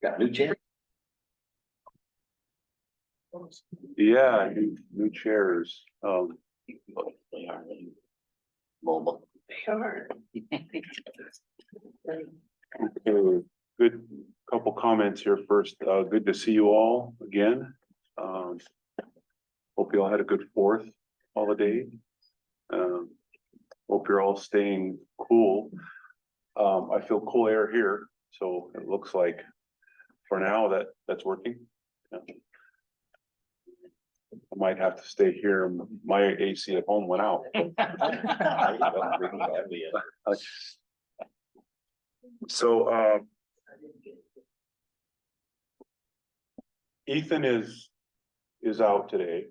Got a new chair. Yeah, new chairs. They are mobile. They are. Good couple comments here first. Good to see you all again. Hope you all had a good 4th holiday. Hope you're all staying cool. I feel cool air here, so it looks like for now that's working. Yeah. I might have to stay here. My AC at home went out. So, Ethan is out today.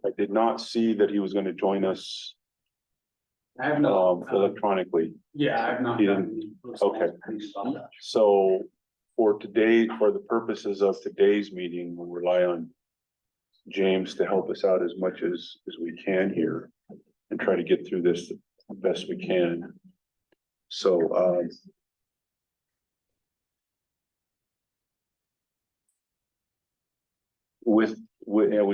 I did not see that he was going to join us I have not. electronically. Yeah, I have not. He didn't. Okay. So for today, for the purposes of today's meeting, we'll rely on James to help us out as much as we can here and try to get through this the best we can. So, we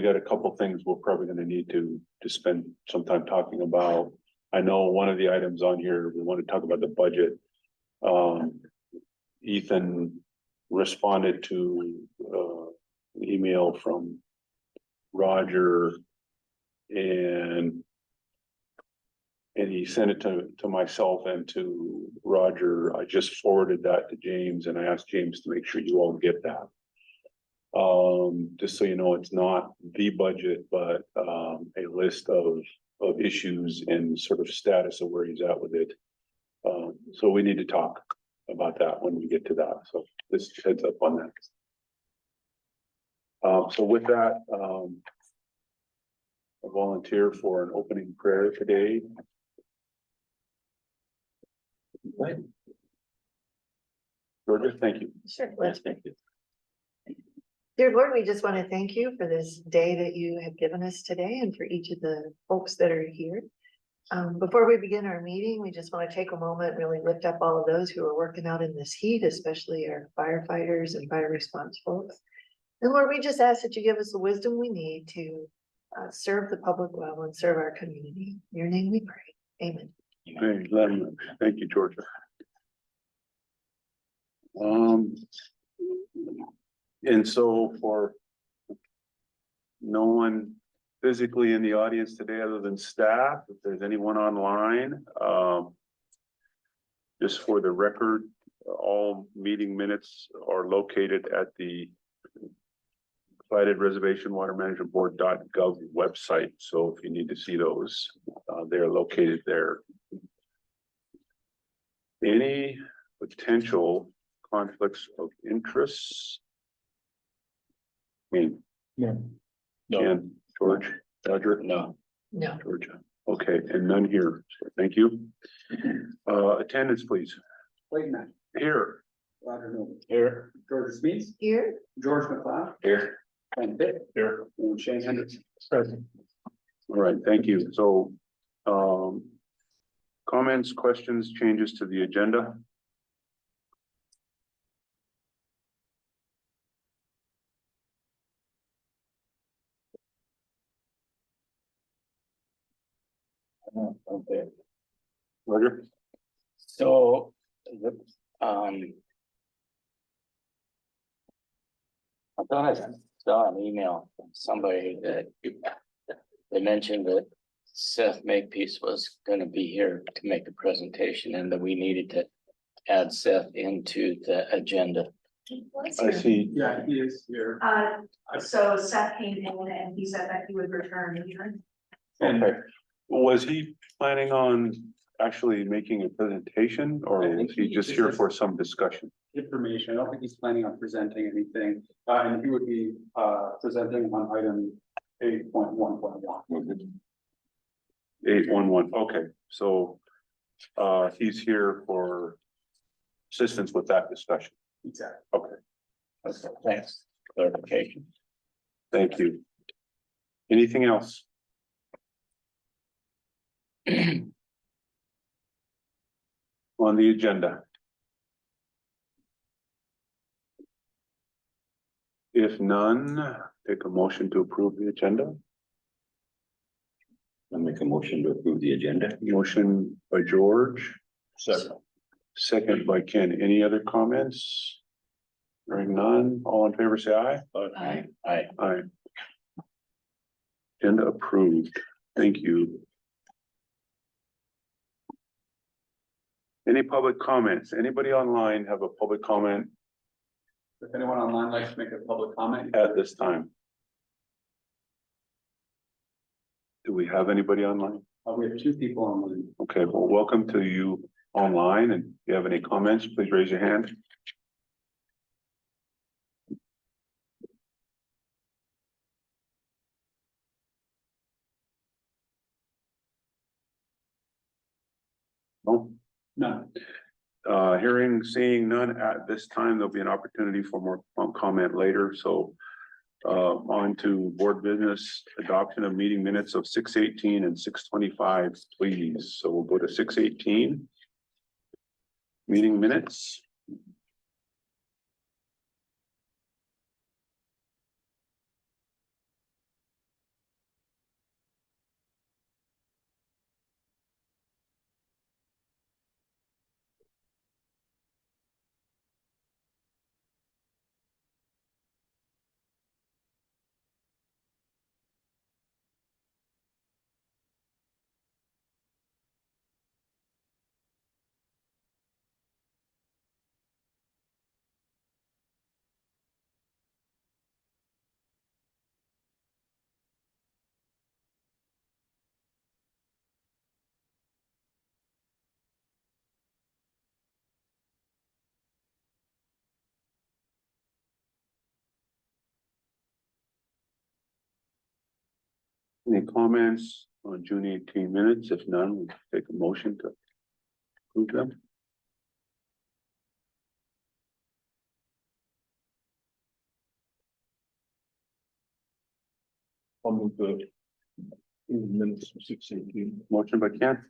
got a couple things we're probably going to need to spend some time talking about. I know one of the items on here, we want to talk about the budget. Ethan responded to an email from Roger and he sent it to myself and to Roger. I just forwarded that to James and I asked James to make sure you all get that. Just so you know, it's not the budget, but a list of issues and sort of status of where he's at with it. So we need to talk about that when we get to that. So this heads up on that. So with that, a volunteer for an opening prayer today. Right. Georgia, thank you. Sure. Dear Lord, we just want to thank you for this day that you have given us today and for each of the folks that are here. Before we begin our meeting, we just want to take a moment and really lift up all of those who are working out in this heat, especially our firefighters and fire response folks. And Lord, we just ask that you give us the wisdom we need to serve the public well and serve our community. In your name we pray. Amen. Thank you, Georgia. And so for no one physically in the audience today other than staff, if there's anyone online, just for the record, all meeting minutes are located at the Platted Reservation Water Management Board.gov website. So if you need to see those, they're located there. Any potential conflicts of interest? No. Ken, George, Roger? No. No. Georgia. Okay, and none here. So thank you. Attendance, please. Clayton, Here. Roger Noble, Here. George Smith, Here. George McLeod, Here. and Pitt, Here. and Shane Hendrickson. Present. All right, thank you. So, comments, questions, changes to the agenda? Okay. Roger? So, I thought I saw an email from somebody that they mentioned that Seth Makepeace was gonna be here to make a presentation and that we needed to add Seth into the agenda. I see. Yeah, he is here. So Seth came in and he said that he would return here. Okay. Was he planning on actually making a presentation or I was think he he just is here just- for some discussion? Information. I don't think he's planning on presenting anything. And he would be presenting on item 8.1.1. 811, okay, so he's here for assistance with that discussion. Exactly. Okay, Okay, thanks. Clarification. thank you. Anything else? On the agenda? If none, take a motion to approve the agenda. I'll make a motion to approve the agenda. Motion by George, Second. second by Ken. Any other comments? Hearing none, all in favor, say aye. Aye. Aye. Agenda approved. Thank you. Any public comments? Anybody online have a public comment If anyone online likes to make a public comment. at this time? Do we have anybody online? We have two people online. Okay, well, welcome to you online, and if you have any comments, please raise your hand. No? No. Hearing, seeing none at this time, there'll be an opportunity for more comment later, so. On to board business, adoption of meeting minutes of 6:18 and 6:25, please. So we'll go to 6:18. Meeting minutes. Any comments on June 18 minutes? If none, we'll take a motion to approve them. I'll move the minutes of 6:18. Motion by Ken,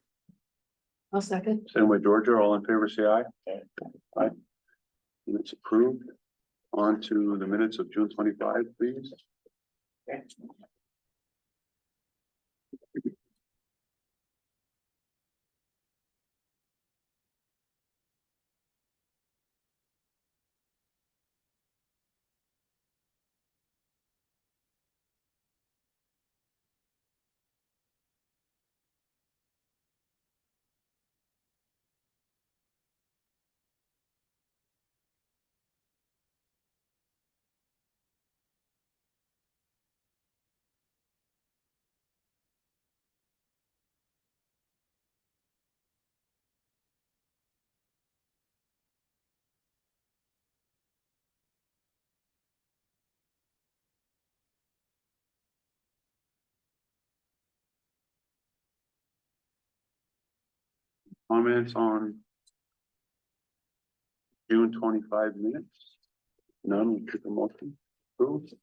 I'll second. second by Georgia. All in favor, say aye. Aye. Minutes approved. On to the minutes of June 25, please. Comments on June 25 minutes? None, we took a motion. Approved.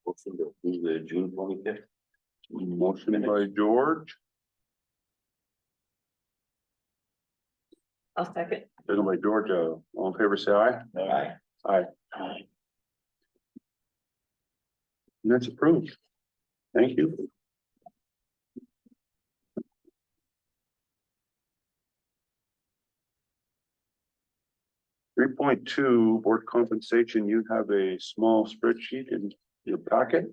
Motion to approve the June 25th. Motion by George, I'll second. second by Georgia. All in favor, say aye. Aye. Aye. Aye. And that's approved. Thank you. Three point two, board compensation, you have a small spreadsheet in your packet.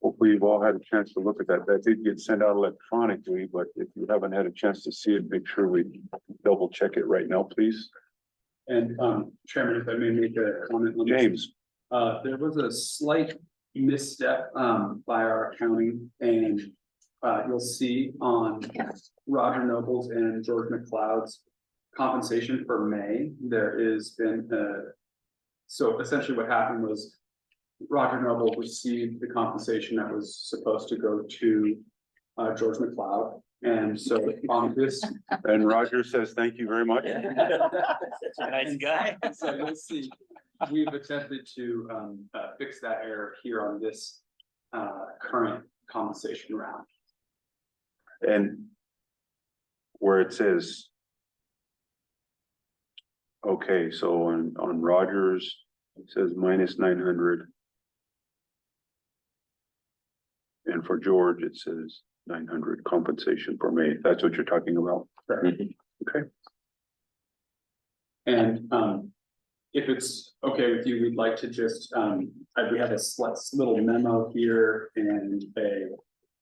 Hopefully you've all had a chance to look at that. That did get sent out electronically, but if you haven't had a chance to see it, make sure we double check it right now, please. And Chairman, if I may make a comment on this. James, There was a slight misstep by our accounting, and you'll see on Roger Noble's and George McLeod's compensation for May, there is been so essentially what happened was Roger Noble received the compensation that was supposed to go to George McLeod, And so on this, And Roger says, thank you very much. Such a nice guy. so you'll see, we've attempted to fix that error here on this current compensation round. And where it says. Okay, so on Rogers, it says minus 900. And for George, it says 900 compensation for May. That's what you're talking about. Okay. And if it's okay with you, we'd like to just, we have a little memo here and a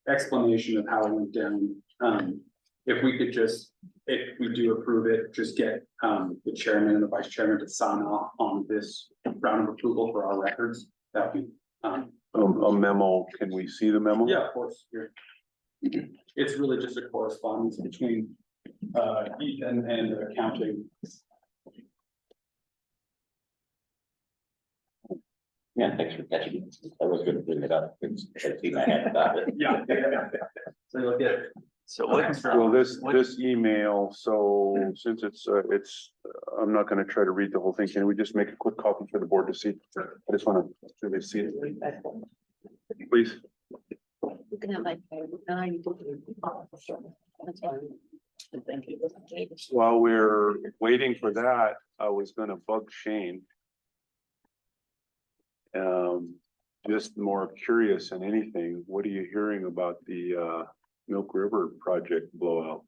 explanation of how it went down. If we could just, if we do approve it, just get the chairman and the vice chairman to sign off on this round of approval for our records, that'd be. A memo, can we see the memo? Yeah, of course, here. It's really just a correspondence between Ethan and accounting. Yeah, thanks for catching it. I was gonna bring it up. It's a thing I had about it. Yeah. So you'll get. So what, Well, this email, so since it's, I'm not gonna try to read the whole thing. Can we just make a quick copy for the board to see? I just wanna really see it. Please. You can have my. That's fine. Thank you. While we're waiting for that, I was gonna bug Shane. Just more curious than anything, what are you hearing about the Milk River project blowout?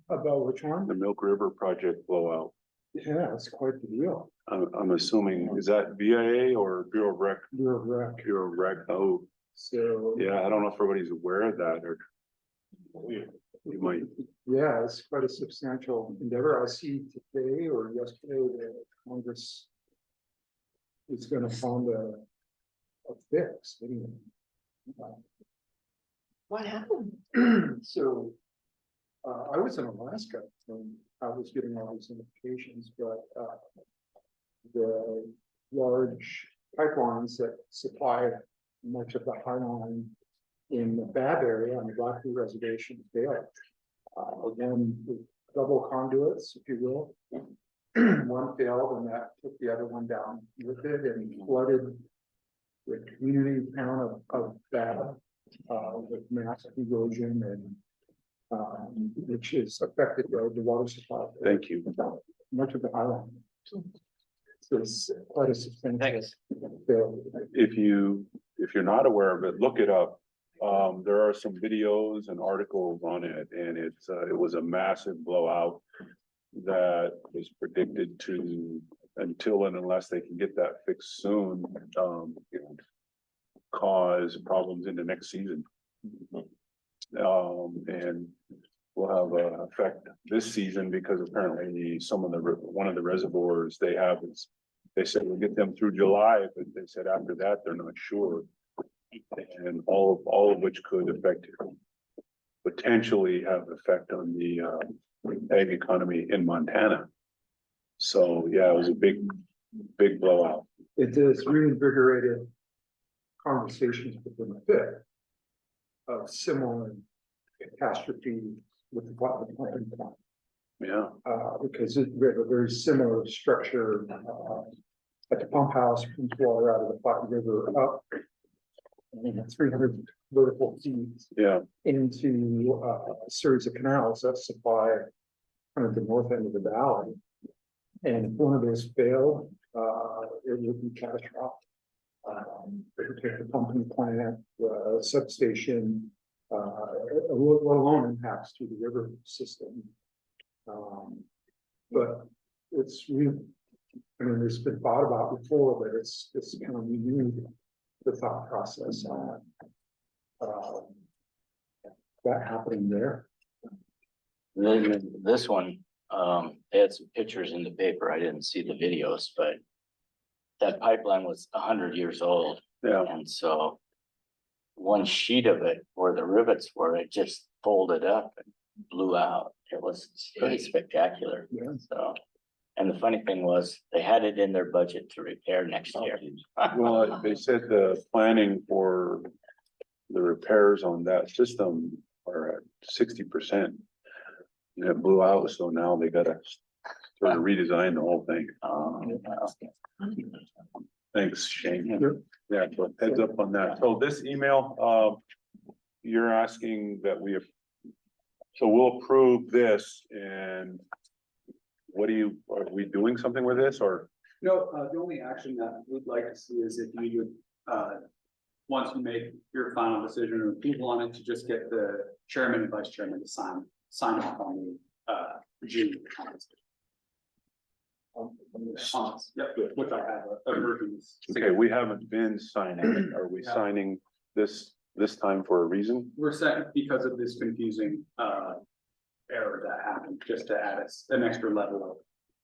About which one? The Milk River project blowout? Yeah, it's quite the deal. I'm assuming, is that VIA or Bureau of Rec? You're wreck. Bureau of Rec, oh, So. yeah, I don't know if everybody's aware of that or. You might, Yeah, it's quite a substantial endeavor. I see today or yesterday that Congress is gonna fund a fix. Anyway. What happened? So, I was in Alaska when I was getting all these notifications, but, the large pipelines that supply much of the Highline in the Bab area on the Blackfoot Reservation failed. Again, with double conduits, if you will. One failed and that took the other one down with it and flooded the community town of Bab, with massive erosion and, which has affected the water supply. thank you. Much of the Highland. So it's quite a substantial Thanks. failure. If you're not aware of it, look it up. There are some videos and articles on it, and it was a massive blowout that is predicted to, until and unless they can get that fixed soon, cause problems in the next season. And will have an effect this season because apparently one of the reservoirs they have is, they said we'll get them through July, but they said after that, they're not sure. And all of which could potentially have effect on the ag economy in Montana. So, yeah, it was a big blowout. It has reinvigorated conversations within the FIT of similar catastrophe with the Blackfoot pumping plant. Yeah, Because we have a very similar structure at the pump house, pumps water out of the Platte River up. 300 vertical feet yeah, into a series of canals that supply kind of the north end of the valley. And if one of those failed, it would be catastrophic. It would take the pumping plant, the substation, let alone impacts to the river system. But it's really, I mean, there's been thought about before, but it's kind of renewed the thought process on that happening there. This one, they had some pictures in the paper. I didn't see the videos, but that pipeline was 100 years old. yeah. And so one sheet of it where the rivets were, it just folded up and blew out. It was pretty spectacular. Yeah. So, and the funny thing was they had it in their budget to repair next year. Well, they said the planning for the repairs on that system are at 60%. And it blew out, so now they gotta sort of redesign the whole thing. Thanks, Shane. Yeah, so heads up on that. So this email, you're asking that so we'll approve this and what are we doing something with this or? No, the only action that we'd like to see is if you would, once you make your final decision or approval on it, to just get the chairman and vice chairman to sign off on the June. Yep, which I have a version. Okay, we haven't been signing it. Are we signing this time for a reason? We're second because of this confusing error that happened, just to add an extra level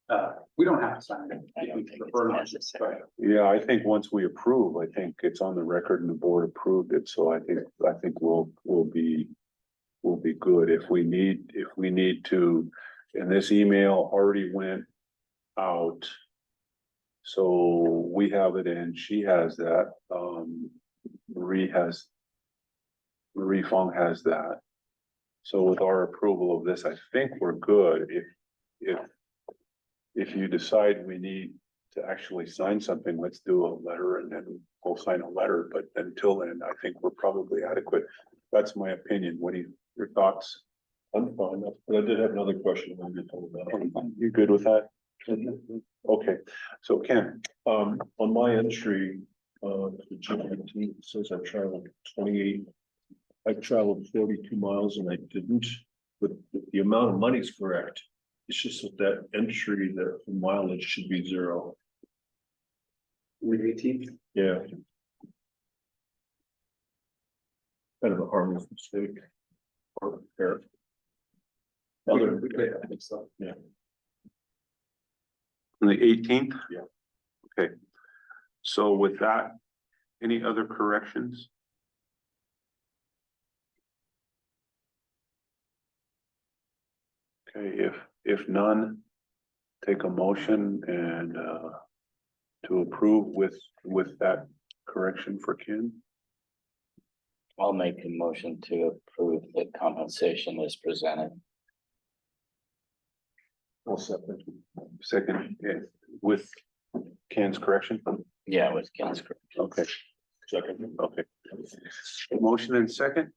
of, we don't have to sign it. I if don't we think it's prefer not, necessary. but Yeah, I think once we approve, I think it's on the record and the board approved it, so I think we'll be good. If we need to, and this email already went out. So we have it and she has that, Marie Fong has that. So with our approval of this, I think we're good. If you decide we need to actually sign something, let's do a letter and then we'll sign a letter, but until then, I think we're probably adequate. That's my opinion. What are your thoughts? I'm fine, but I did have another question when you told that. You good with that? Okay, so Ken, On my entry, for June 19th, it says I traveled 28. I traveled 42 miles and I didn't, but the amount of money is correct. It's just that entry that for mileage should be 0. the 18th. Yeah. Kind of a harmless mistake. Or error. Other, I think so. yeah. on the 18th? Yeah. Okay, so with that, any other corrections? Okay, if none, take a motion and to approve with that correction for Ken. I'll make a motion to approve the compensation as presented. I'll second. Second, yeah, with Ken's correction. Yeah, with Ken's correct. Okay, Second. okay. Motion and second.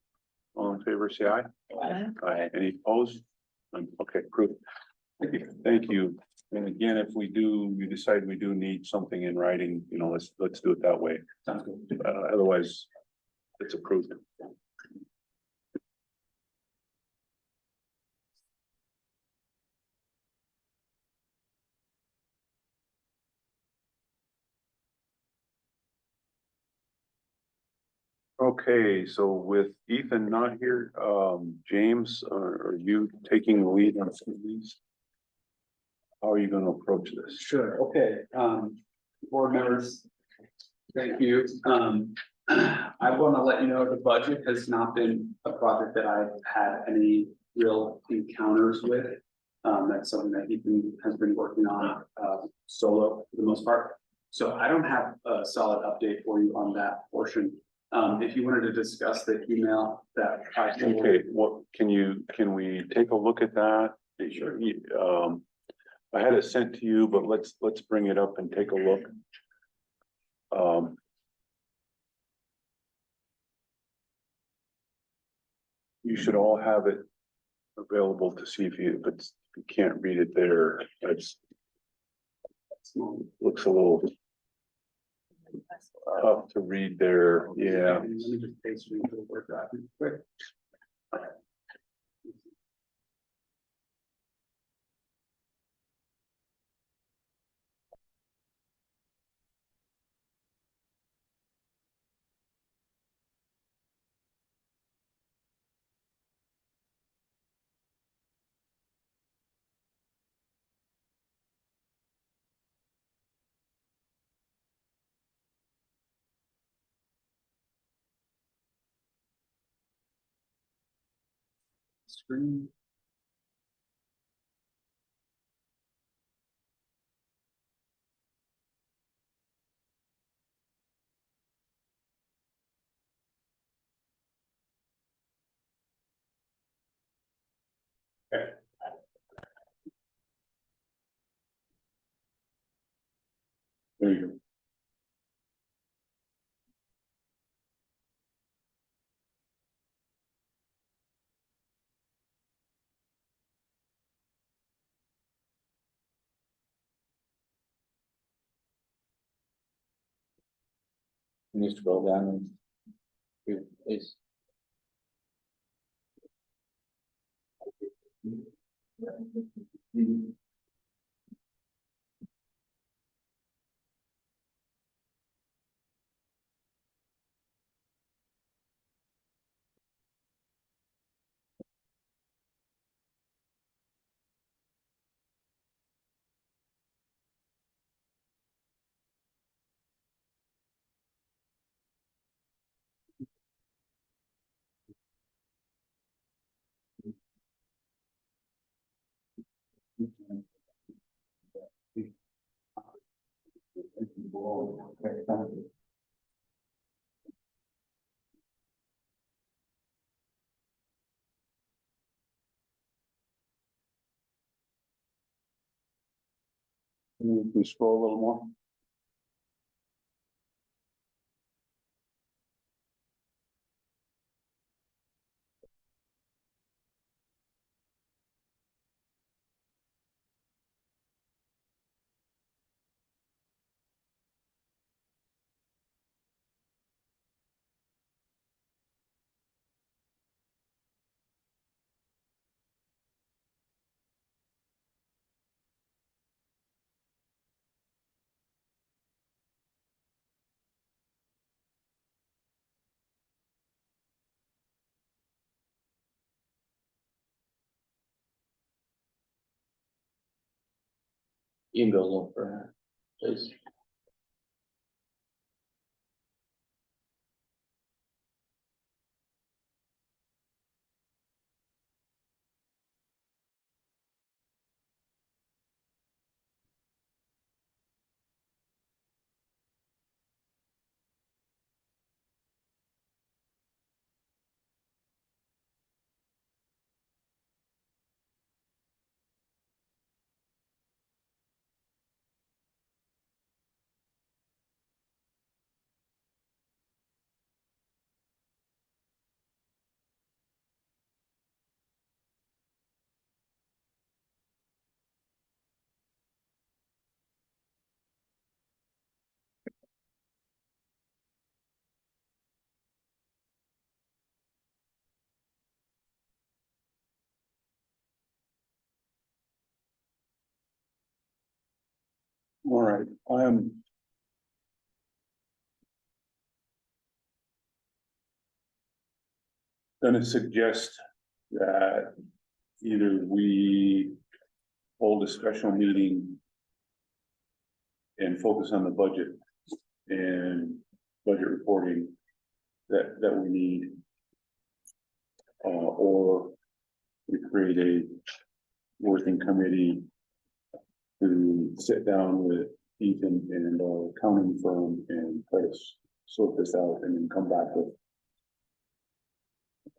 All in favor, say aye. Aye. Any opposed? Okay, approved. Thank you. And again, if you decide we do need something in writing, let's do it that way. Sounds good. Otherwise, it's approved. Okay, so with Ethan not here, James, are you taking the lead on some of these? How are you gonna approach this? Sure, okay, board members, thank you. I want to let you know the budget has not been a project that I've had any real encounters with. That's something that Ethan has been working on, solo for the most part. So I don't have a solid update for you on that portion. If you wanted to discuss the email that I. Okay, can we take a look at that? Sure. I had it sent to you, but let's bring it up and take a look. You should all have it available to see if you can't read it there. Looks a little tough to read there, yeah. Let me just paste it into the Word document quick. Screen. There you go. Can you scroll down and. Please. Can we scroll a little more? You can go look for her, please. All right, I'm. Gonna suggest that either we hold a special meeting and focus on the budget and budget reporting that we need. Or we create a working committee to sit down with Ethan and our accounting firm and try to sort this out and then come back with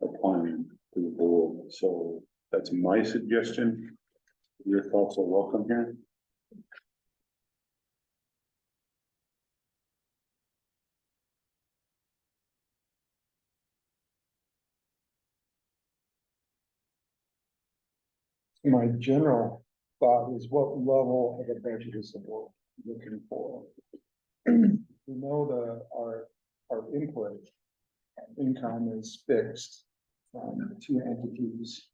a plan to the board. So that's my suggestion. Your thoughts are welcome here. My general thought is what level of a budget is the board looking for? We know our input income is fixed from the two entities.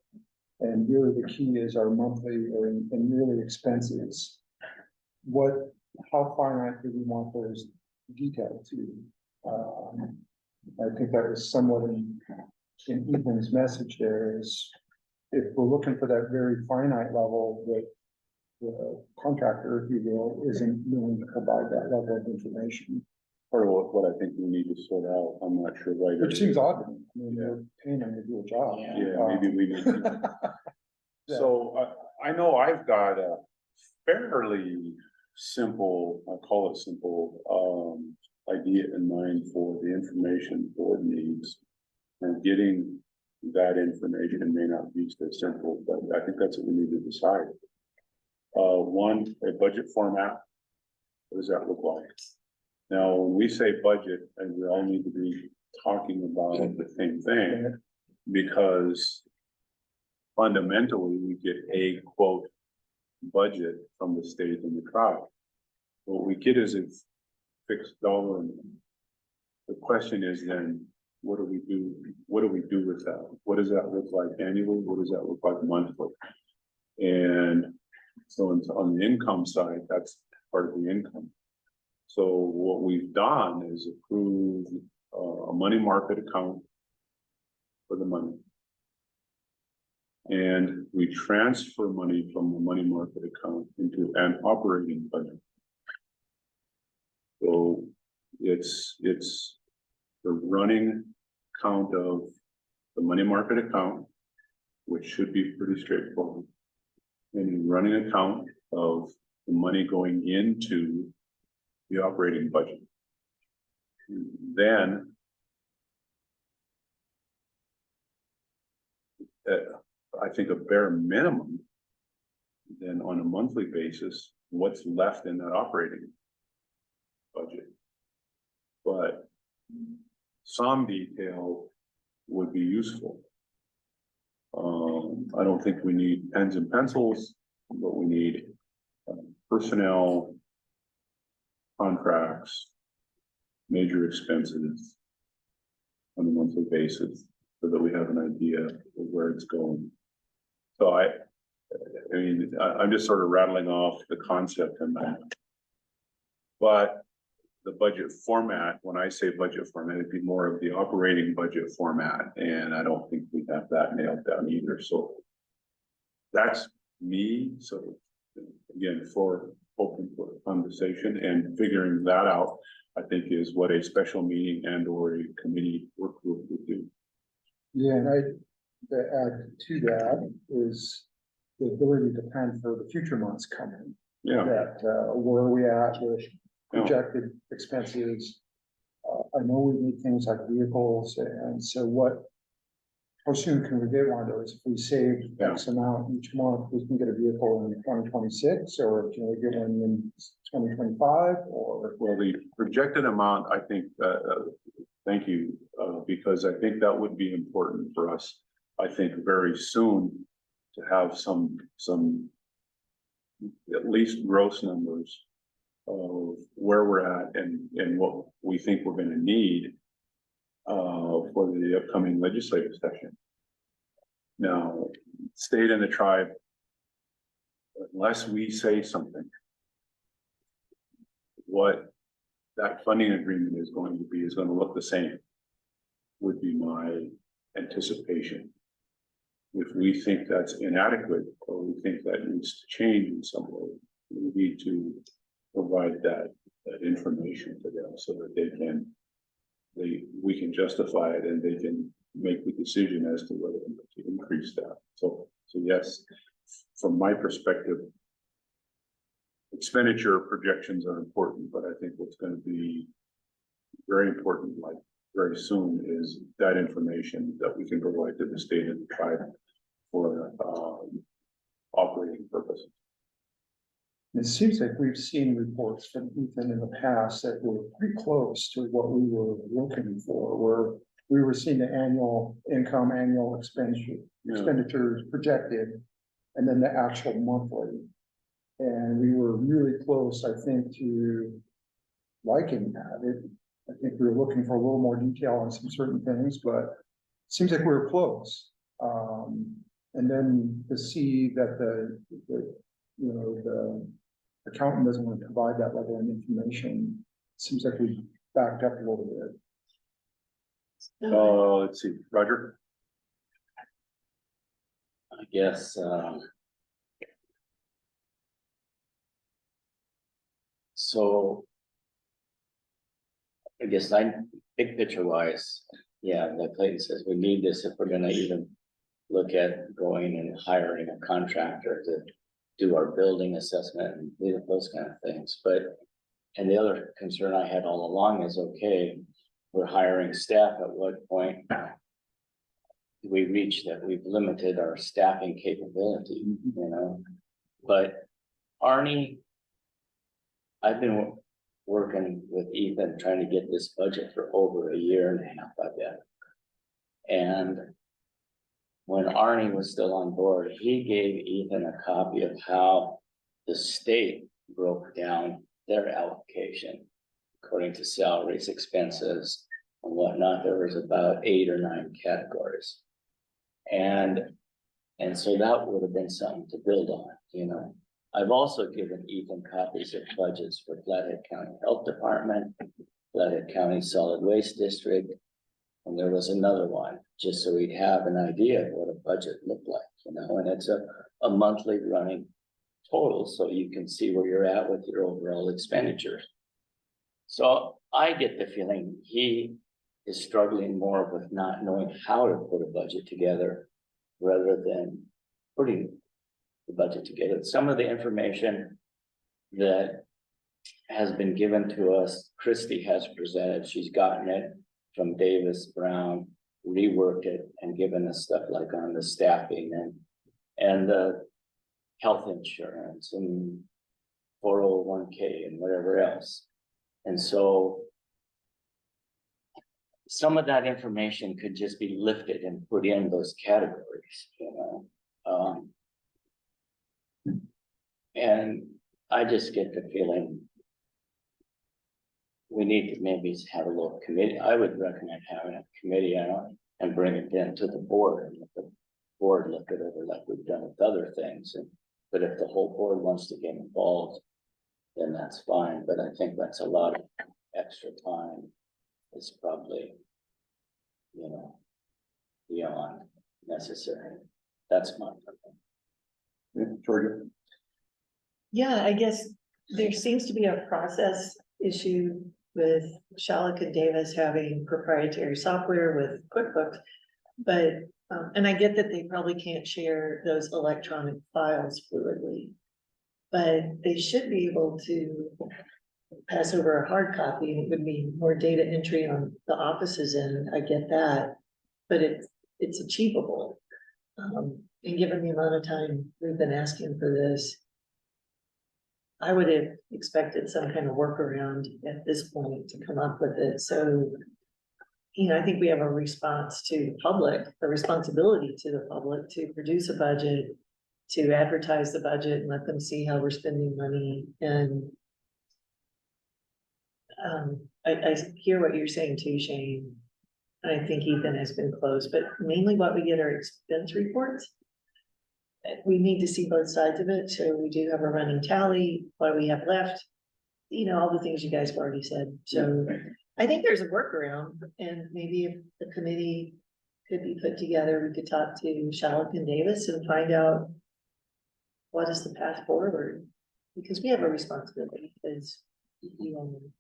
And really the key is our monthly and yearly expenses. How finite do we want those detailed to? I think that was somewhat in Ethan's message there is, if we're looking for that very finite level, that the contractor, if you will, isn't willing to provide that level of information. Part of what I think we need to sort out. I'm not sure right. Which seems odd to me. I mean, they're paying them to do a job. Yeah, maybe we need to. So I know I've got a fairly simple, I call it simple, idea in mind for the information the board needs. And getting that information may not be so simple, but I think that's what we need to decide. One, a budget format What does that look like? Now, when we say budget, and we all need to be talking about the same thing, because fundamentally, we get a quote budget from the state and the tribe. What we get is a fixed dollar amount. The question is then, what do we do? What do we do with that? What does that look like annually? What does that look like monthly? And so on the income side, that's part of the income. So what we've done is approve a money market account for the money. And we transfer money from the money market account into an operating budget. So it's the running count of the money market account, which should be pretty straightforward. And a running account of the money going into the operating budget. Then I think a bare minimum, then on a monthly basis, what's left in that operating budget. But some detail would be useful. I don't think we need pens and pencils, but we need personnel, contracts, major expenses on a monthly basis, so that we have an idea of where it's going. So I'm just sort of rattling off the concept in that. But the budget format, when I say budget format, it'd be more of the operating budget format, and I don't think we have that nailed down either. So that's me. So again, for open for conversation and figuring that out, I think is what a special meeting and or a committee work group would do. Yeah, and to add to that is the ability to plan for the future months coming. Yeah. That, where are we at with projected expenses? I know we need things like vehicles, and so how soon can we get one of those? If we save X amount each month, we can get a vehicle in 2026, or can we get one in 2025, or? Well, the projected amount, I think, thank you, because I think that would be important for us. I think very soon to have some at least gross numbers of where we're at and what we think we're going to need for the upcoming legislative session. Now, state and the tribe, unless we say something, what that funding agreement is going to look the same, would be my anticipation. If we think that's inadequate, or we think that needs to change in some way, we need to provide that information to them so that we can justify it and they can make the decision as to whether to increase that. So yes, from my perspective, expenditure projections are important, but I think what's going to be very important, like very soon, is that information that we can provide to the state and the tribe for operating purposes. It seems like we've seen reports from Ethan in the past that were pretty close to what we were looking for, where we were seeing the annual income, annual expenditures projected, and then the actual monthly. And we were really close, I think, to liking that. I think we were looking for a little more detail on some certain things, but it seems like we were close. And then to see that the accountant doesn't want to provide that level of information, seems like we backed up a little bit. Let's see, Roger. I guess, so I guess big picture wise, yeah, like Clayton says, we need this if we're gonna even look at going and hiring a contractor to do our building assessment and those kind of things. And the other concern I had all along is, okay, we're hiring staff, at what point do we reach that we've limited our staffing capability, But Arnie, I've been working with Ethan, trying to get this budget for over a year and a half, I bet. And when Arnie was still on board, he gave Ethan a copy of how the state broke down their allocation. According to salaries, expenses, and whatnot, there was about 8 or 9 categories. And so that would have been something to build on, you know. I've also given Ethan copies of budgets for Flathead County Health Department, Flathead County Solid Waste District, and there was another one, just so we'd have an idea of what a budget looked like, you know, and it's a monthly running total, so you can see where you're at with your overall expenditures. So I get the feeling he is struggling more with not knowing how to put a budget together rather than putting the budget together. Some of the information that has been given to us, Christie has presented, she's gotten it from Davis Brown, reworked it and given us stuff like on the staffing and the health insurance and 401k and whatever else. And so some of that information could just be lifted and put in those categories, you know. And I just get the feeling we need to maybe have a little committee. I would recommend having a committee on and bring it in to the board and let the board look it over like we've done with other things. But if the whole board wants to get involved, then that's fine. But I think that's a lot of extra time. It's probably, you know, beyond necessary. That's my opinion. Yeah, Georgia. Yeah, I guess there seems to be a process issue with Shalleck and Davis having proprietary software with QuickBooks. But, and I get that they probably can't share those electronic files fluidly, but they should be able to pass over a hard copy, and it would be more data entry on the office's end. I get that, but it's achievable. And given the amount of time we've been asking for this, I would have expected some kind of workaround at this point to come up with it. So, you know, I think we have a response to the public, a responsibility to the public to produce a budget, to advertise the budget and let them see how we're spending money. And I hear what you're saying too, Shane. I think Ethan has been close, but mainly what we get are expense reports. We need to see both sides of it, so we do have a running tally, what we have left, you know, all the things you guys have already said. So I think there's a workaround, and maybe if the committee could be put together, we could talk to Shalleck and Davis and find out what is the path forward, because we have a responsibility as you all know.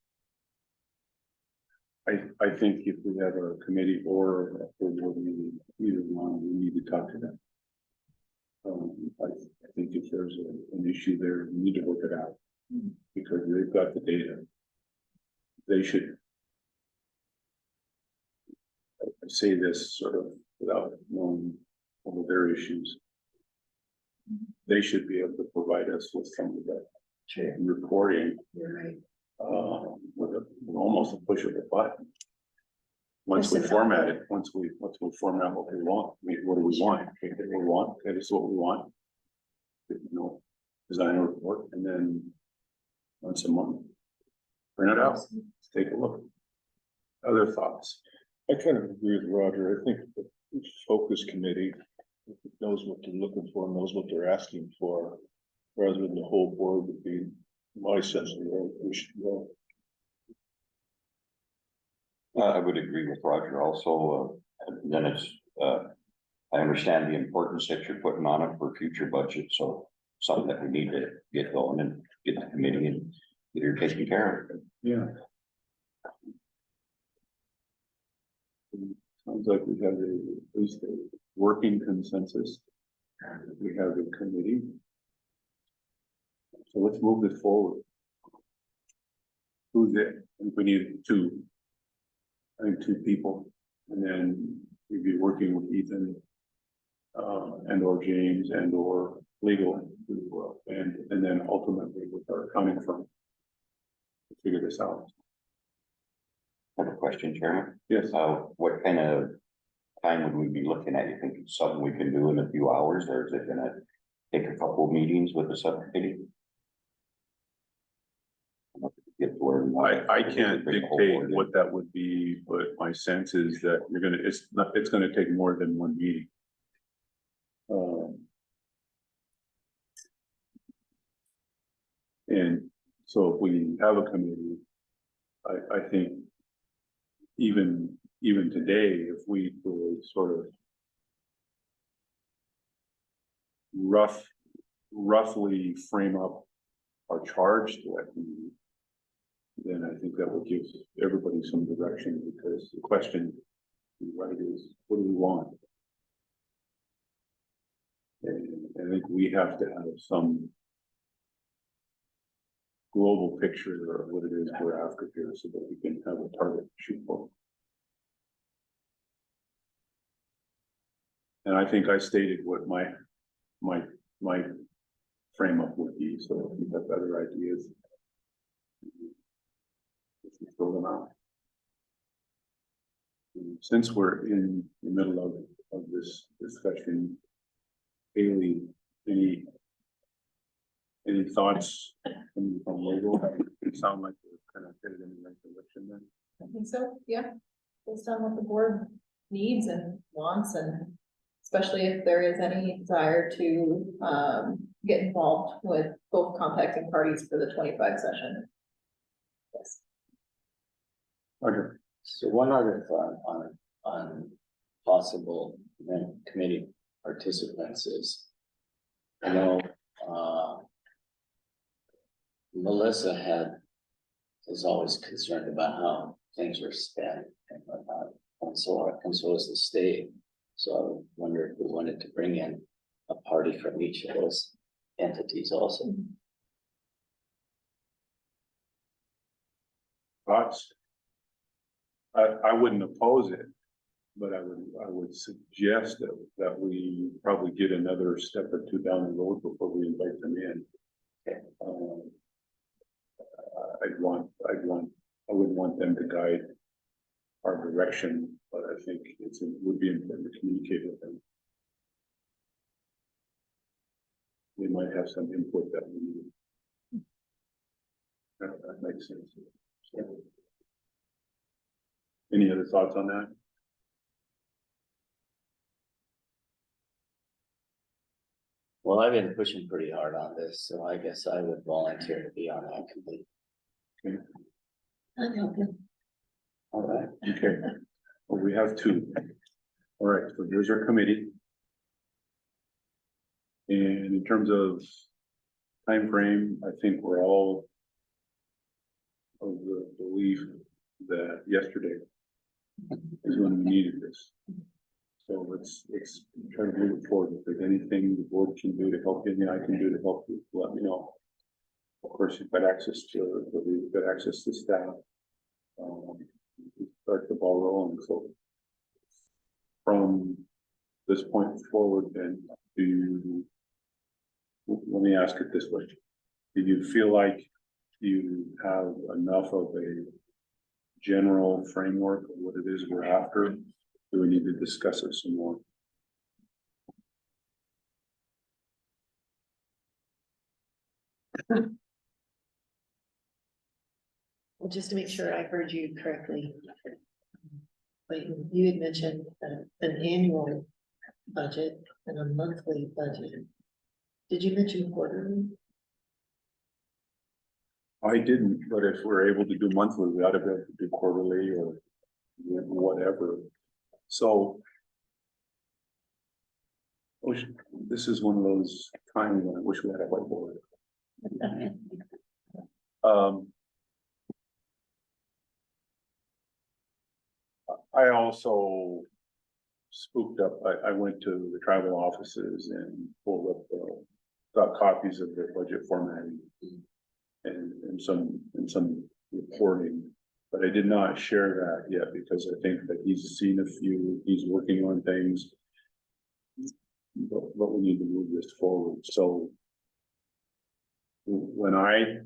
I think if we have a committee or a full board meeting, either one, we need to talk to them. I think if there's an issue there, we need to work it out because they've got the data. They should. I say this sort of without knowing all of their issues. They should be able to provide us with some of that reporting. You're right. With almost a push of a button. Once we format it, once we format what we want, I mean, what do we want? Okay, what we want, okay, this is what we want. You know, design a report, and then once a month, print it out, take a look. Other thoughts? I kind of agree with Roger. I think the focus committee knows what they're looking for, knows what they're asking for, rather than the whole board would be my sense of the way we should go. I would agree with Roger also. Then it's, I understand the importance that you're putting on it for future budgets. So something that we need to get going and get the committee and get her taken care of. Yeah. Sounds like we have at least a working consensus. We have a committee. So let's move this forward. Who's it? I think we need two people, and then we'd be working with Ethan and or James and or legal and then ultimately with our accounting firm. figure this out. I have a question, Chairman. Yes, What kind of time would we be looking at? You think it's something we can do in a few hours, or is it gonna take a couple of meetings with the subcommittee? Get to where we want. I can't dictate what that would be, but my sense is that it's gonna take more than one meeting. And so if we have a committee, I think even today, if we could sort of roughly frame up our charge to that committee, then I think that would give everybody some direction, because the question, right, is what do we want? And I think we have to have some global picture of what it is we're after here, so that we can have a target to shoot for. And I think I stated what my frame up would be, so if you have other ideas, throw them out. And since we're in the middle of this discussion, Haley, any thoughts from legal? It sound like we're kind of headed in the right direction then. I think so, yeah, based on what the board needs and wants, and especially if there is any desire to get involved with both contacting parties for the 25 session. Yes. Okay. So one other thought on possible committee participants is, I know, Melissa is always concerned about how things are spent and whatnot, and so is the state. So I wonder if we wanted to bring in a party from each of those entities also. Thoughts? I wouldn't oppose it, but I would suggest that we probably get another step or two down the road before we invite them in. Okay. I wouldn't want them to guide our direction, but I think it would be important to communicate with them. They might have some input that we need. That makes sense. Yeah. Any other thoughts on that? Well, I've been pushing pretty hard on this, so I guess I would volunteer to be on that committee. Okay. I know. All right. Okay, well, we have two. All right, so here's our committee. And in terms of time frame, I think we're all of the belief that yesterday is when we needed this. So let's try to move it forward. If there's anything the board can do to help you, and I can do to help you, let me know. Of course, you've got access to, we've got access to staff. Start the ball rolling. So from this point forward, then let me ask it this way. Do you feel like you have enough of a general framework of what it is we're after? Do we need to discuss it some more? Well, just to make sure I heard you correctly, Clayton, you had mentioned an annual budget and a monthly budget. Did you mention quarterly? I didn't, but if we're able to do monthly, we ought to be able to do quarterly or whatever. So this is one of those times when I wish we had a whiteboard. I also spooked up. I went to the tribal offices and pulled up, got copies of their budget formatting and some reporting, but I did not share that yet because I think that he's seen a few, he's working on things. But we need to move this forward. So when I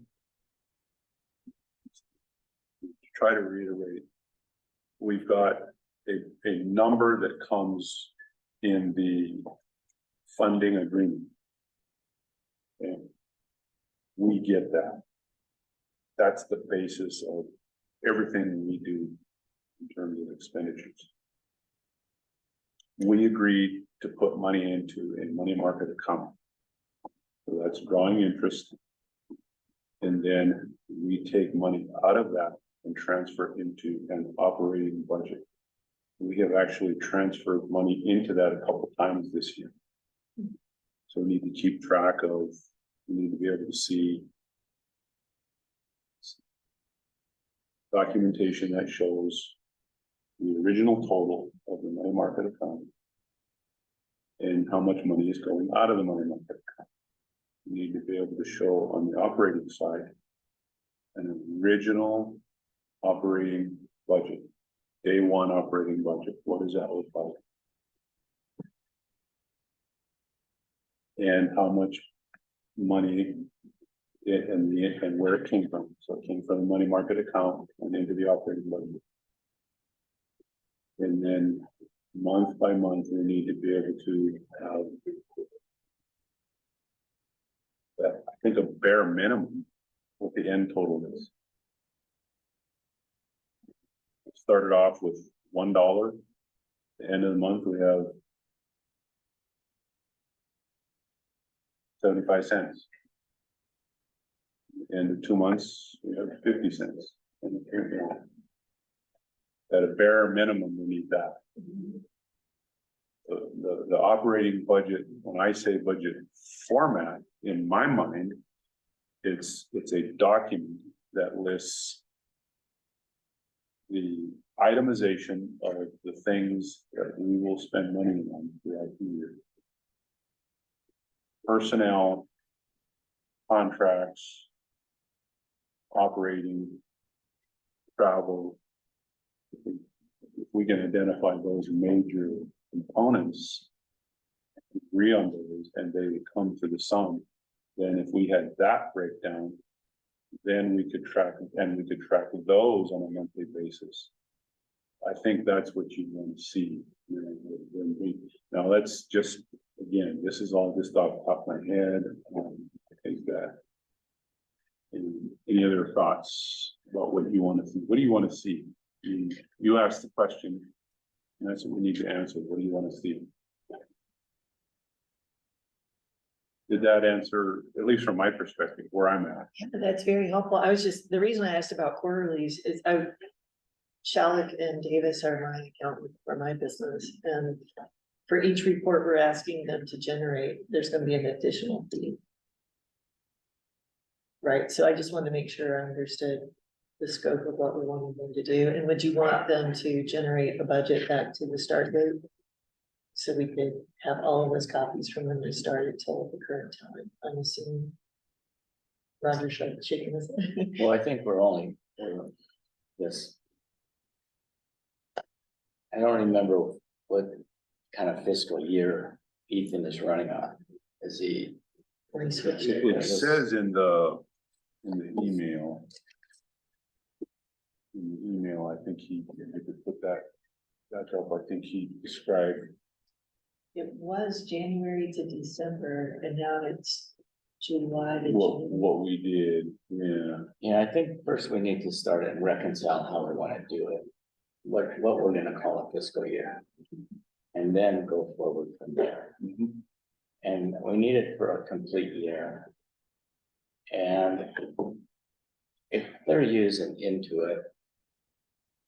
try to reiterate. We've got a number that comes in the funding agreement. And we get that. That's the basis of everything we do in terms of expenditures. We agreed to put money into a money market account. So that's drawing interest. And then we take money out of that and transfer into an operating budget. We have actually transferred money into that a couple of times this year. So we need to keep track of, we need to be able to see documentation that shows the original total of the money market account and how much money is going out of the money market account. We need to be able to show on the operating side an original operating budget, day one operating budget. What does that look like? And how much money and where it came from. So it came from the money market account and into the operating budget. And then month by month, we need to be able to have that, I think, a bare minimum what the end total is. It started off with $1. At the end of the month, we have 75 cents. End of 2 months, we have 50 cents. At a bare minimum, we need that. The operating budget, when I say budget format, in my mind, it's a document that lists the itemization of the things that we will spend money on throughout the year. Personnel, contracts, operating, travel. If we can identify those major components, agree on those, and they come to the sum, then if we had that breakdown, then we could track, and we could track those on a monthly basis. I think that's what you want to see. You know, when we, now let's just, again, this is all just off the top of my head. I think that. Any other thoughts about what you want to see? What do you want to see? You asked the question, and that's what we need to answer. What do you want to see? Did that answer, at least from my perspective, where I'm at? Yeah, that's very helpful. The reason I asked about quarterlies is Shalleck and Davis are my accountant for my business, and for each report we're asking them to generate, there's gonna be an additional fee. Right, so I just wanted to make sure I understood the scope of what we wanted them to do, and would you want them to generate a budget back to the start date? So we could have all of those copies from when they started till the current time, I'm assuming. Roger shaking his head. Well, I think we're this. I don't remember what kind of fiscal year Ethan is running on. Is he? When he switched It says in the email. In the email, I think he, if you could put that up, I think he described. It was January to December, and now it's July to June. What we did, yeah. Yeah, I think first we need to start and reconcile how we want to do it. What we're gonna call a fiscal year. And then go forward from there. And we need it for a complete year. And if they're using Intuit,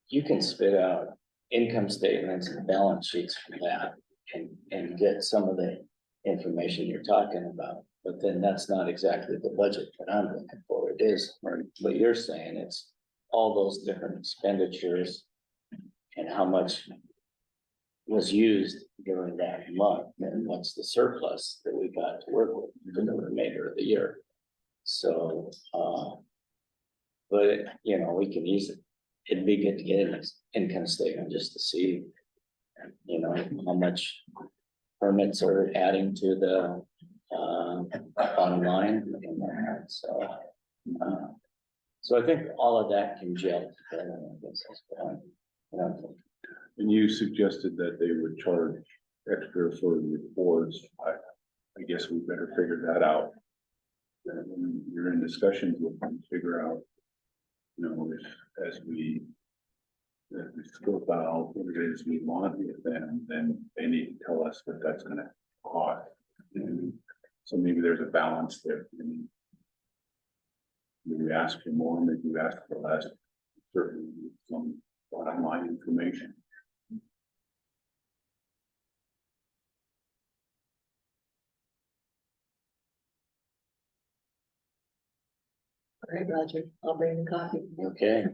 you can spit out income statements and balance sheets from that and get some of the information you're talking about. But then that's not exactly the budget that I'm looking for. It is, what you're saying, it's all those different expenditures and how much was used during that month, and what's the surplus that we got to work with for the remainder of the year. So, but you know, we can use it. It'd be good to get an income statement just to see, you know, how much permits are adding to the bottom line in there. So, So I think all of that can gel together, I guess that's what I'm- what I'm thinking. And you suggested that they would charge extra for reports. I guess we better figure that out. And when you're in discussions with them, figure out, if, as we scope out what it is we want with them, then they need to tell us what that's gonna cost. And so maybe there's a balance there. And maybe we ask for more, maybe we ask for less, certainly some bottom line information. All right, Roger, I'll bring the coffee. Okay.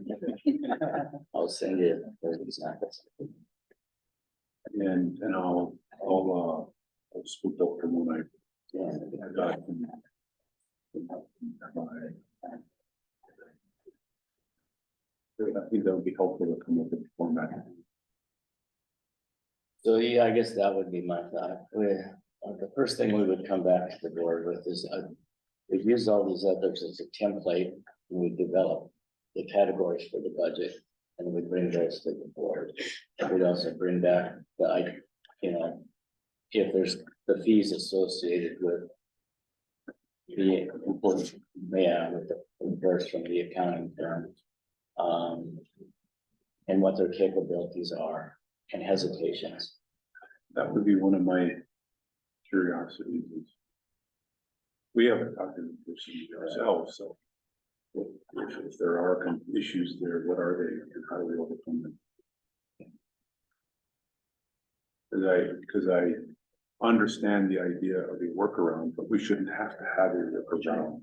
I'll send you those examples. And I'll speak up to when I got from I think that would be helpful to come up with a format. So, yeah, I guess that would be my thought. The first thing we would come back to the board with is, we've used all these others as a template, and we develop the categories for the budget, and we bring those to the board. And we'd also bring back if there's the fees associated with the important, with the reverse from the accounting firm. And what their capabilities are and hesitations. That would be one of my curiosities. We haven't talked to the person ourselves, so if there are issues there, what are they and how do we overcome them? Because I understand the idea of a workaround, but we shouldn't have to have a workaround.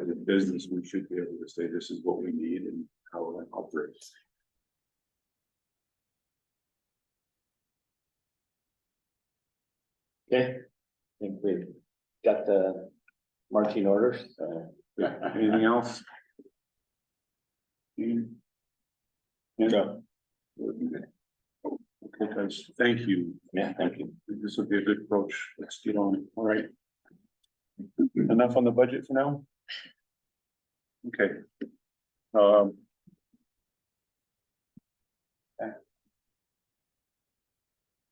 As a business, we should be able to say, this is what we need and how it operates. Okay, I think we've got the marching orders. Anything else? Yeah. Okay, guys, thank you. Yeah, thank you. This would be a good approach. Let's get on. All right. Enough on the budget for now? Okay.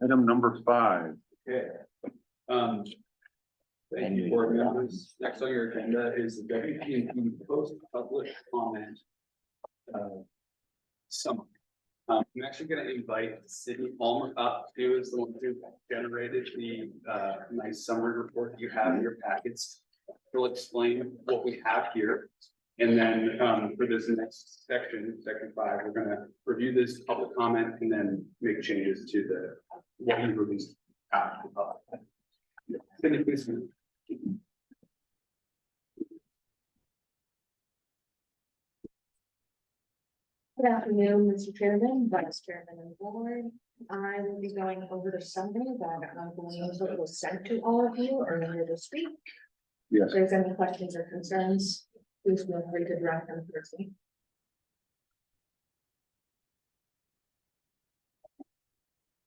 Item number 5. Okay. Thank you, board members. Next on your agenda is the WP&P post-public comment. Summary. I'm actually gonna invite Sydney Palmer up, who is the one who generated the nice summary report that you have in your packets. He'll explain what we have here. And then for this next section, section 5, we're gonna review this public comment and then make changes to the what we released after the public. Sydney, please. Good afternoon, Mr. Chairman, Vice Chairman and Board. I will be going over the summary that I believe was sent to all of you earlier this week. Yes. If there's any questions or concerns, please feel free to direct them towards me.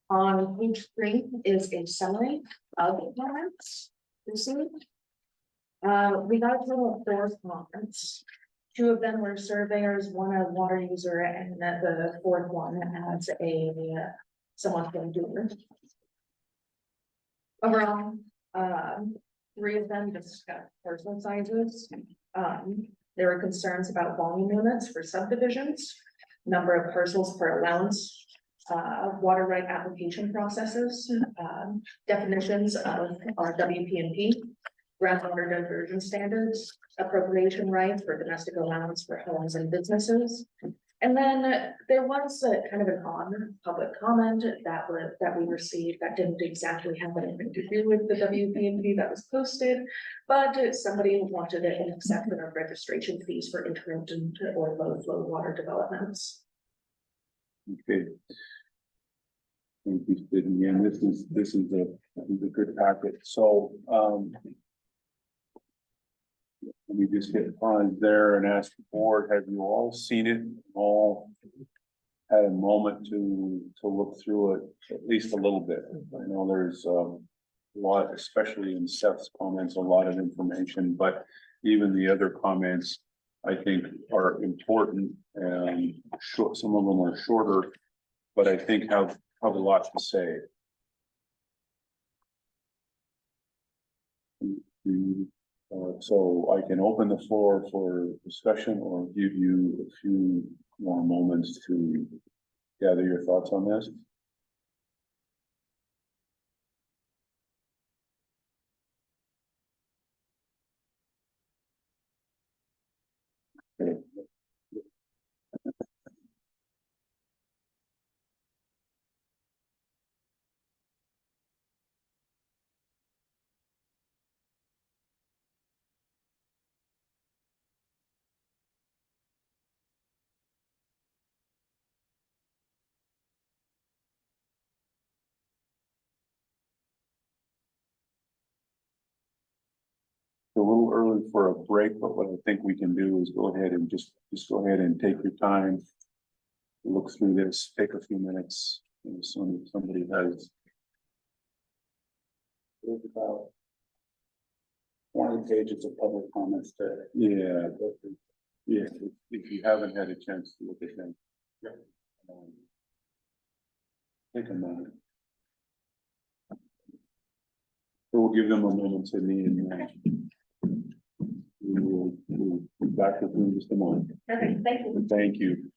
On page 3 is a summary of the comments received. We got a total of 4 comments. 2 of them were surveyors, one a water user, and the 4th one as a someone from doer. Overall, 3 of them discussed parcel sizes. There were concerns about volume limits for subdivisions, number of parcels per allowance, water right application processes, definitions of our WP&P, groundwater diversion standards, appropriation rights for domestic allowance for homes and businesses. And then there was a kind of an odd public comment that we received that didn't exactly have anything to do with the WP&P that was posted, but somebody wanted an exception of registration fees for intermittent or low flow water developments. Okay. Thank you, Sydney. And this is a good packet. So let me just hit pause there and ask the board, have you all seen it? All had a moment to look through it at least a little bit. I know there's a lot, especially in Seth's comments, a lot of information, but even the other comments, I think are important and short, some of them are shorter, but I think have a lot to say. So I can open the floor for discussion or give you a few more moments to gather your thoughts on this. A little early for a break, but what I think we can do is go ahead and just go ahead and take your time. Look through this, take a few minutes, and as soon as somebody has. There's about 20 pages of public comments there. Yeah, yeah, if you haven't had a chance to look at them. Yeah. Take a moment. So we'll give them a moment to me and we'll be back with you in just a moment. Perfect, thank you. Thank you.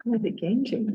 Kind of a game changer.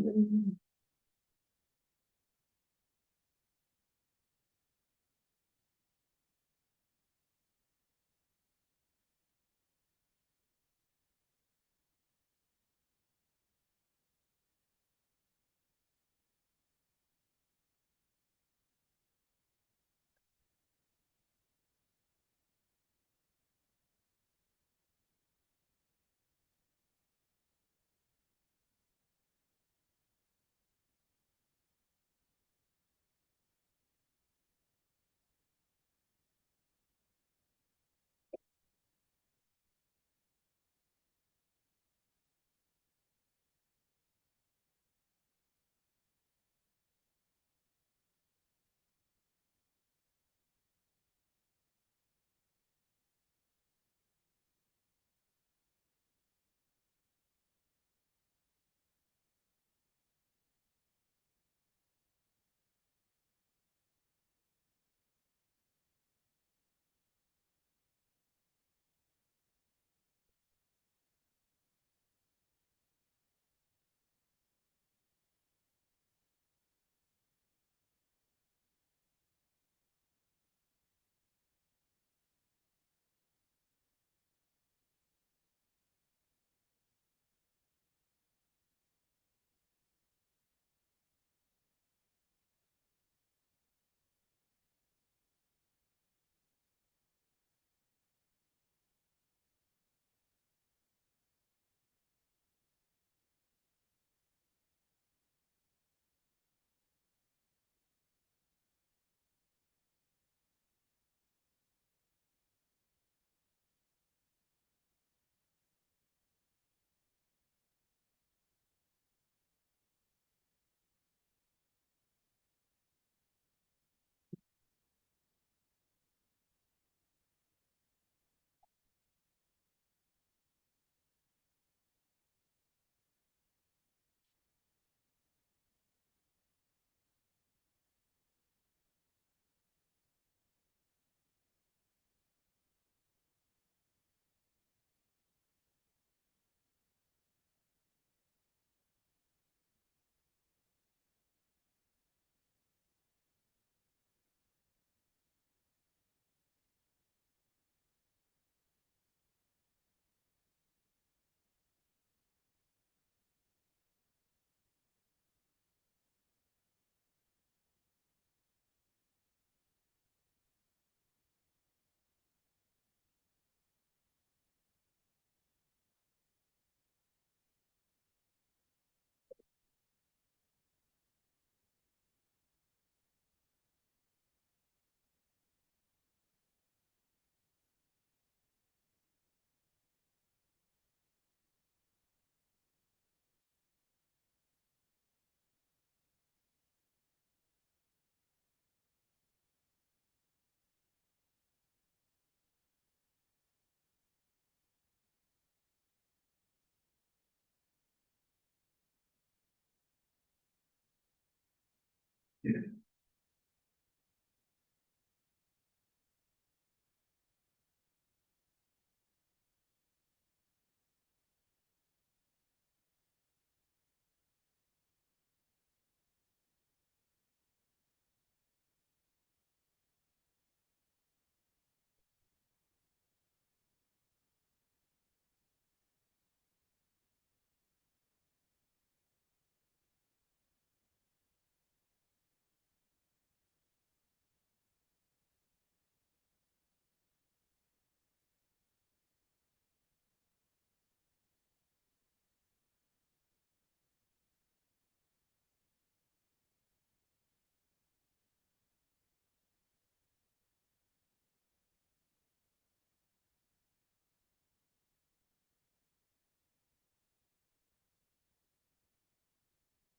Hello.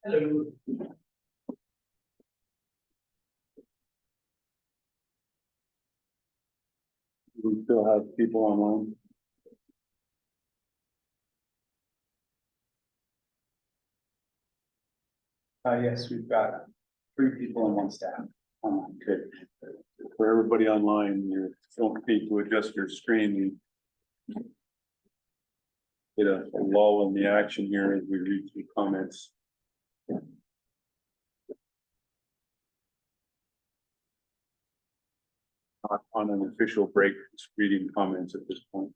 We still have people online. Yes, we've got 3 people and 1 staff online. Okay. For everybody online, you don't need to adjust your screen. Get a lull in the action here as we read through comments. Not on an official break, just reading comments at this point.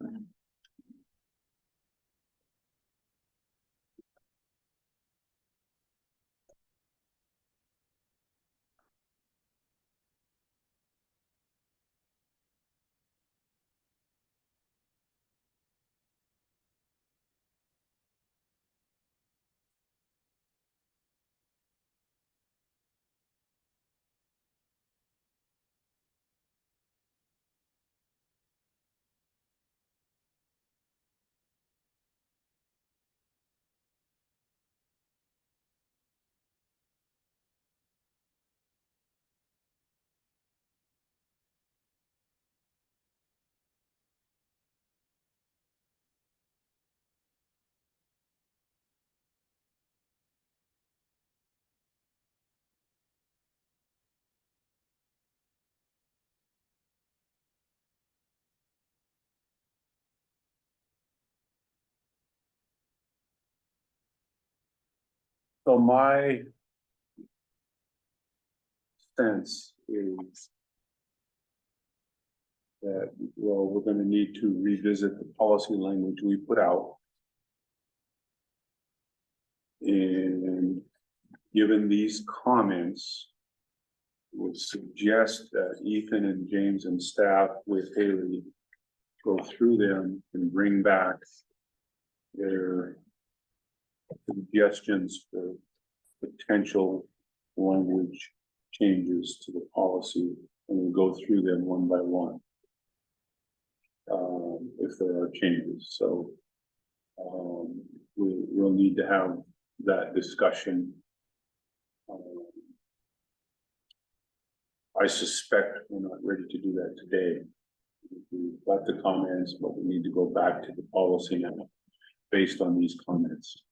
So my sense is that, well, we're gonna need to revisit the policy language we put out. And given these comments, would suggest that Ethan and James and staff with Haley go through them and bring back their suggestions for potential language changes to the policy, and we'll go through them one by one. If there are changes, so we'll need to have that discussion. I suspect we're not ready to do that today. We've got the comments, but we need to go back to the policy now based on these comments.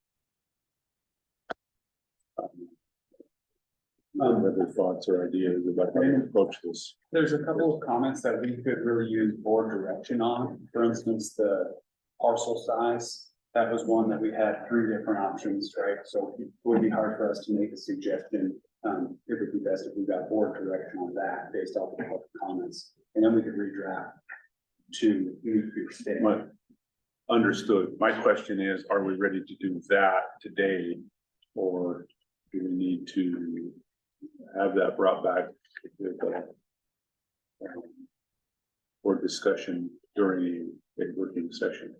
Other thoughts or ideas about how to approach this? There's a couple of comments that we could really use board direction on. For instance, the parcel size. That was one that we had 3 different options, right? So it would be hard for us to make a suggestion. It would be best if we got board direction on that based off of the comments. And then we could redraft to move through state. Understood. My question is, are we ready to do that today? Or do we need to have that brought back for discussion during a working session?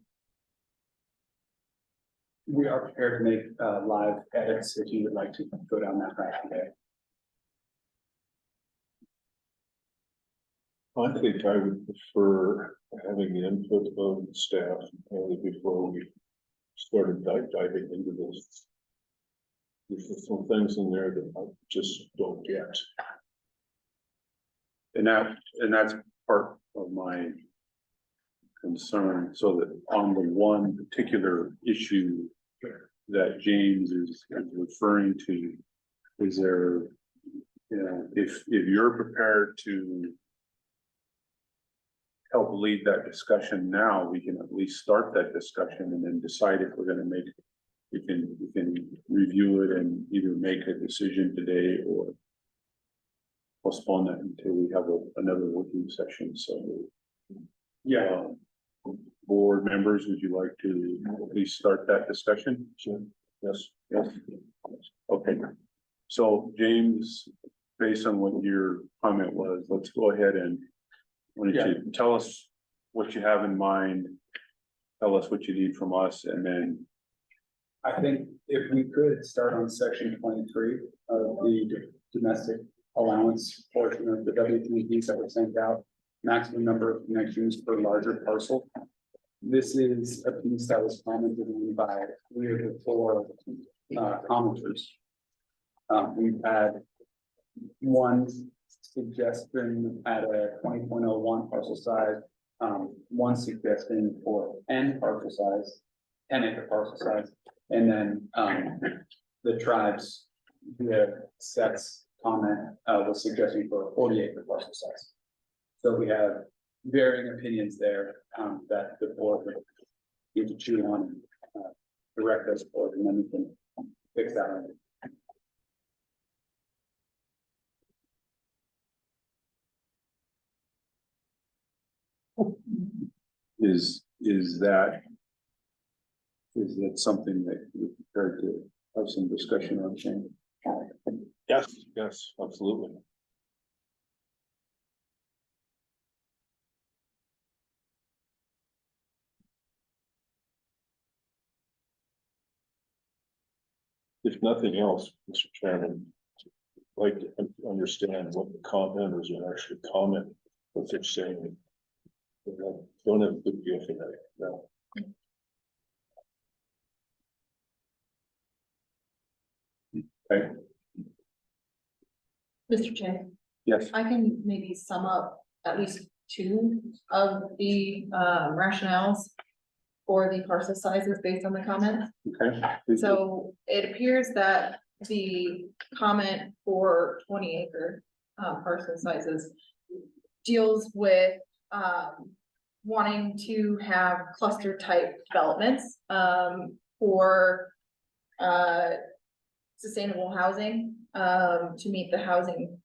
We are prepared to make live edits if you would like to go down that route today. I think I would prefer having the input of the staff before we started diving into this. There's some things in there that I just don't get. And that's part of my concern, so that on the one particular issue that James is referring to, is there Yeah, if you're prepared to help lead that discussion now, we can at least start that discussion and then decide if we're gonna make, we can review it and either make a decision today or postpone that until we have another working session, so. Yeah, Board members, would you like to at least start that discussion? Sure. Yes, yes. Okay, so James, based on what your comment was, let's go ahead and why don't you tell us what you have in mind? Tell us what you need from us, and then I think if we could start on section 23 of the domestic allowance portion of the WP&Ps that were sent out, maximum number of connections per larger parcel. This is a piece that was commented on by 3 of the 4 commenters. We've had one suggestion at a 20.01 parcel size, one suggestion for N parcel size, 10-acre parcel size, and then the tribes, the sets comment was suggesting for a 40-acre parcel size. So we have varying opinions there that the board would need to chew on and direct us forward, and then we can fix that. is that something that you're prepared to have some discussion on, Shane? Yes, yes, absolutely. If nothing else, Mr. Chairman, I'd like to understand what the commenters are actually comment, what they're saying. Don't have a good feel for that now. Okay, Mr. Chair, yes, I can maybe sum up at least 2 of the rationales for the parcel sizes based on the comments. okay. So it appears that the comment for 20-acre parcel sizes deals with wanting to have cluster type developments for sustainable housing to meet the housing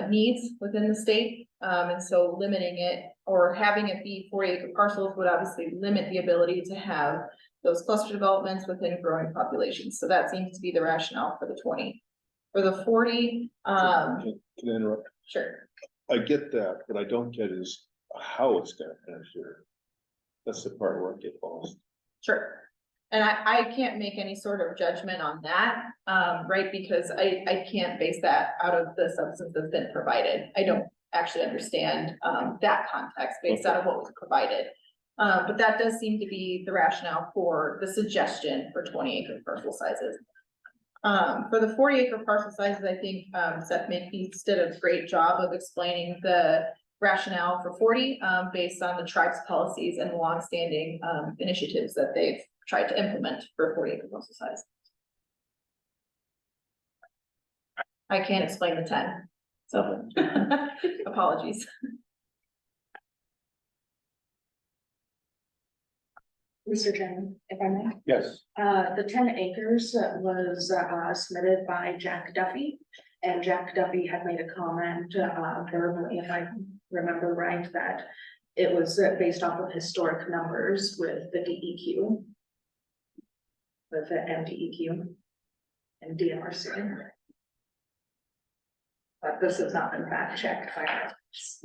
needs within the state. And so limiting it or having it be 40-acre parcels would obviously limit the ability to have those cluster developments within growing populations. So that seems to be the rationale for the 20. For the 40, Can I interrupt? sure. I get that, but I don't get is how it's gonna finish here. That's the part where I get lost. Sure. And I can't make any sort of judgment on that, right? Because I can't base that out of the substance that's been provided. I don't actually understand that context based out of what was provided. But that does seem to be the rationale for the suggestion for 20-acre parcel sizes. For the 40-acre parcel sizes, I think Seth Makepeace did a great job of explaining the rationale for 40 based on the tribe's policies and the longstanding initiatives that they've tried to implement for 40-acre parcel size. I can't explain the 10, so apologies. Mr. Chairman, if I may. Yes, The 10 acres was submitted by Jack Duffy, and Jack Duffy had made a comment verbally, if I remember right, that it was based off of historic numbers with the DEQ, with the MDEQ and DMRC. But this has not been fact checked by us.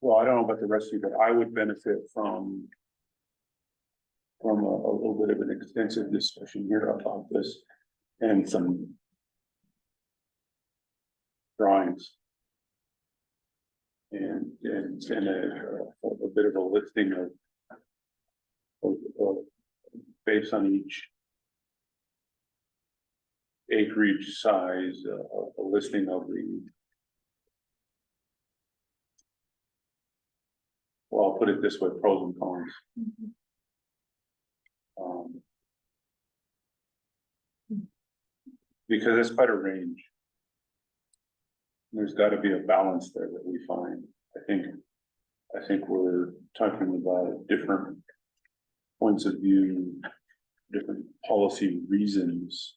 well, I don't know about the rest of you, but I would benefit from a little bit of an extensive discussion here about this and some drawings. And a bit of a listing of based on each acreage size, a listing of the, well, I'll put it this way, pros and cons. Because it's quite a range. There's gotta be a balance there that we find. I think we're talking about different points of view, different policy reasons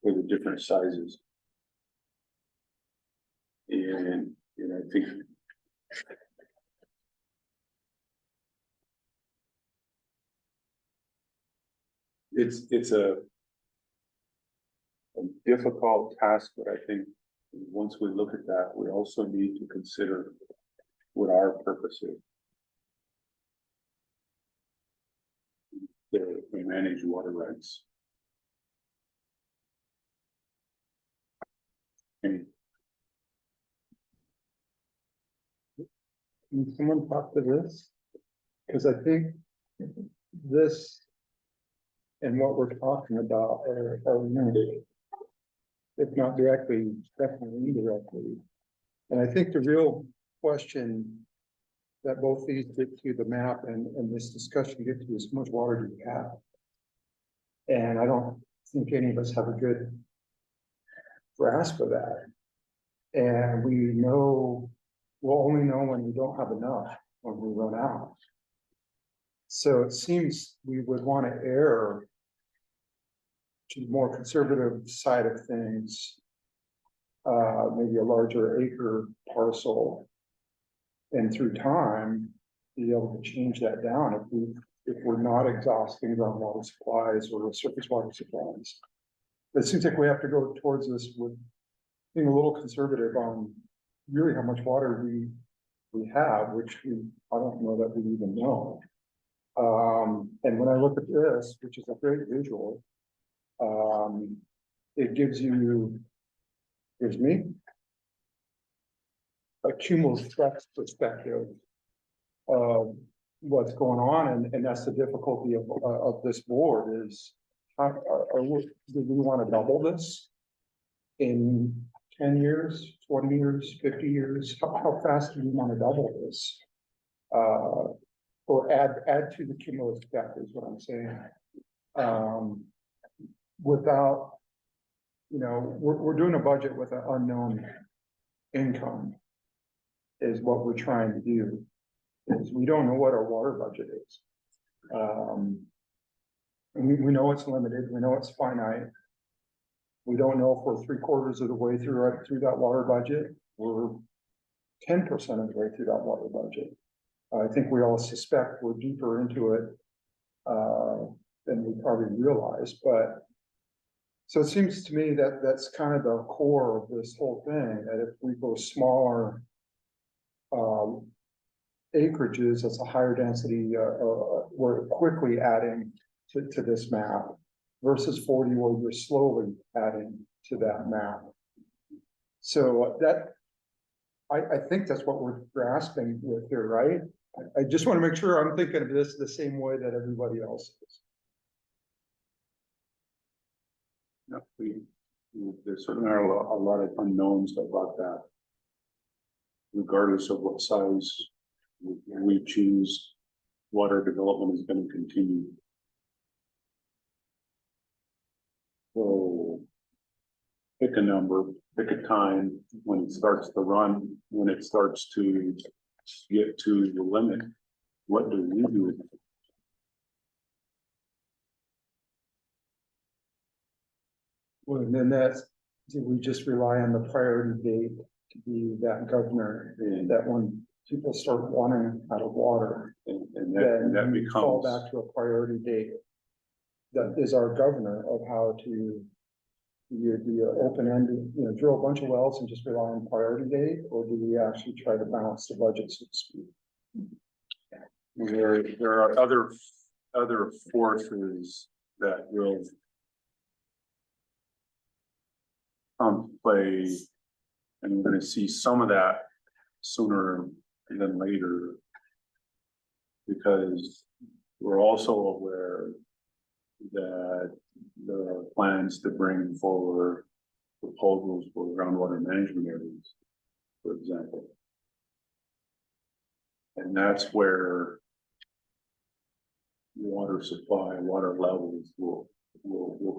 for the different sizes. And I think it's a difficult task, but I think once we look at that, we also need to consider what our purpose is. We manage water rights. And Can someone talk to this? Because I think this and what we're talking about are related. If not directly, definitely indirectly. And I think the real question that both these get to, the map and this discussion get to, is how much water do we have? And I don't think any of us have a good grasp of that. And we'll only know when we don't have enough, when we run out. So it seems we would want to err to the more conservative side of things. Maybe a larger acre parcel. And through time, be able to change that down if we're not exhausting groundwater supplies or surface water supplies. It seems like we have to go towards this with being a little conservative on really how much water we have, which I don't know that we even know. And when I look at this, which is a great visual, it gives me a cumulative effects perspective of what's going on, and that's the difficulty of this board is do we want to double this in 10 years, 20 years, 50 years? How fast do we want to double this? Or add to the cumulative effect is what I'm saying. Without, we're doing a budget with an unknown income is what we're trying to do. Is we don't know what our water budget is. We know it's limited, we know it's finite. We don't know if we're 3/4 of the way through that water budget. We're 10% of the way through that water budget. I think we all suspect we're deeper into it than we probably realize, but so it seems to me that that's kind of the core of this whole thing, that if we go smaller acreages, that's a higher density, we're quickly adding to this map versus 40 where we're slowly adding to that map. So that, I think that's what we're grasping with here, right? I just want to make sure I'm thinking of this the same way that everybody else is. There certainly are a lot of unknowns about that. Regardless of what size we choose, water development is going to continue. So pick a number, pick a time when it starts to run, when it starts to get to the limit. What do we do? Well, and then do we just rely on the priority date to be that governor, and that when people start wanting out of water, And that we fall becomes, back to a priority date that is our governor of how to be open-ended, drill a bunch of wells and just rely on priority date, or do we actually try to balance the budget, so to speak? there are other forces that will play, and we're going to see some of that sooner than later, because we're also aware that there are plans to bring forward proposals for groundwater management areas, for example. And that's where water supply, water levels will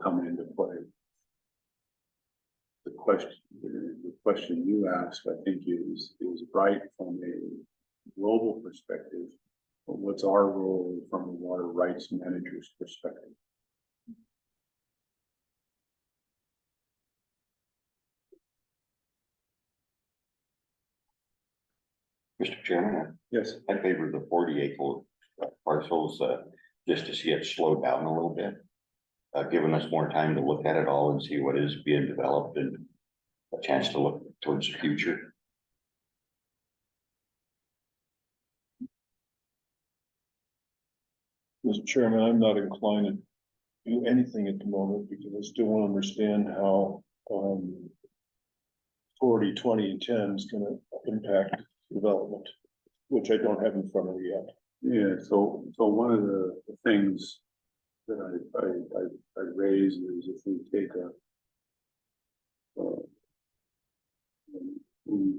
come into play. The question you asked, I think is right from a global perspective. But what's our role from a water rights manager's perspective? Mr. Chairman, Yes. I favor the 40-acre parcels, just to see it slow down a little bit. Giving us more time to look at it all and see what is being developed and a chance to look towards the future. Mr. Chairman, I'm not inclined to do anything at the moment because I still want to understand how 40, 20, and 10 is gonna impact development, which I don't have in front of me yet. Yeah, so one of the things that I raise is if we take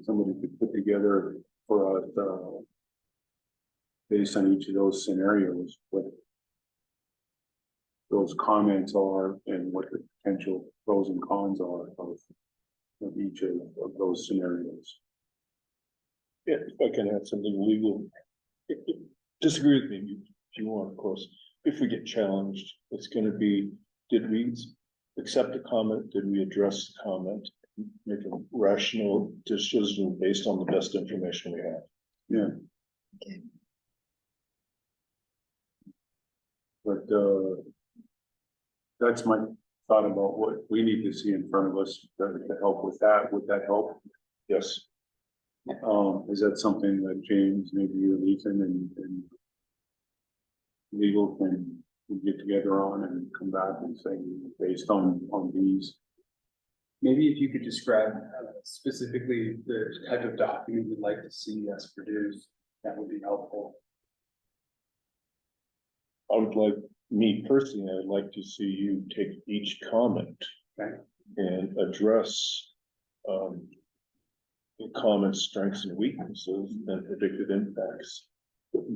somebody could put together for us, based on each of those scenarios, what those comments are and what the potential pros and cons are of each of those scenarios. Yeah, if I can add something legal, disagree with me if you want, of course. If we get challenged, it's gonna be, did we accept a comment? Did we address the comment? Make a rational decision based on the best information we have. Yeah. Okay. But that's my thought about what we need to see in front of us to help with that. Would that help? Yes. Is that something that James, maybe you and Ethan and legal can get together on and come back and say, based on these? Maybe if you could describe specifically the type of document you'd like to see us produce, that would be helpful. I would like, me personally, I'd like to see you take each comment. Okay. And address the comments, strengths and weaknesses and predicted impacts.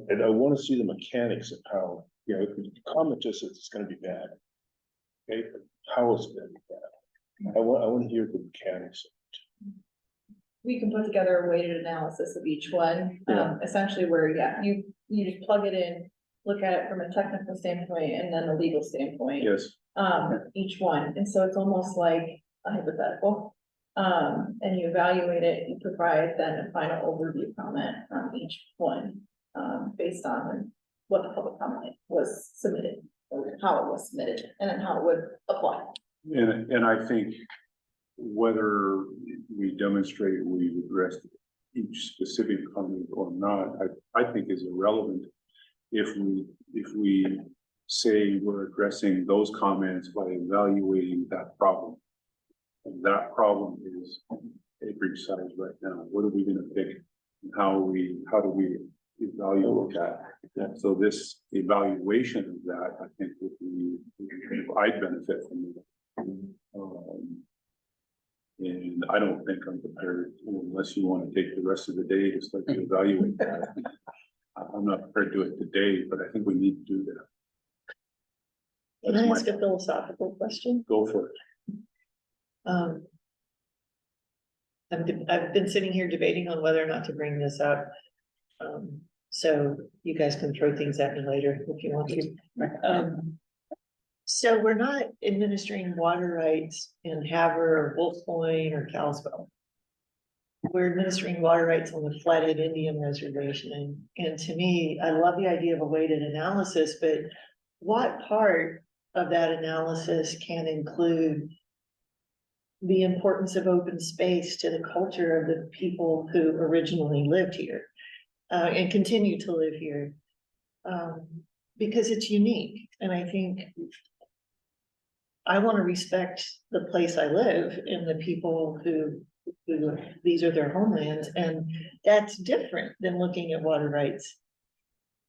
And I want to see the mechanics of how, you know, if the comment just says it's gonna be bad. Okay, but how is it gonna be bad? I want to hear the mechanics. We can put together a weighted analysis of each one, Yeah. essentially where, yeah, you just plug it in, look at it from a technical standpoint and then a legal standpoint. Yes. Each one, and so it's almost like a hypothetical. And you evaluate it, you provide then a final overview comment on each one, based on what the public comment was submitted, or how it was submitted, and then how it would apply. And I think whether we demonstrate we've addressed each specific comment or not, I think is irrelevant. If we say we're addressing those comments by evaluating that problem. And that problem is acreage size right now. What are we gonna pick? How do we evaluate that? Yeah. So this evaluation of that, I think would be, I'd benefit from it. And I don't think I'm prepared, unless you want to take the rest of the day to start to evaluate that. I'm not prepared to do it today, but I think we need to do that. Can I ask a philosophical question? Go for it. I've been sitting here debating on whether or not to bring this up. So you guys can throw things at me later if you want to. So we're not administering water rights in Havre or Wolf Point or Kalispell. We're administering water rights on the flooded Indian reservation. And to me, I love the idea of a weighted analysis, but what part of that analysis can include the importance of open space to the culture of the people who originally lived here and continue to live here? Because it's unique. And I think I want to respect the place I live and the people who these are their homelands. And that's different than looking at water rights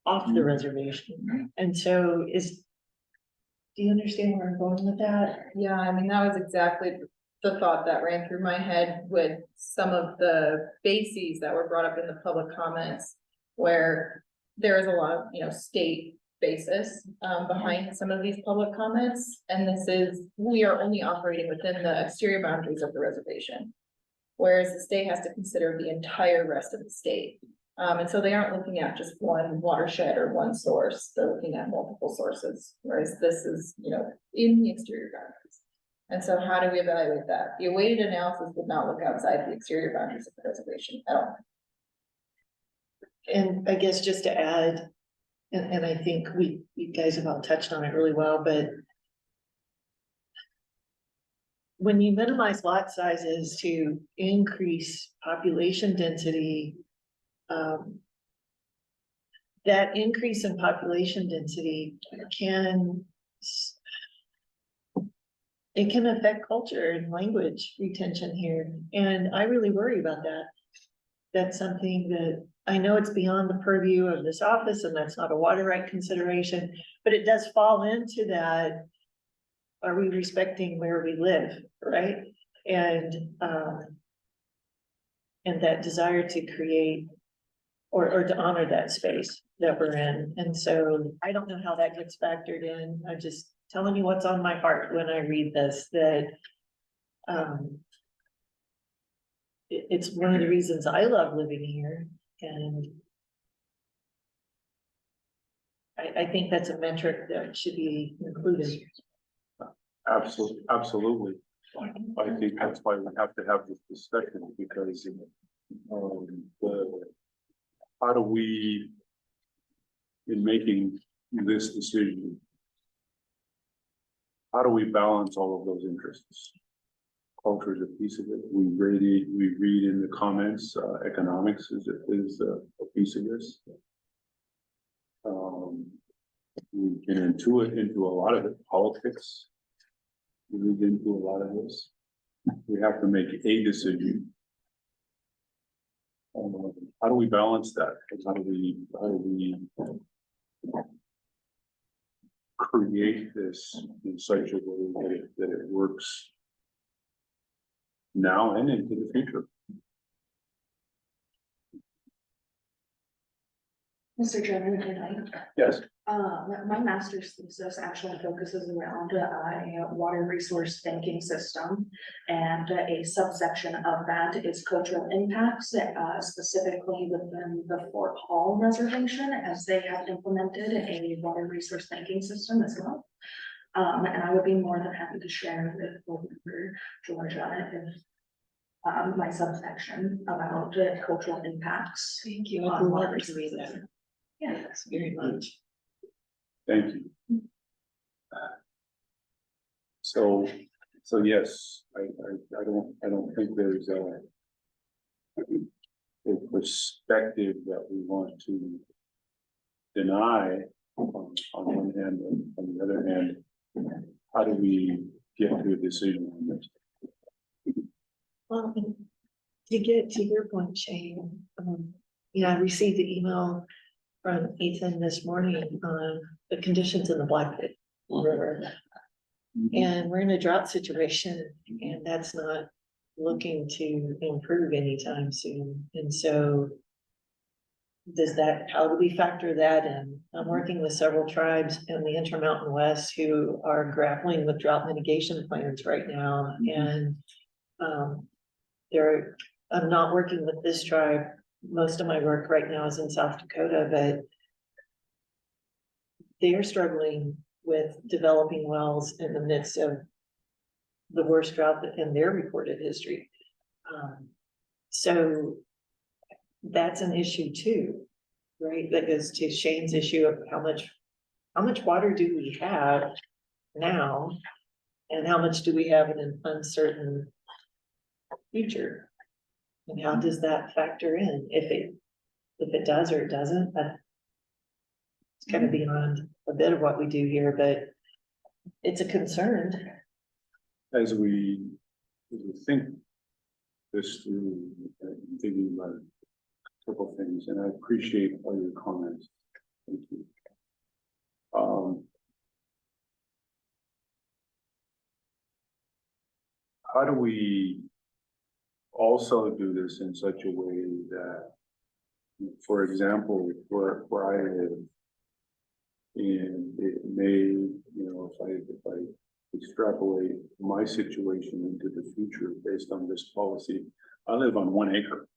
off the reservation. And so do you understand where I'm going with that? Yeah, I mean, that was exactly the thought that ran through my head with some of the bases that were brought up in the public comments, where there is a lot of, state basis, behind some of these public comments. And this is, we are only operating within the exterior boundaries of the reservation. Whereas the state has to consider the entire rest of the state. And so they aren't looking at just one watershed or one source, they're looking at multiple sources, whereas this is, you know, in the exterior boundaries. And so how do we evaluate that? The weighted analysis would not look outside the exterior boundaries of the reservation at all. And I guess just to add, and I think you guys have all touched on it really well, but when you minimize lot sizes to increase population density, that increase in population density can affect culture and language retention here, and I really worry about that. That's something that I know it's beyond the purview of this office, and that's not a water right consideration, but it does fall into that. Are we respecting where we live, right? And that desire to create or to honor that space that we're in. And so I don't know how that gets factored in. I'm just telling you what's on my heart when I read this, that it's one of the reasons I love living here. And I think that's a metric that should be included. Absolutely. I think that's why we have to have this discussion, because how do we, in making this decision, how do we balance all of those interests? Culture is a piece of it. We read in the comments, economics is a piece of this. We get into a lot of it, politics. We read into a lot of this. We have to make a decision. How do we balance that? How do we create this in such a way that it works now and into the future? Mr. Chairman, can I? Yes. My master's thesis actually focuses around a water resource banking system. And a subsection of that is cultural impacts, specifically within the Fort Hall Reservation, as they have implemented a water resource banking system as well. And I would be more than happy to share with board member Georgia if my subsection about cultural impacts. Thank you. I'd love to read that. Yes, very much. Thank you. So yes, I don't think there's a perspective that we want to deny on one hand, and on the other hand, how do we get to a decision on this? Well, to get to your point, Shane, I received the email from Ethan this morning on the conditions in the Blackfoot River. And we're in a drought situation, and that's not looking to improve anytime soon. And so how do we factor that in? I'm working with several tribes in the Intermountain West who are grappling with drought mitigation plans right now. And I'm not working with this tribe. Most of my work right now is in South Dakota, but they're struggling with developing wells in the midst of the worst drought in their recorded history. So that's an issue too, right? That goes to Shane's issue of how much water do we have now, and how much do we have in an uncertain future? And how does that factor in? If it does or it doesn't, it's kind of beyond a bit of what we do here, but it's a concern. As we think this through, thinking about a couple of things, and I appreciate all your comments. Thank you. How do we also do this in such a way that, for example, where I live, And it may, if I extrapolate my situation into the future based on this policy, I live on 1 acre.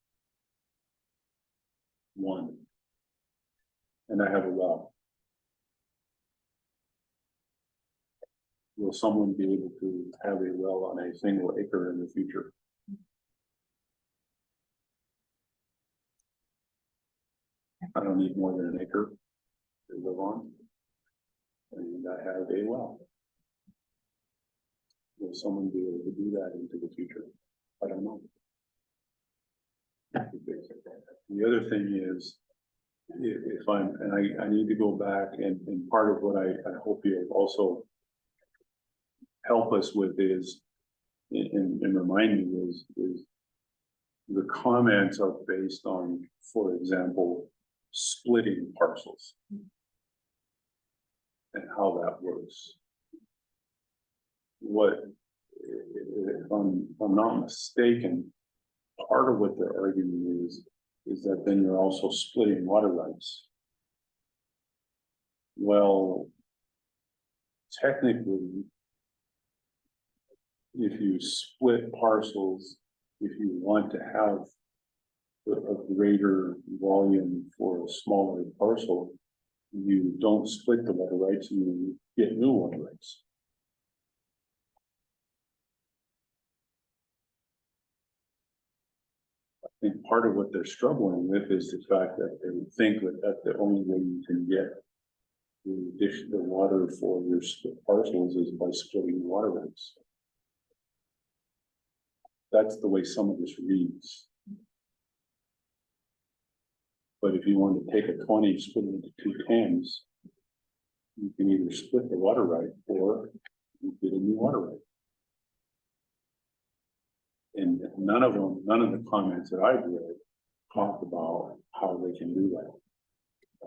One. And I have a well. Will someone be able to have a well on a single acre in the future? I don't need more than an acre to live on. And I have a well. Will someone be able to do that into the future? I don't know. The other thing is, if I'm, and I need to go back and part of what I hope you also help us with is, and remind me is the comments are based on, for example, splitting parcels and how that works. What, if I'm not mistaken, part of what they're arguing is that then you're also splitting water rights. Well, technically, if you split parcels, if you want to have a greater volume for a smaller parcel, you don't split the water rights, you get new water rights. I think part of what they're struggling with is the fact that they think that that's the only way you can get the water for your split parcels is by splitting the water rights. That's the way some of this reads. But if you want to take a 20, split it into 2 10s, you can either split the water right or you get a new water right. And none of the comments that I've read talk about how they can do that.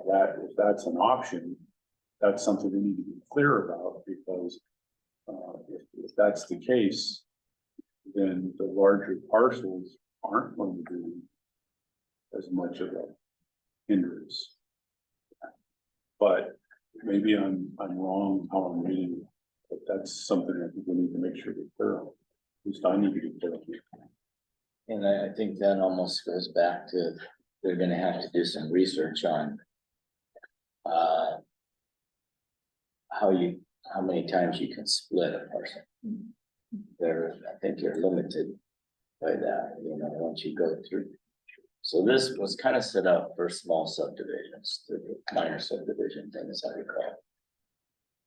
That if that's an option, that's something we need to be clear about, because if that's the case, then the larger parcels aren't going to be as much of a hindrance. But maybe I'm wrong how I'm reading it, but that's something I think we need to make sure we're clear on. At least I need to be clear on it. And I think that almost goes back to, they're gonna have to do some research on how many times you can split a parcel. I think you're limited by that, once you go through. So this was kind of set up for small subdivisions, the minor subdivision thing, as I recall.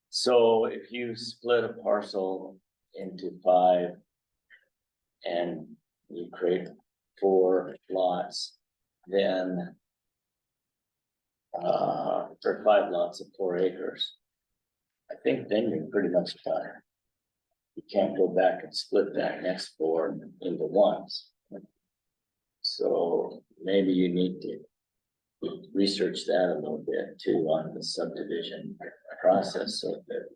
So if you split a parcel into 5 and you create 4 lots, then for 5 lots of 4 acres, I think then you're pretty much done. You can't go back and split that next 4 into 1s. So maybe you need to research that a little bit too on the subdivision process, so that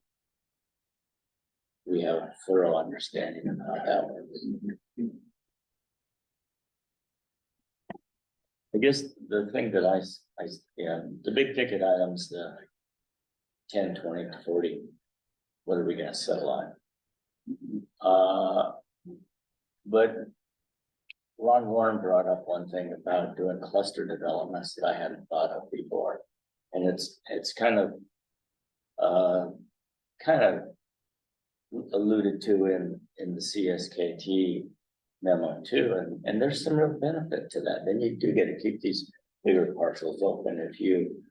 we have a thorough understanding of how that works. I guess the thing that the big ticket items, the 10, 20, 40, what are we gonna settle on? But Ron Warren brought up one thing about doing cluster developments that I hadn't thought of before. And it's kind of alluded to in the CSKT memo too. And there's some real benefit to that. Then you do get to keep these bigger parcels open if you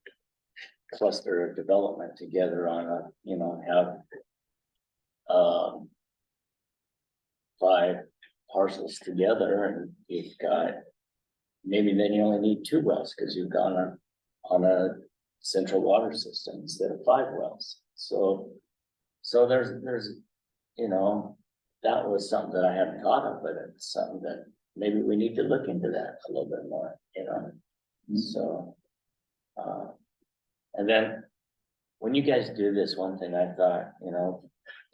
cluster a development together on have 5 parcels together, and you've got, maybe then you only need 2 wells because you've gone on a central water system instead of 5 wells. So there's that was something that I hadn't thought of, but it's something that maybe we need to look into that a little bit more, So and then when you guys do this, one thing I thought,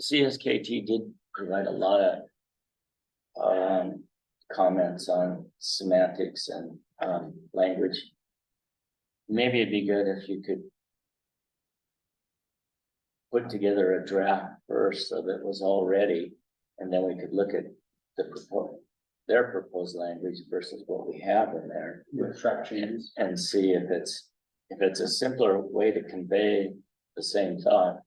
CSKT did provide a lot of comments on semantics and language. Maybe it'd be good if you could put together a draft first so that it was all ready. And then we could look at their proposed language versus what we have in there. With track changes. And see if it's a simpler way to convey the same thought,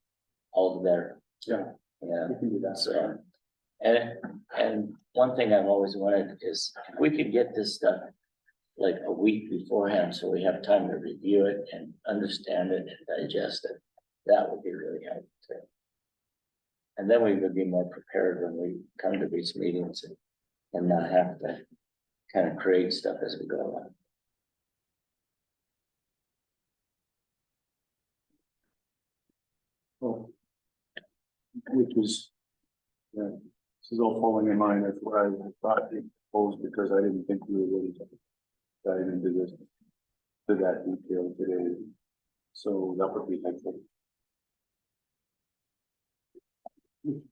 all the better. Yeah. Yeah, We can do that. so, and one thing I've always wanted is if we could get this stuff like a week beforehand, so we have time to review it and understand it and digest it, that would be really helpful too. And then we would be more prepared when we come to these meetings and not have to kind of create stuff as we go along. Oh. Which was, yeah, this is all falling in line with what I thought you proposed, because I didn't think we were ready to dive into this, to that detail today. So that would be helpful.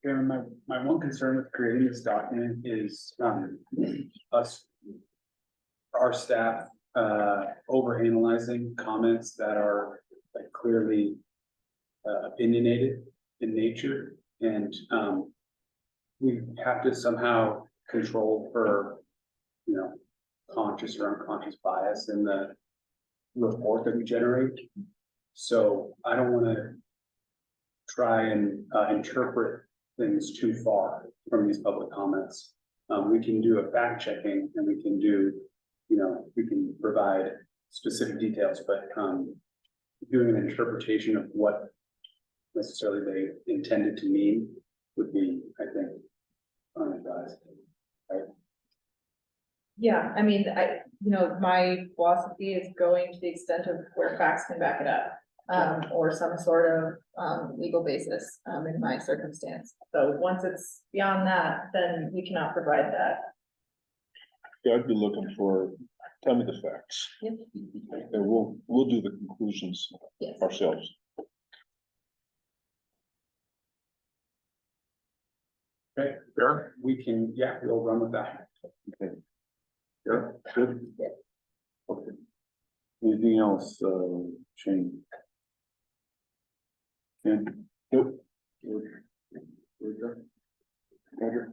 Chairman, my one concern with creating this document is, our staff, overanalyzing comments that are like clearly opinionated in nature, and, we have to somehow control for, you know, conscious or unconscious bias in the report that we generate. So I don't wanna try and interpret things too far from these public comments. We can do a fact checking and we can do, you know, we can provide specific details, but doing an interpretation of what necessarily they intended to mean would be, I think, unadvised. Right? Yeah, I mean, my philosophy is going to the extent of where facts can back it up. Or some sort of legal basis in my circumstance. So once it's beyond that, then we cannot provide that. Yeah, I'd be looking for, tell me the facts. Yep. And we'll do the conclusions Yes. ourselves. Okay, sure, we can, yeah, we'll run with that. Okay. Yeah, good. Okay. Anything else, Shane? Ken? Nope. We're done. Roger?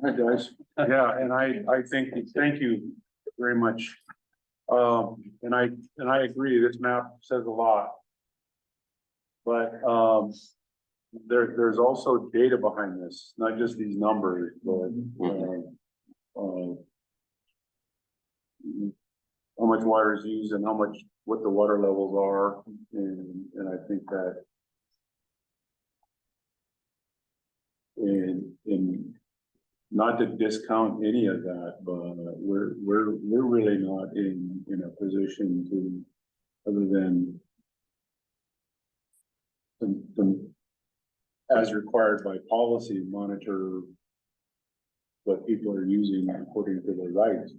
Hi, guys. Yeah, and I think, thank you very much. And I agree, this map says a lot. But, there's also data behind this, not just these numbers, but, how much water is used and what the water levels are, and I think that. And not to discount any of that, but we're really not in a position to, other than some as required by policy, monitor what people are using according to their rights.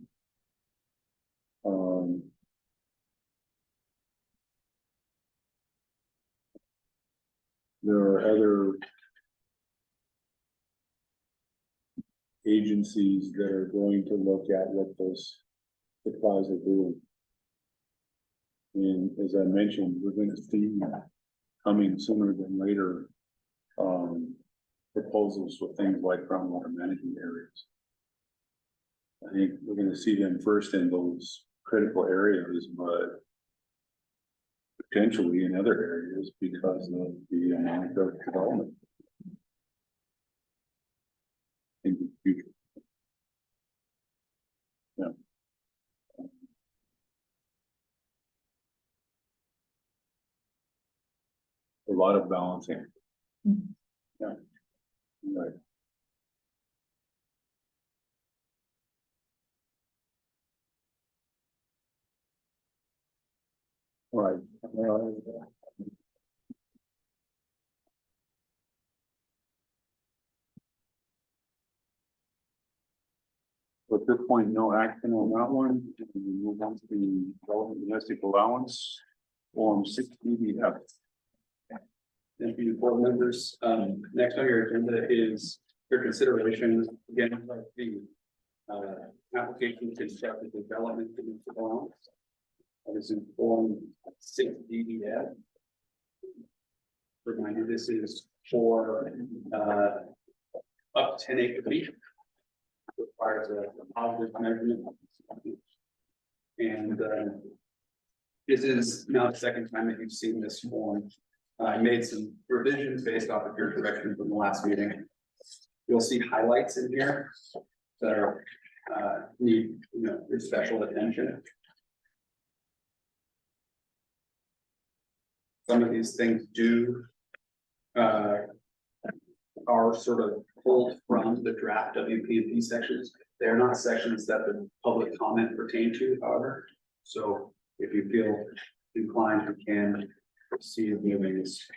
There are other agencies that are going to look at what those supplies are doing. And as I mentioned, we're going to see coming sooner than later, proposals with things like groundwater management areas. I think we're going to see them first in those critical areas, but potentially in other areas because of the amount of development in the future. Yeah. A lot of balancing. Yeah. Right. All right. At this point, no action on that one. We move on to the relevant domestic allowance, Form 6DBF. Thank you, board members. Next on your agenda is your consideration, again, like the application to construct a development allowance. That is in Form 6DDF. Reminder, this is for, up to 10 acre feet. Requires a positive measurement. And, this is now the second time that you've seen this form. I made some revisions based off of your direction from the last meeting. You'll see highlights in here that are, need, your special attention. Some of these things do, are sort of pulled from the draft WP&P sections. They're not sections that the public comment pertain to, however. So if you feel inclined, you can proceed viewing this.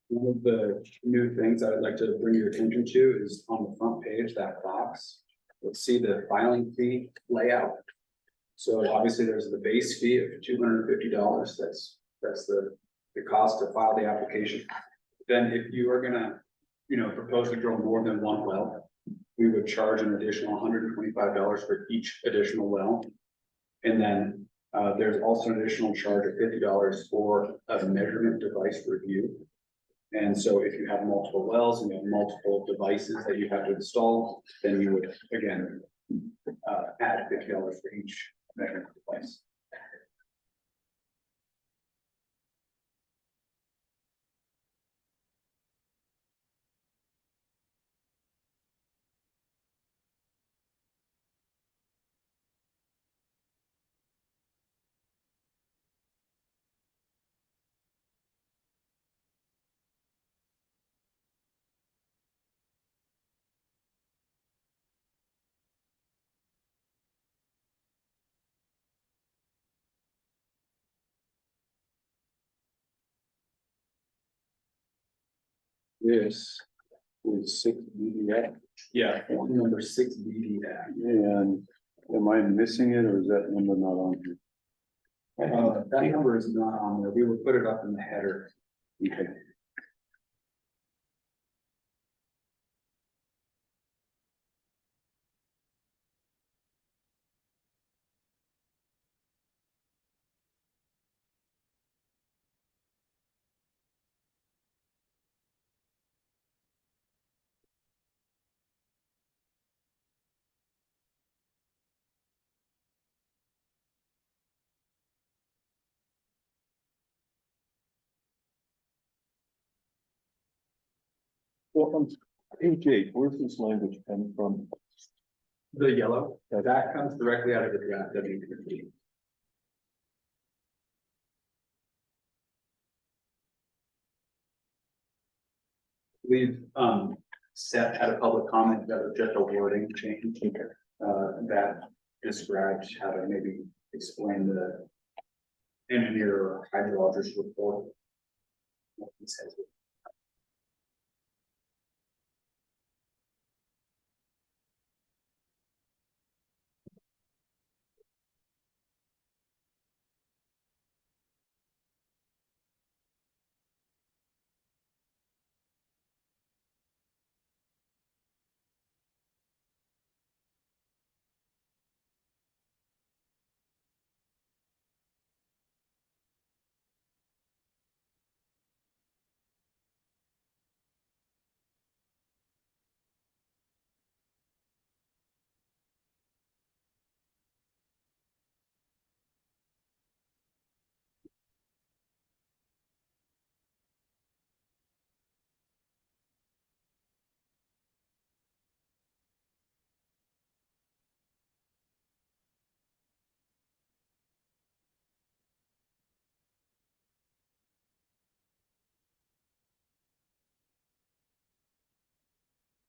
One of the new things I would like to bring your attention to is on the front page, that box. Let's see the filing fee layout. So obviously there's the base fee of $250. That's the cost to file the application. Then if you are gonna, propose to drill more than one well, we would charge an additional $125 for each additional well. And then there's also an additional charge of $50 for a measurement device review. And so if you have multiple wells and you have multiple devices that you have to install, then you would, again, add $50 for each measurement device. This is 6DDF. Yeah, form number 6DDF. And am I missing it or is that number not on here? That number is not on there. We will put it up in the header. Okay. Well, on page 8, where's this language come from? The yellow, that comes directly out of the draft WP&P. We've set at a public comment that was just a wording change that describes how to maybe explain the engineer or hydrologist report. What he says.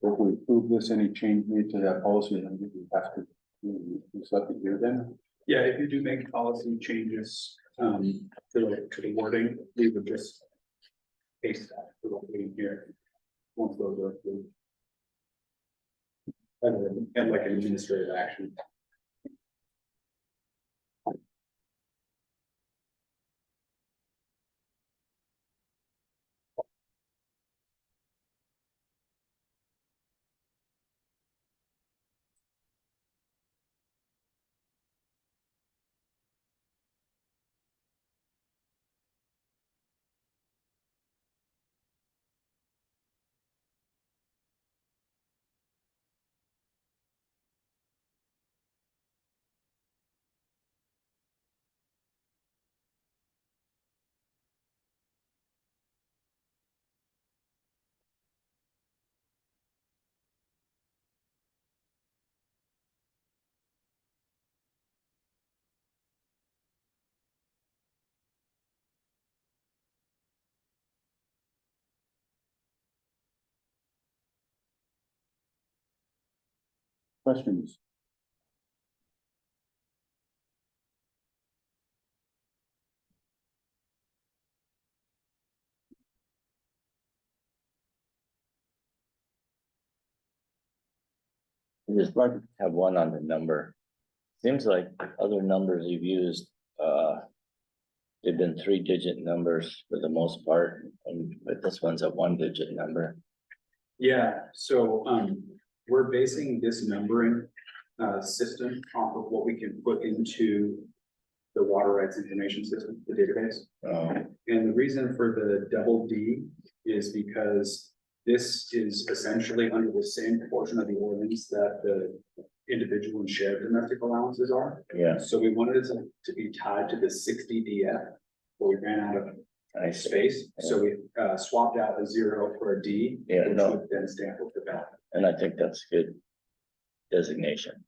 If we approve this, any change made to that policy, then we have to select it here then. Yeah, if you do make policy changes to the wording, we would just paste that for what we here. Once those are approved. And like an administrative action. Questions? I just like to have one on the number. Seems like other numbers you've used, they've been 3-digit numbers for the most part, but this one's a 1-digit number. Yeah, so, we're basing this numbering, system off of what we can put into the water rights information system, the database. And the reason for the double D is because this is essentially under the same portion of the ordinance that the individual and shared domestic allowances are. Yeah, So we wanted it to be tied to the 60 DF, but we ran out of I see. space, so we swapped out a 0 for a D. Yeah, which no. would then stand for development. And I think that's good designation.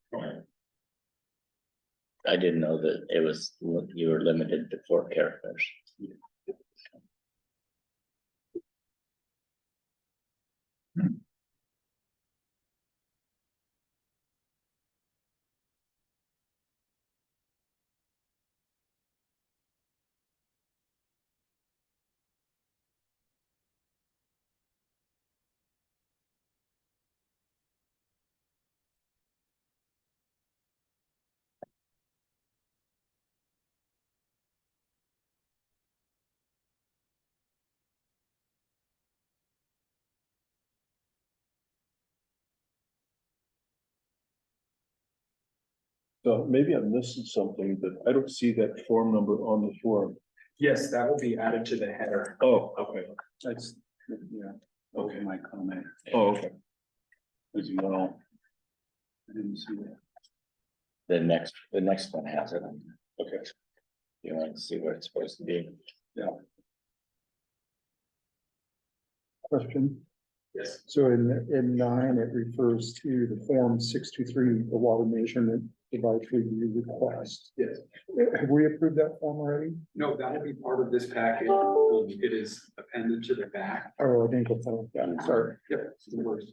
I didn't know that it was, you were limited to 4 characters. So maybe I'm missing something, but I don't see that form number on the form. Yes, that will be added to the header. Oh, okay. That's, yeah, okay, my comment Oh, okay. as well. I didn't see that. The next one has it. Okay. You want to see where it's supposed to be? Question. Yes. So in 9, it refers to the form 623, the water measurement device review request. Yes. Have we approved that form already? No, that'll be part of this package. It is appended to the back. Oh, I didn't go through that. Sorry. Yep. No worries.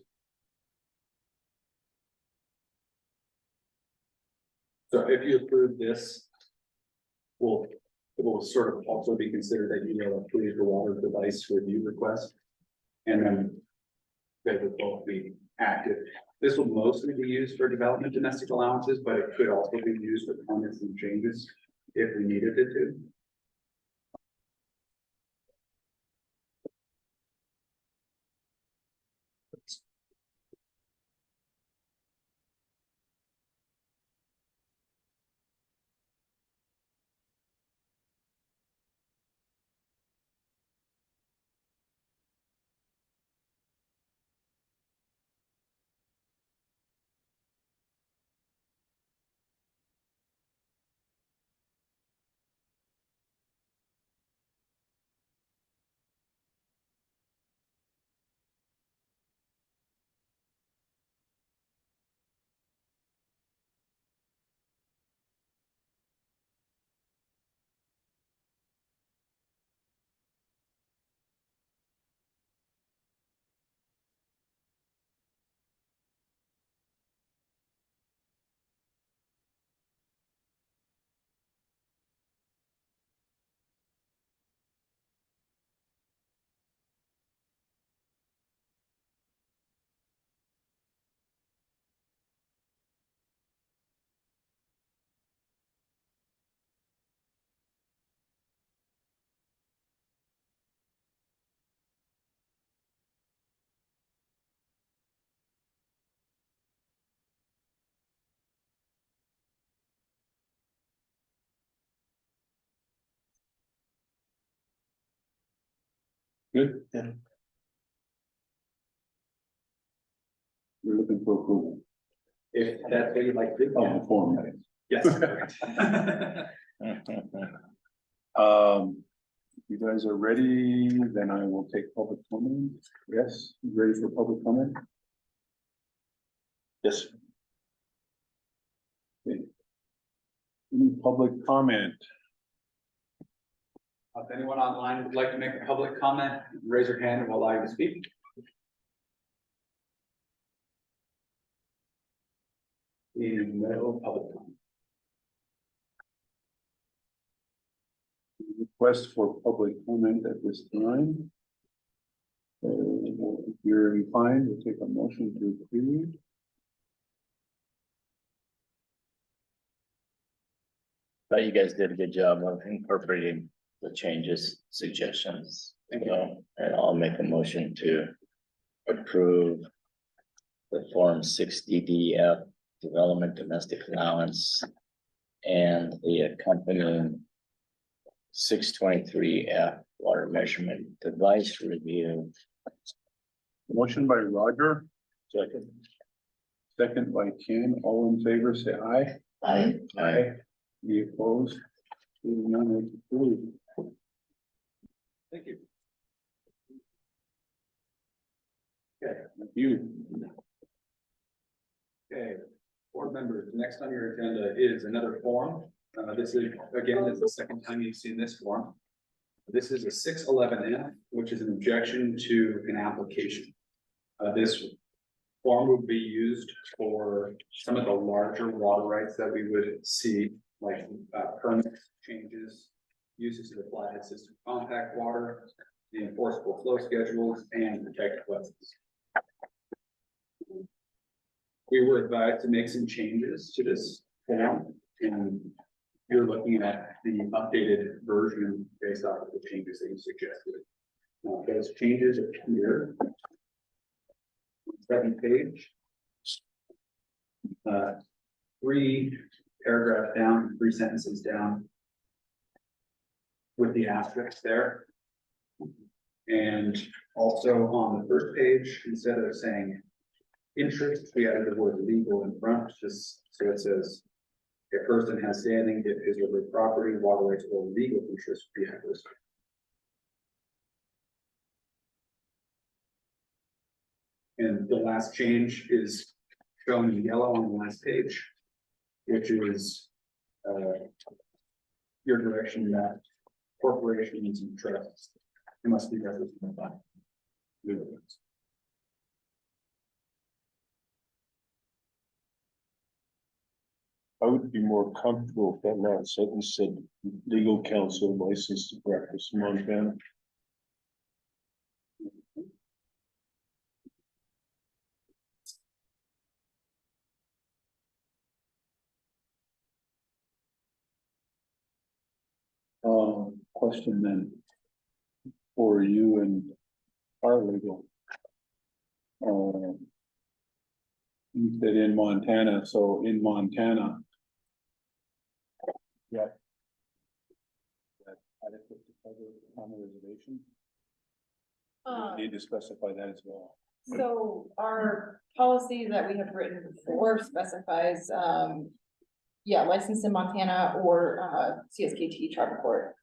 So if you approve this, it will sort of also be considered that you will approve the water device review request. And then they will both be active. This will mostly be used for development domestic allowances, but it could also be used for comments and changes if we needed it to. Good? Yeah. We're looking for approval If that's what you'd like to do. of the form. that is. Yes, correct. If you guys are ready, then I will take public comment. Yes, you ready for public comment? Yes. Okay. Any public comment? If anyone online would like to make a public comment, raise your hand and we'll allow you to speak. In no public comment. Request for public comment at this time. If you're inclined, we'll take a motion to approve. But you guys did a good job of incorporating the changes, suggestions. So, and I'll make a motion to approve the Form 60DF Development Domestic Allowance and the accompanying 623F Water Measurement Device Review. Motion by Roger, Second. second by Ken. All in favor, say aye. Aye. Any opposed? Seeing none, it's approved. Thank you. Thank you. Okay, board members, next on your agenda is another form. This is, again, it's the second time you've seen this form. This is a 611F, which is an objection to an application. This form would be used for some of the larger water rights that we would see, like permit changes, uses of the flathead system compact water, the enforceable flow schedules, and protected wetlands. We were advised to make some changes to this form, and you're looking at the updated version based off of the changes that you suggested. Those changes appear on the second page. 3 paragraphs down, 3 sentences down, with the asterisks there. And also on the first page, instead of saying interest, we added the word legal in front, just so it says a person has standing if his or her property, water rights, or legal interest be at risk. And the last change is shown in yellow on the last page, which is your direction that corporations and trusts must be represented by legal rights. I would be more comfortable if that last sentence said legal counsel licensed to practice in Montana. Question then for you and our legal. You said in Montana, so in Montana. Yeah. That adequate to cover on the reservation? You need to specify that as well. So our policy that we have written before specifies, yeah, licensed in Montana or, CSKT tribal court.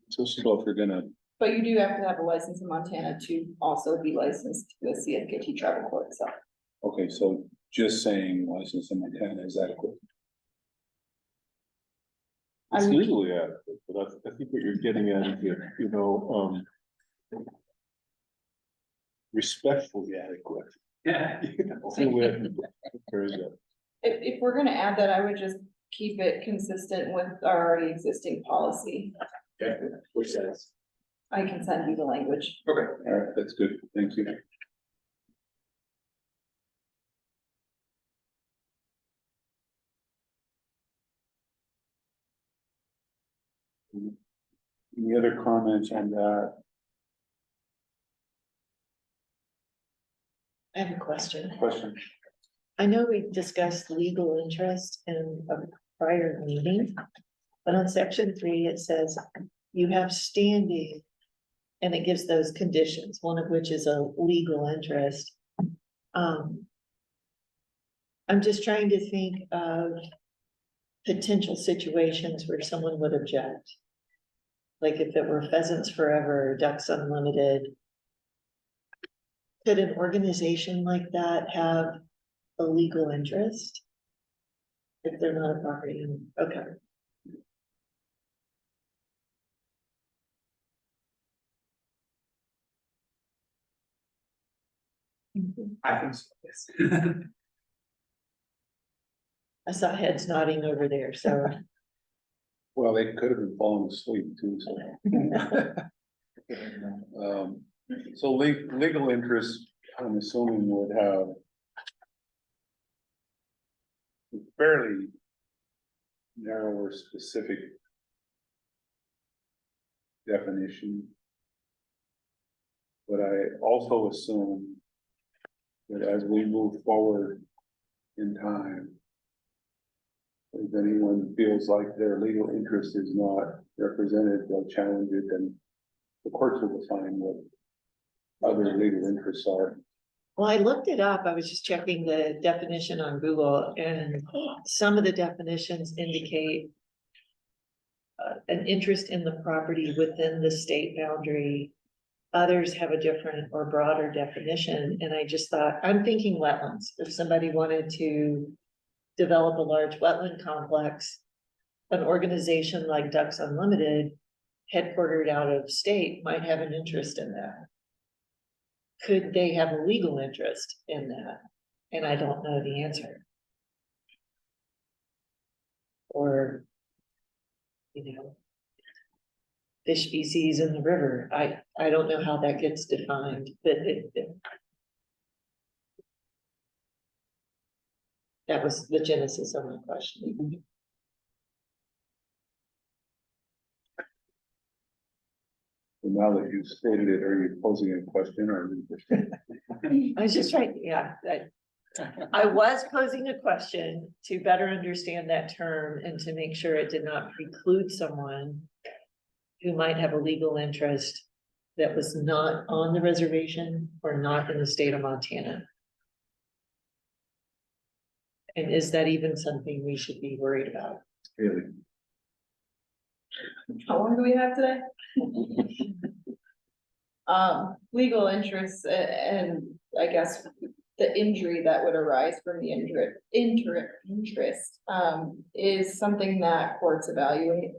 So if you're gonna, But you do have to have a license in Montana to also be licensed with CSKT tribal court, so. okay, so just saying license in Montana is adequate. It's I would- legally adequate, but I think what you're getting at is, you know, respectfully adequate. Yeah. Where is that? If we're gonna add that, I would just keep it consistent with our already existing policy. Okay, which says. I can send you the language. Okay. All right, that's good, thank you. Any other comments on that? I have a question. Question? I know we discussed legal interest in a prior meeting. But on section 3, it says you have standing. And it gives those conditions, one of which is a legal interest. I'm just trying to think of potential situations where someone would object. Like if it were Pheasants Forever, Ducks Unlimited. Could an organization like that have a legal interest? If they're not a property owner? Okay. I think so, yes. I saw heads nodding over there, so. Well, they could have been falling asleep too, so. So legal interest, I'm assuming would have a fairly narrow or specific definition. But I also assume that as we move forward in time, if anyone feels like their legal interest is not represented, they'll challenge it, and the courts will define what other legal interests are. Well, I looked it up. I was just checking the definition on Google, and some of the definitions indicate an interest in the property within the state boundary. Others have a different or broader definition, and I just thought, I'm thinking wetlands. If somebody wanted to develop a large wetland complex, an organization like Ducks Unlimited, headquartered out of state, might have an interest in that. Could they have a legal interest in that? And I don't know the answer. Or, you know, fish species in the river. I don't know how that gets defined, but that was the genesis of my question. Now that you've stated it, are you posing a question or? I was just trying, yeah, I was posing a question to better understand that term and to make sure it did not preclude someone who might have a legal interest that was not on the reservation or not in the state of Montana. And is that even something we should be worried about? Really? How long do we have today? Legal interests and I guess the injury that would arise from the interest is something that courts evaluate.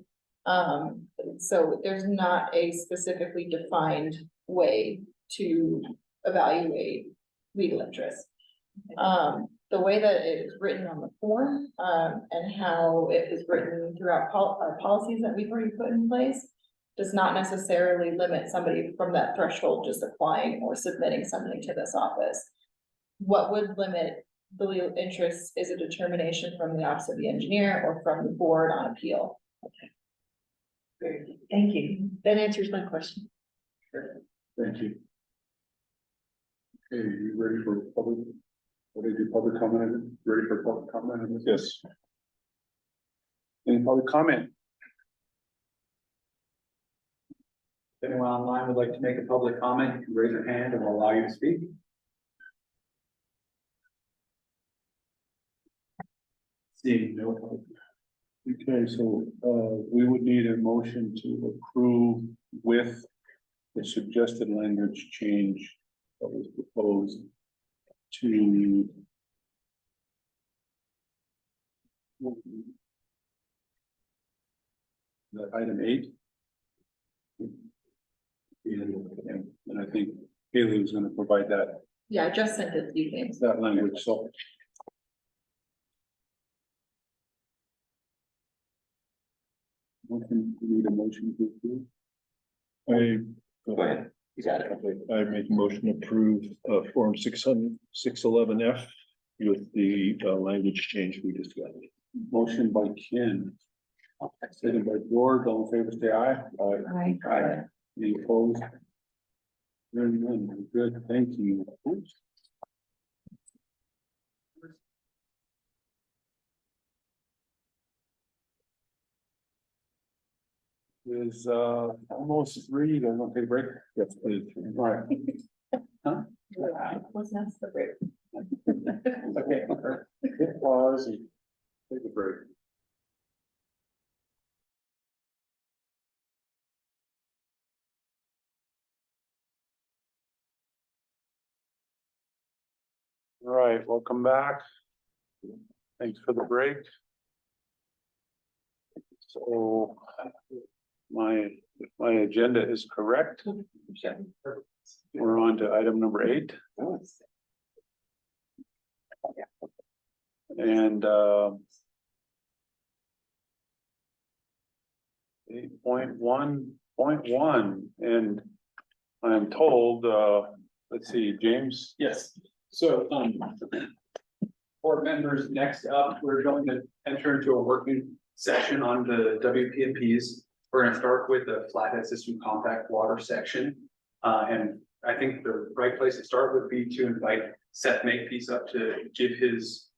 So there's not a specifically defined way to evaluate legal interest. The way that it is written on the form, and how it is written throughout our policies that we've already put in place does not necessarily limit somebody from that threshold just applying or submitting something to this office. What would limit the legal interest is a determination from the Office of the Engineer or from the board on appeal. Okay. Very good. Thank you. That answers my question. Sure. Thank you. Okay, you ready for public? What do you do, public comment? Ready for public comment on this? Yes. Any public comment? If anyone online would like to make a public comment, you can raise your hand and we'll allow you to speak. Seeing no public. Okay, so, we would need a motion to approve with the suggested language change that was proposed to the item 8. And I think Haley was gonna provide that, Yeah, I just sent it to you, James. that language, so. Motion, we need a motion to approve. Go ahead, you got it. I make a motion to approve, Form 611F with the, language change we discussed. Motion by Ken. Second by George, all in favor, say aye. Aye. Any opposed? Hearing none, good, thank you. is almost 3, then we'll take a break. Yes, please. All right. Let's not separate. Okay. Hit pause and take a break. All right, welcome back. Thanks for the break. So if my agenda is correct, we're on to item number 8. And 8.1.1, and I'm told, let's see, James. Yes, so, board members, next up, we're going to enter into a working session on the WP&Ps. We're gonna start with the flathead system compact water section. And I think the right place to start would be to invite Seth Makepeace up to give his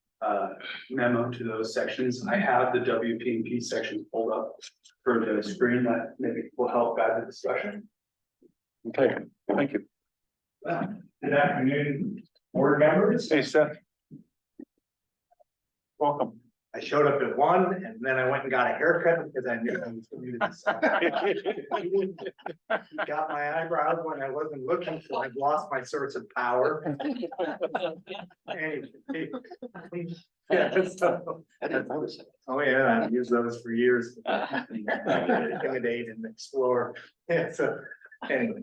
memo to those sections. I have the WP&P section pulled up for the screen that maybe will help guide the discussion. Okay, thank you. Good afternoon, board members. Hey, Seth. Welcome. I showed up at 1 and then I went and got a haircut because I knew I was going to do this. Got my eyebrows when I wasn't looking, so I've lost my source of power. Anyway, yeah, so, I didn't notice it. oh yeah, I've used those for years. Intimidate and explore. Yeah, so anyway,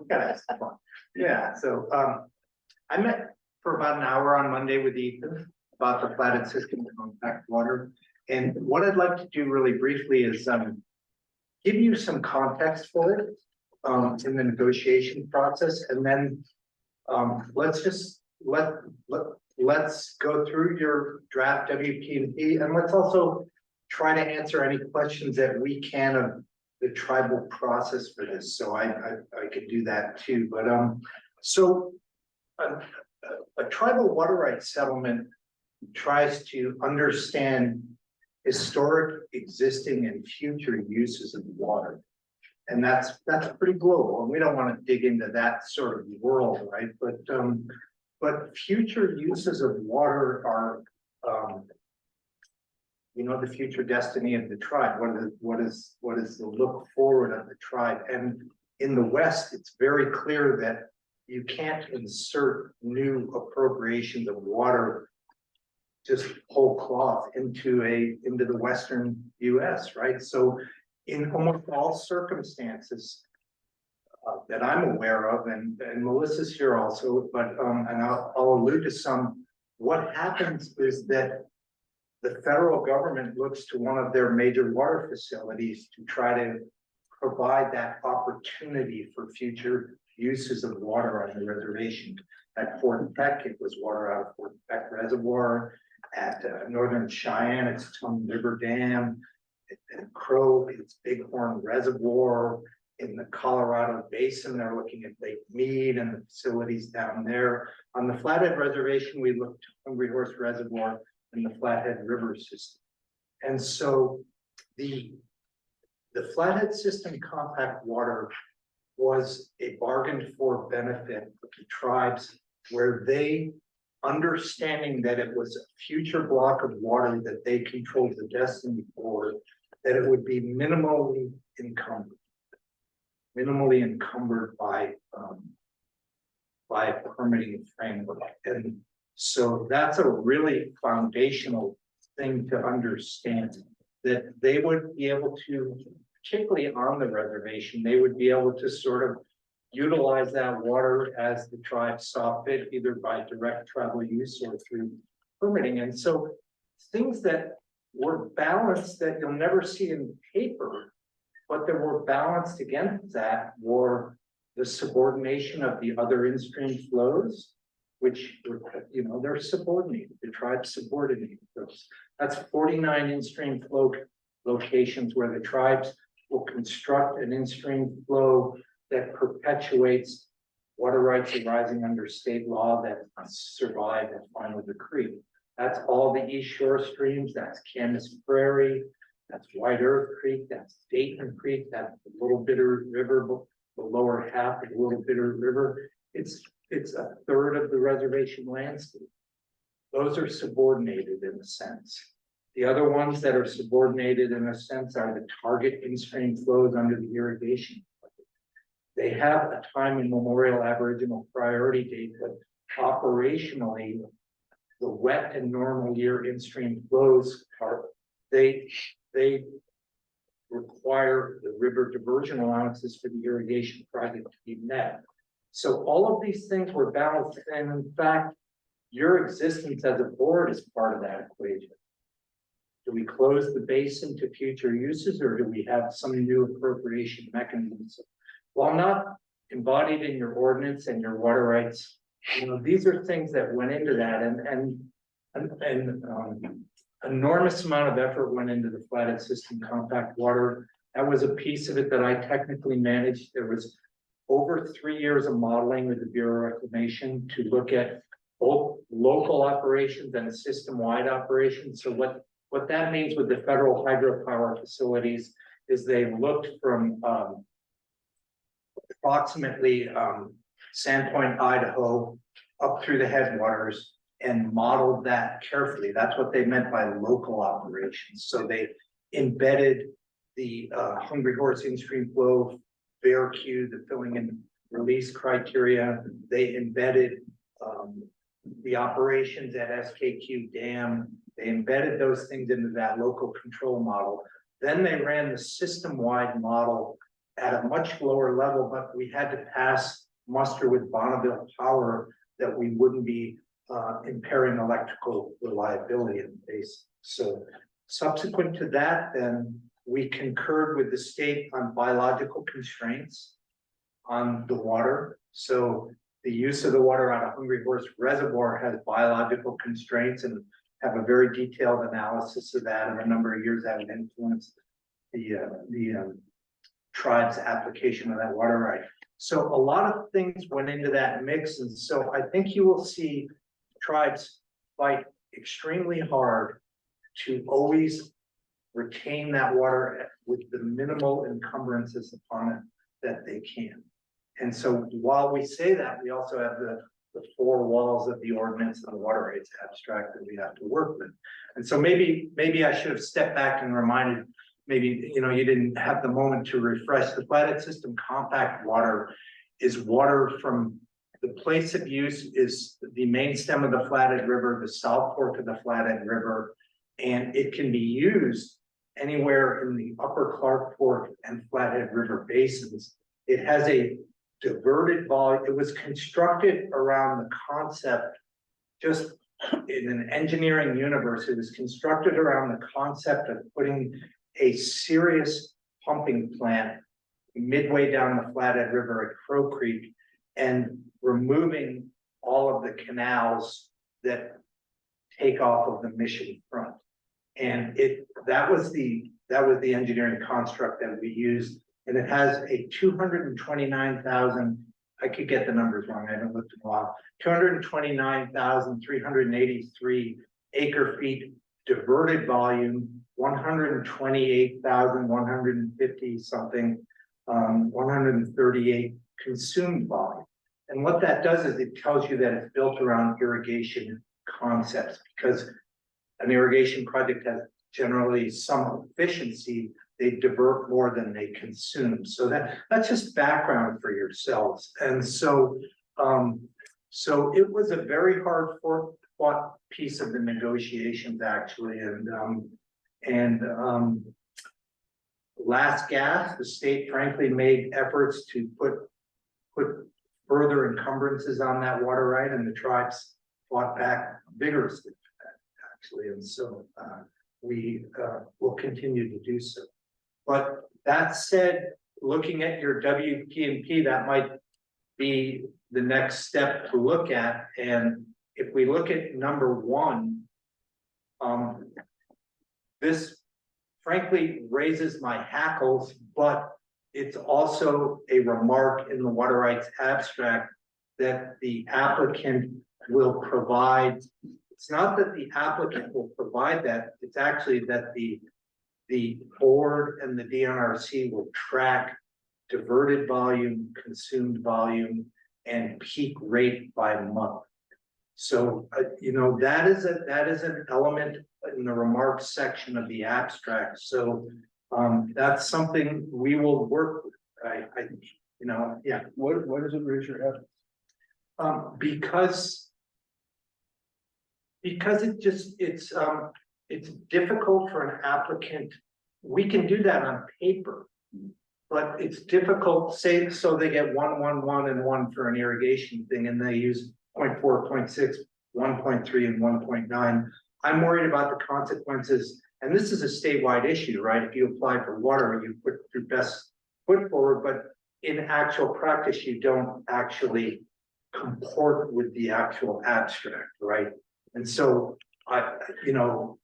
gotta have some fun. Yeah, so I met for about an hour on Monday with Ethan about the flathead system compact water. And what I'd like to do really briefly is give you some context for it in the negotiation process, and then let's just let's go through your draft WP&P, and let's also try to answer any questions that we can of the tribal process for this. So I could do that too. But so a tribal water rights settlement tries to understand historic, existing, and future uses of water. And that's pretty global, and we don't want to dig into that sort of world, right? But future uses of water are, you know, the future destiny of the tribe. What is the look forward of the tribe? And in the West, it's very clear that you can't insert new appropriations of water just whole cloth into the Western US, right? So in almost all circumstances that I'm aware of, and Melissa's here also, but and I'll allude to some, what happens is that the federal government looks to one of their major water facilities to try to provide that opportunity for future uses of water on the reservation. At Fort Peck, it was water out of Fort Peck Reservoir. At Northern Cheyenne, it's Tongue River Dam. At Crow, it's Bighorn Reservoir. In the Colorado Basin, they're looking at Lake Mead and the facilities down there. On the Flathead Reservation, we looked to Hungry Horse Reservoir and the Flathead River system. And so the Flathead System compact water was a bargain for benefit of the tribes, where they, understanding that it was a future block of water that they controlled the destiny for, that it would be minimally encumbered by a permitting framework. And so that's a really foundational thing to understand, that they would be able to, particularly on the reservation, they would be able to sort of utilize that water as the tribe saw fit, either by direct tribal use or through permitting. And so things that were balanced that you'll never see in paper, but that were balanced against that were the subordination of the other in-stream flows, which were, you know, they're subordinated, the tribe subordinated those. That's 49 in-stream flow locations where the tribes will construct an in-stream flow that perpetuates water rights arising under state law that survive at final decree. That's all the East Shore streams, that's Camas Prairie, that's White Earth Creek, that's Dayton Creek, that's the Little Bitter River, the lower half of the Little Bitter River. It's a third of the reservation landscape. Those are subordinated in a sense. The other ones that are subordinated in a sense are the target in-stream flows under the irrigation. They have a time immemorial Aboriginal priority date, but operationally, the wet and normal year in-stream flows are, they require the river diversion allowances for the irrigation project to be met. So all of these things were balanced, and in fact, your existence as a board is part of that equation. Do we close the basin to future uses, or do we have some new appropriation mechanism? While not embodied in your ordinance and your water rights, these are things that went into that, and enormous amount of effort went into the flathead system compact water. That was a piece of it that I technically managed. There was over 3 years of modeling with the Bureau of Reclamation to look at both local operations and system-wide operations. So what that means with the federal hydropower facilities is they looked from approximately Sandpoint, Idaho, up through the headwaters and modeled that carefully. That's what they meant by local operations. So they embedded the Hungry Horse in-stream flow, Bear Q, the filling and release criteria. They embedded the operations at SKQ Dam. They embedded those things into that local control model. Then they ran the system-wide model at a much lower level, but we had to pass muster with Bonneville Power that we wouldn't be impairing electrical reliability in the basin. So subsequent to that, then we concurred with the state on biological constraints on the water. So the use of the water out of Hungry Horse Reservoir has biological constraints, and have a very detailed analysis of that, and a number of years that would influence the tribe's application of that water right. So a lot of things went into that mix, and so I think you will see tribes fight extremely hard to always retain that water with the minimal encumbrances upon it that they can. And so while we say that, we also have the four walls of the ordinance and the water rights abstract that we have to work with. And so maybe I should have stepped back and reminded, maybe you didn't have the moment to refresh. The flathead system compact water is water from the place of use is the main stem of the Flathead River, the South Fork of the Flathead River, and it can be used anywhere in the Upper Clark Fork and Flathead River basins. It has a diverted volume. It was constructed around the concept, just in an engineering universe, it was constructed around the concept of putting a serious pumping plant midway down the Flathead River at Crow Creek and removing all of the canals that take off of the Mission front. And that was the engineering construct that we used. And it has a 229,000, I could get the numbers wrong, I haven't looked in a while, 229,383 acre feet diverted volume, 128,150 something, 138 consumed volume. And what that does is it tells you that it's built around irrigation concepts, because an irrigation project has generally some efficiency. They divert more than they consume. So that's just background for yourselves. And so, so it was a very hard fought piece of the negotiations actually. And last gasp, the state frankly made efforts to put further encumbrances on that water right, and the tribes fought back vigorously for that actually. And so we will continue to do so. But that said, looking at your WP&P, that might be the next step to look at. And if we look at number one, this frankly raises my hackles, but it's also a remark in the water rights abstract that the applicant will provide. It's not that the applicant will provide that, it's actually that the the board and the DNRC will track diverted volume, consumed volume, and peak rate by month. So, you know, that is an element in the remarks section of the abstract. So, that's something we will work with, right? You know, yeah. Why does it raise your head? Because it's difficult for an applicant. We can do that on paper. But it's difficult, say, so they get 1, and 1 for an irrigation thing, and they use 0.4, 0.6, 1.3, and 1.9. I'm worried about the consequences, and this is a statewide issue, right? If you apply for water, you put your best foot forward, but in actual practice, you don't actually comport with the actual abstract, right? And so, you know,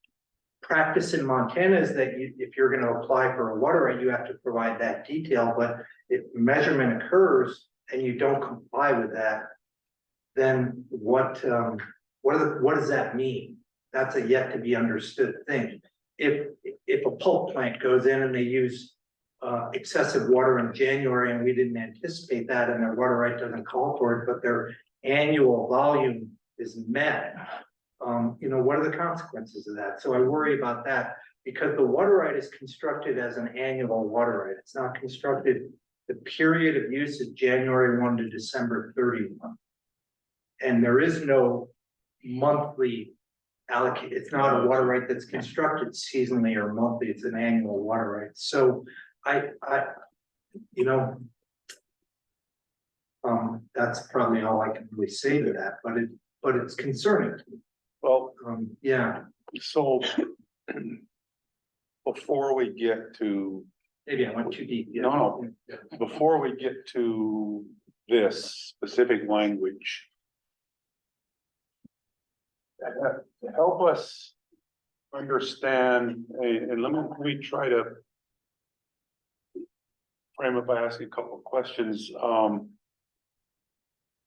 practice in Montana is that if you're going to apply for a water right, you have to provide that detail. But if measurement occurs and you don't comply with that, then what does that mean? That's a yet to be understood thing. If a pulp plant goes in and they use excessive water in January and we didn't anticipate that, and their water right doesn't call for it, but their annual volume is met. You know, what are the consequences of that? So I worry about that because the water right is constructed as an annual water right. It's not constructed, the period of use is January 1 to December 31. And there is no monthly allocate. It's not a water right that's constructed seasonally or monthly. It's an annual water right. So you know, that's probably all I can really say to that, but it's concerning to me. Well, yeah, so before we get to, maybe I went too deep. Yeah. no, before we get to this specific language, help us understand, and let me try to frame it by asking a couple of questions.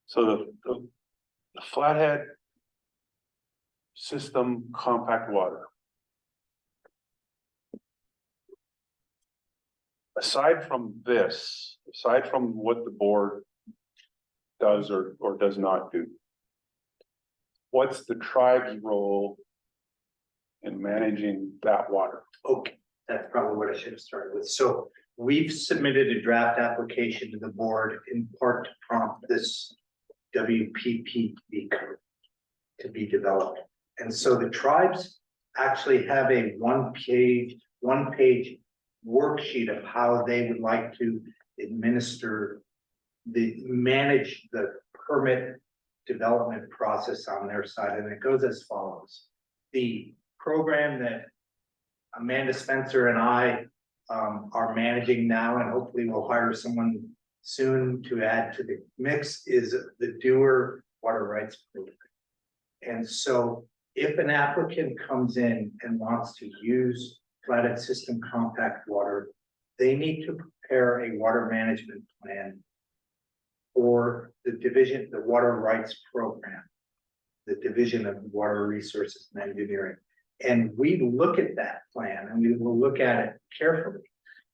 So the flathead system compact water. Aside from this, aside from what the board does or does not do, what's the tribe's role in managing that water? Okay, that's probably what I should have started with. So we've submitted a draft application to the board in part to prompt this WP&P code to be developed. And so the tribes actually have a one-page worksheet of how they would like to manage the permit development process on their side. And it goes as follows. The program that Amanda Spencer and I are managing now, and hopefully we'll hire someone soon to add to the mix, is the Doer Water Rights Program. And so if an applicant comes in and wants to use flathead system compact water, they need to prepare a water management plan for the division, the water rights program, the Division of Water Resources and Engineering. And we look at that plan and we will look at it carefully.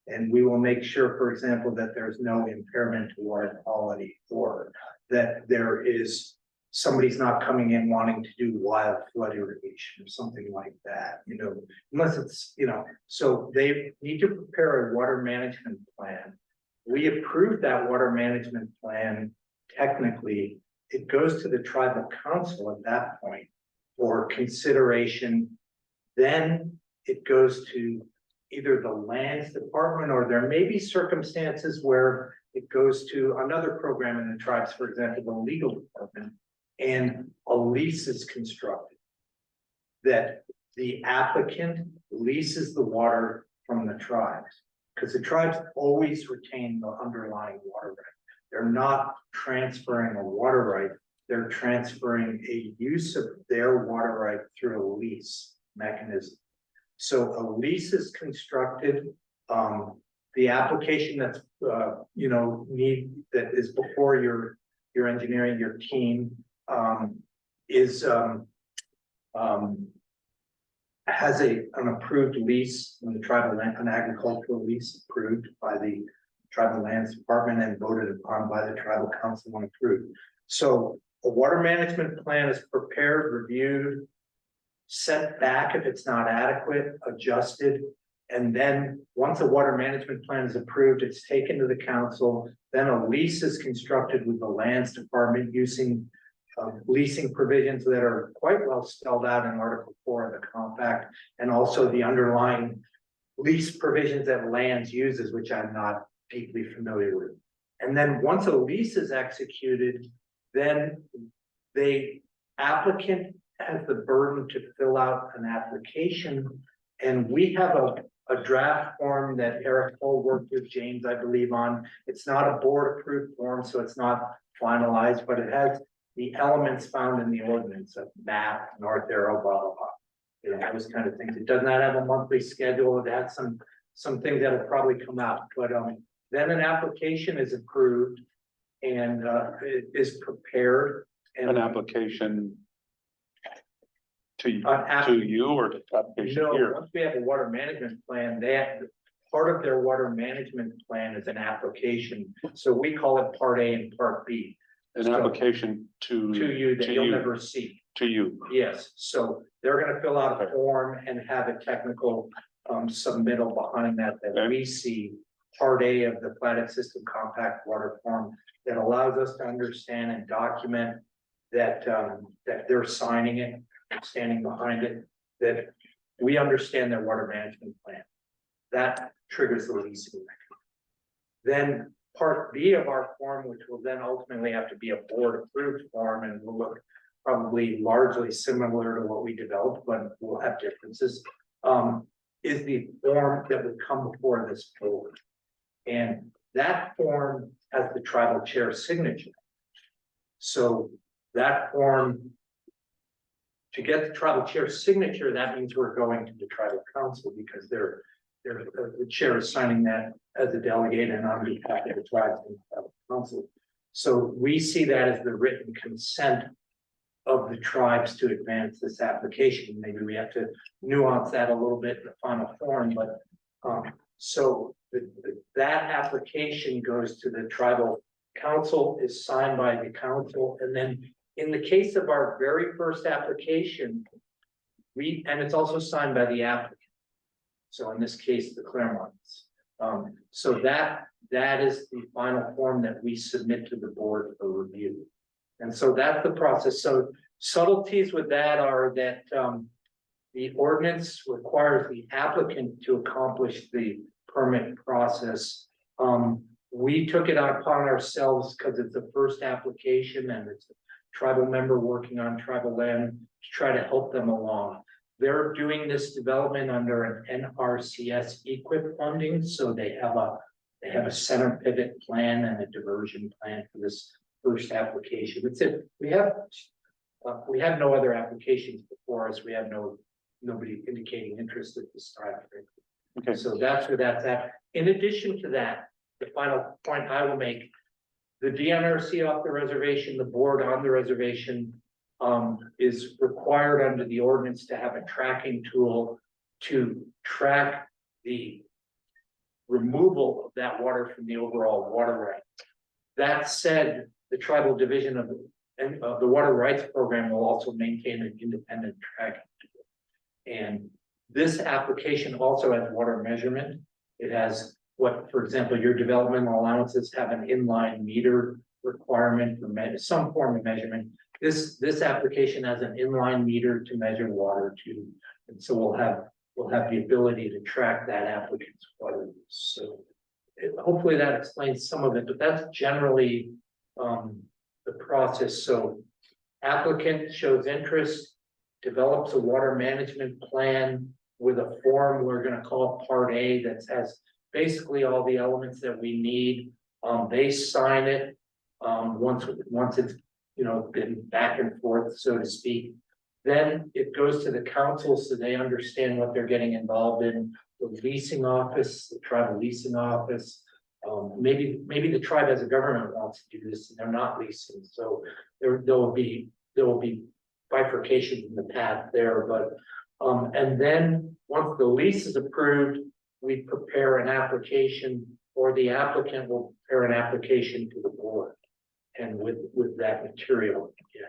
And we will make sure, for example, that there's no impairment to water quality, or that there is somebody's not coming in wanting to do wild flood irrigation or something like that, you know, unless it's, you know, so they need to prepare a water management plan. We approve that water management plan. Technically, it goes to the tribal council at that point for consideration. Then it goes to either the lands department, or there may be circumstances where it goes to another program in the tribes, for example, the legal department, and a lease is constructed that the applicant leases the water from the tribes, because the tribes always retain the underlying water right. They're not transferring a water right, they're transferring a use of their water right through a lease mechanism. So a lease is constructed. The application that's you know, that is before your engineering, your team, is has an approved lease in the tribal land, an agricultural lease approved by the tribal lands department and voted upon by the tribal council when approved. So a water management plan is prepared, reviewed, sent back if it's not adequate, adjusted. And then once a water management plan is approved, it's taken to the council. Then a lease is constructed with the lands department using leasing provisions that are quite well spelled out in Article 4 of the compact, and also the underlying lease provisions that lands uses, which I'm not deeply familiar with. And then once a lease is executed, then the applicant has the burden to fill out an application. And we have a draft form that Eric Cole worked with James, I believe, on. It's not a board approved form, so it's not finalized, but it has the elements found in the ordinance of map, north arrow, blah, blah, blah. You know, those kind of things. It does not have a monthly schedule. It has some things that'll probably come out, but then an application is approved and it is prepared. And An application to you or to application no, here? once we have a water management plan, they have, part of their water management plan is an application. So we call it Part A and Part B. An application to you that you'll never see. To you. Yes, so they're gonna fill out a form and have a technical submittal behind that we see. Part A of the platted system compact water form that allows us to understand and document that that they're signing it, standing behind it, that we understand their water management plan. That triggers the leasing mechanism. Then Part B of our form, which will then ultimately have to be a board approved form and will look probably largely similar to what we developed, but we'll have differences, is the form that would come before this board. And that form has the tribal chair signature. So that form, to get the tribal chair signature, that means we're going to the tribal council because the chair is signing that as a delegate and on behalf of the tribes and the tribal council. So we see that as the written consent of the tribes to advance this application. Maybe we have to nuance that a little bit in the final form, but so that application goes to the tribal council, is signed by the council, and then in the case of our very first application, and it's also signed by the applicant. So in this case, the Claremonts. So that is the final form that we submit to the board for review. And so that's the process. So subtleties with that are that the ordinance requires the applicant to accomplish the permit process. We took it upon ourselves because it's the first application and it's a tribal member working on tribal land to try to help them along. They're doing this development under an NRCS equip funding, so they have a center pivot plan and a diversion plan for this first application. That's it. We have no other applications before us. We have nobody indicating interest at this time. Okay. So that's where that's at. In addition to that, the final point I will make, the DNRC off the reservation, the board on the reservation is required under the ordinance to have a tracking tool to track the removal of that water from the overall water right. That said, the tribal division of the water rights program will also maintain an independent tracking tool. And this application also has water measurement. It has what, for example, your developmental allowances have an inline meter requirement for some form of measurement. This application has an inline meter to measure water too. And so we'll have the ability to track that applicant's water use. So hopefully that explains some of it, but that's generally the process. So applicant shows interest, develops a water management plan with a form we're going to call Part A that has basically all the elements that we need. They sign it once it's been back and forth, so to speak. Then it goes to the council so they understand what they're getting involved in. The leasing office, the tribal leasing office. Maybe the tribe as a government wants to do this and they're not leasing. So there will be bifurcation in the path there, but And then, once the lease is approved, we prepare an application, or the applicant will prepare an application to the board. And with that material, yeah.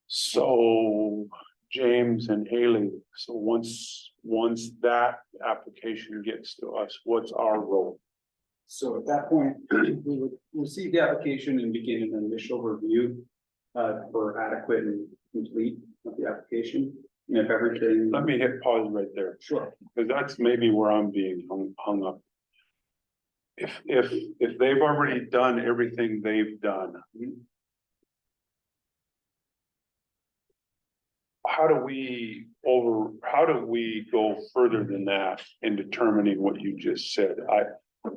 So James and Haley, so once that application gets to us, what's our role? So at that point, we would receive the application and begin an initial review for adequate and complete of the application. And if everything. Let me hit pause right there, Sure. because that's maybe where I'm being hung up. If they've already done everything they've done. How do we go further than that in determining what you just said?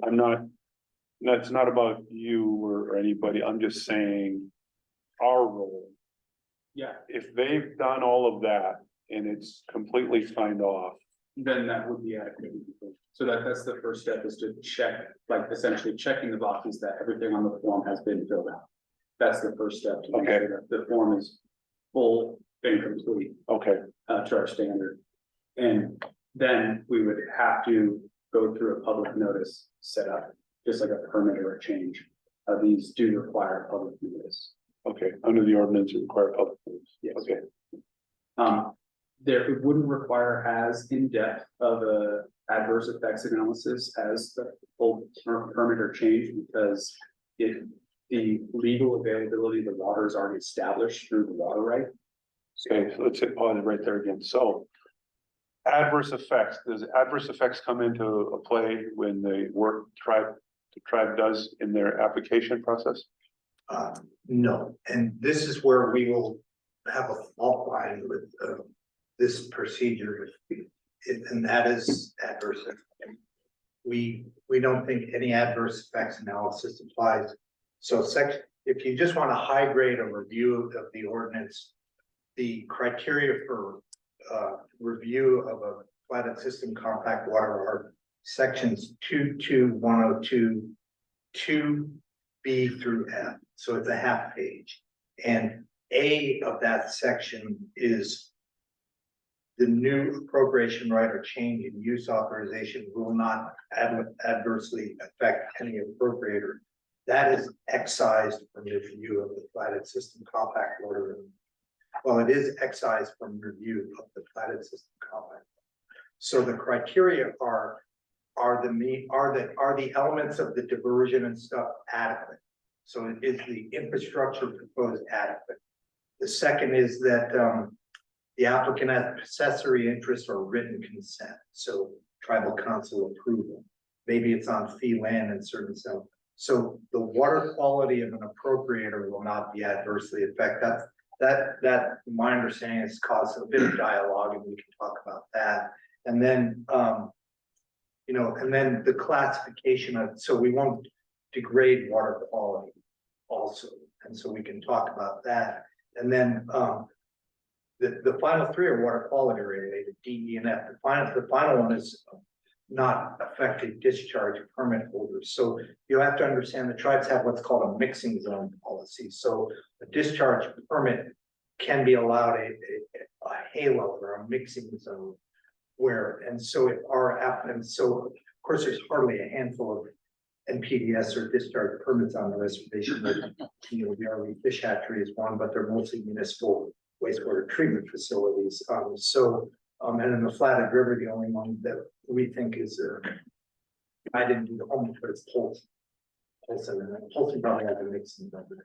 I'm not, that's not about you or anybody, I'm just saying our role. Yeah, If they've done all of that and it's completely signed off, then that would be adequate. So that's the first step, is to check, like essentially checking the boxes that everything on the form has been filled out. That's the first step, to make sure that the form is full and complete okay, to our standard. And then we would have to go through a public notice setup, just like a permit or a change. These do require public notice. okay, under the ordinance, it requires public notice. Yes. Okay, It wouldn't require as in-depth of a adverse effects analysis as the full permit or change, because the legal availability of the water is already established through the water right. okay, so let's hit pause right there again, so. Adverse effects, does adverse effects come into a play when the tribe does in their application process? No, and this is where we will have a fault line with this procedure, and that is adverse. We don't think any adverse effects analysis applies. So if you just want a high grade of review of the ordinance, the criteria for review of a platted system compact water are sections 22102, 2B through F. So it's a half page. And A of that section is the new appropriation right or change in use authorization will not adversely affect any appropriator. That is excised from the review of the platted system compact water. Well, it is excised from review of the platted system compact. So the criteria are the elements of the diversion and stuff adequate? So is the infrastructure proposed adequate? The second is that the applicant has possessory interest or written consent. So tribal council approval. Maybe it's on fee land in certain zones. So the water quality of an appropriator will not be adversely affected. That my understanding has caused a bit of dialogue, and we can talk about that. And then, and then the classification of, so we won't degrade water quality also. And so we can talk about that. And then, the final three are water quality related, D, E, and F. The final one is not effective discharge permit holders. So you have to understand the tribes have what's called a mixing zone policy. So a discharge permit can be allowed a halo or a mixing zone where, and so if our applicants, so of course there's hardly a handful of NPDS or discharge permits on the reservation. The RV fish hatchery is one, but they're mostly municipal wastewater treatment facilities. And in the Flathead River, the only one that we think is, I didn't do the homework, but it's Polson. Polson probably had a mixing number.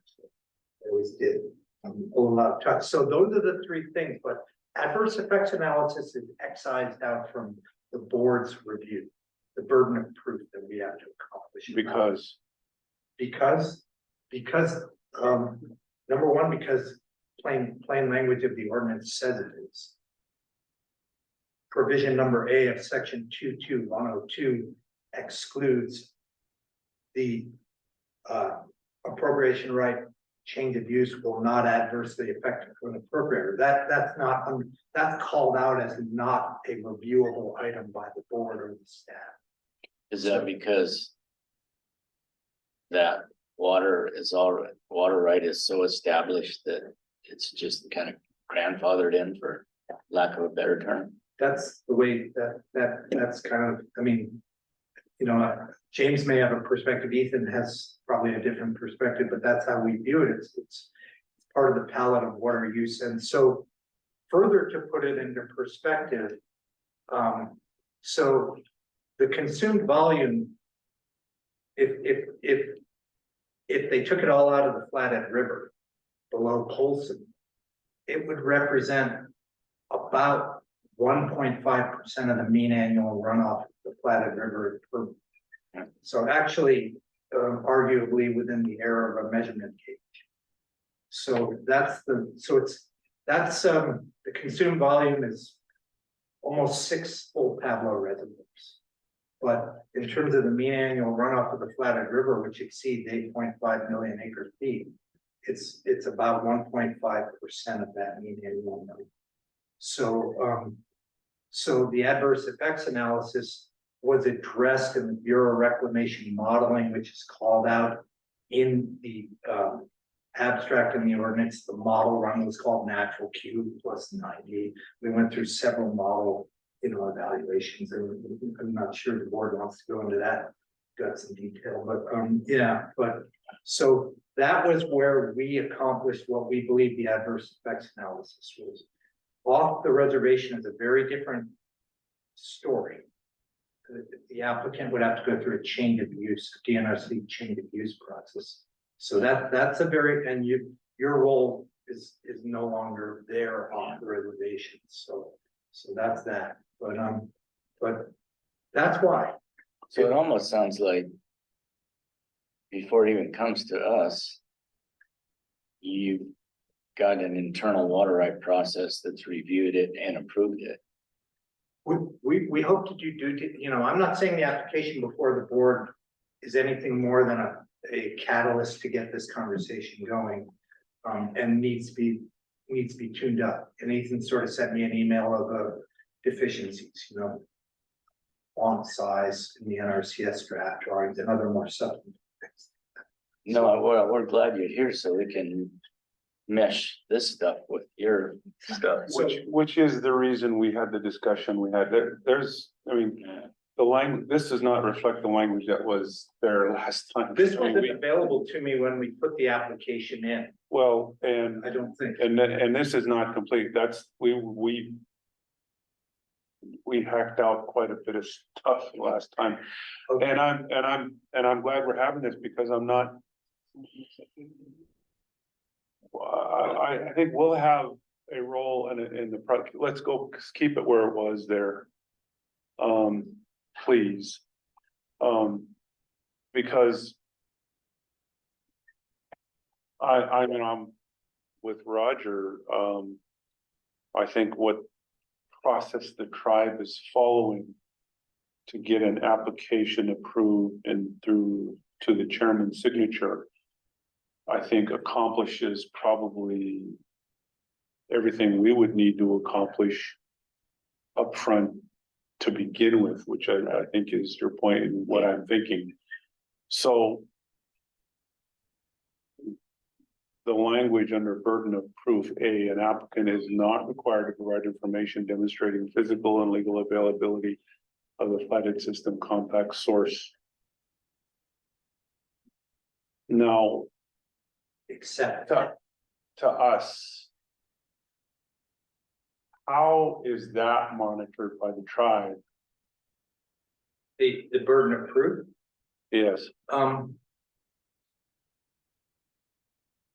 They always did. A lot of touch. So those are the three things, but adverse effects analysis is excised out from the board's review, the burden of proof that we have to accomplish. Because number one, because plain language of the ordinance says it is. Provision number A of section 22102 excludes the appropriation right change of use will not adversely affect an appropriator. That's called out as not a reviewable item by the board or the staff. Is that because that water right is so established that it's just kind of grandfathered in for lack of a better term. That's the way that's kind of, I mean. You know, James may have a perspective, Ethan has probably a different perspective, but that's how we view it. It's part of the palette of water use. And so further to put it into perspective, so the consumed volume, if they took it all out of the Flathead River below Colson, it would represent about 1.5% of the mean annual runoff of the Flathead River. So actually, arguably within the error of a measurement gauge. So that's the consumed volume is almost 6 Old Pablo reservoirs. But in terms of the mean annual runoff of the Flathead River, which exceeds 8.5 million acre feet, it's about 1.5% of that mean annual number. So, so the adverse effects analysis was addressed in the Bureau of Reclamation modeling, which is called out in the abstract in the ordinance. The model run was called natural Q plus 90. We went through several model, evaluations, and I'm not sure the board wants to go into that. Got some detail, but yeah, but so that was where we accomplished what we believe the adverse effects analysis was. Off the reservation is a very different story. The applicant would have to go through a change of use, DNRC change of use process. So that's a very, and your role is no longer there on the reservation. So that's that. But that's why. So it almost sounds like before it even comes to us, you've got an internal water right process that's reviewed it and approved it. We hope to do, I'm not saying the application before the board is anything more than a catalyst to get this conversation going. And needs to be tuned up. And Ethan sort of sent me an email of deficiencies, font size in the NRCS draft drawings and other more substantive things. No, well, we're glad you're here so we can mesh this stuff with your stuff. Which is the reason we had the discussion we had. The language, this does not reflect the language that was there last time. This wasn't available to me when we put the application in. Well, and I don't think. and this is not complete. That's we hacked out quite a bit of stuff last time. Okay. And I'm glad we're having this because I'm not. I think we'll have a role in the product. Let's keep it where it was there. Please. Because I'm with Roger. I think what process the tribe is following to get an application approved and through to the chairman's signature, I think accomplishes probably everything we would need to accomplish upfront to begin with, which I think is your point and what I'm thinking. So the language under burden of proof, an applicant is not required to provide information demonstrating physical and legal availability of the flooded system compact source. Now, Except to us, how is that monitored by the tribe? the burden of proof. Yes, Um,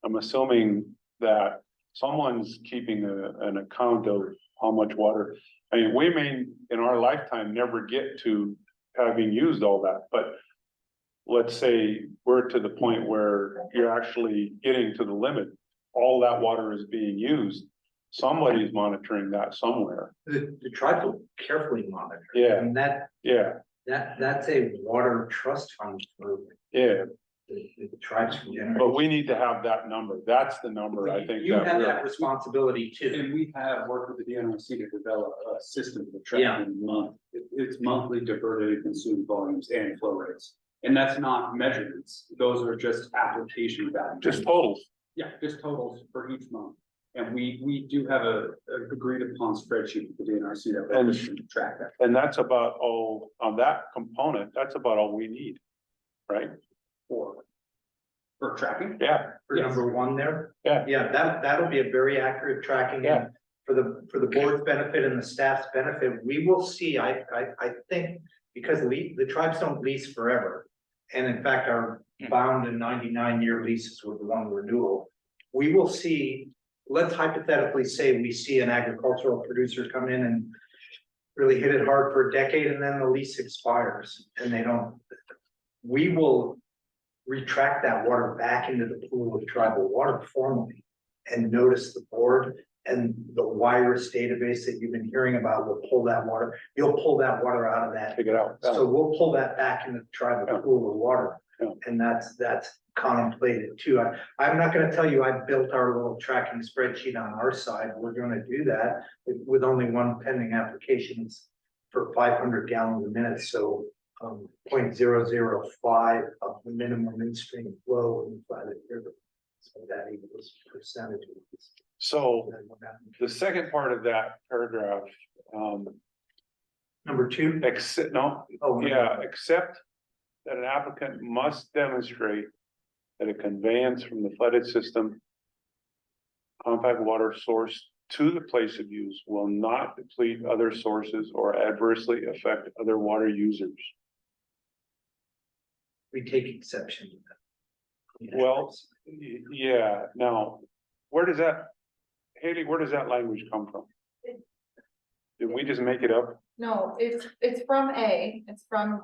I'm assuming that someone's keeping an account of how much water. I mean, we may in our lifetime never get to having used all that, but let's say we're to the point where you're actually getting to the limit. All that water is being used. Somebody's monitoring that somewhere. the tribe will carefully monitor. Yeah. And Yeah, that's a water trust fund for yeah, the tribes can generate. but we need to have that number. That's the number I think. You have we're- that responsibility too. And we have worked with the DNRC to develop a system for Yeah. tracking it's monthly diverted consumed volumes and flow rates. And that's not measurements. Those are just application values. Just totals. Yeah, just totals for each month. And we do have a agreed upon spreadsheet with the DNRC that will track that. And that's about all, on that component, that's about all we need, right? For tracking? Yeah, For Yes. number one there. Yeah. Yeah, that'll be a very accurate tracking. Yeah. And for the board's benefit and the staff's benefit, we will see, I think, because the tribes don't lease forever. And in fact, our bound and 99-year leases with one renewal, we will see, let's hypothetically say we see an agricultural producer come in and really hit it hard for a decade and then the lease expires and they don't, we will retract that water back into the pool of tribal water formally and notice the board and the virus database that you've been hearing about will pull that water. You'll pull that water out of that. take it out. So we'll pull that back into the tribal pool of water. Yeah. And that's contemplated too. I'm not gonna tell you I built our little tracking spreadsheet on our side. We're gonna do that with only one pending applications for 500 gallons a minute. So 0.005 of the minimum in-stream flow in the Violet River. So that equals percentages. So the second part of that paragraph, Number two. except, no, Oh, yeah, except that an applicant must demonstrate that a conveyance from the flooded system, compact water source to the place of use will not deplete other sources or adversely affect other water users. We take exception to that. Well, yeah, now, where does that, Haley, where does that language come from? Did we just make it up? No, it's from it's from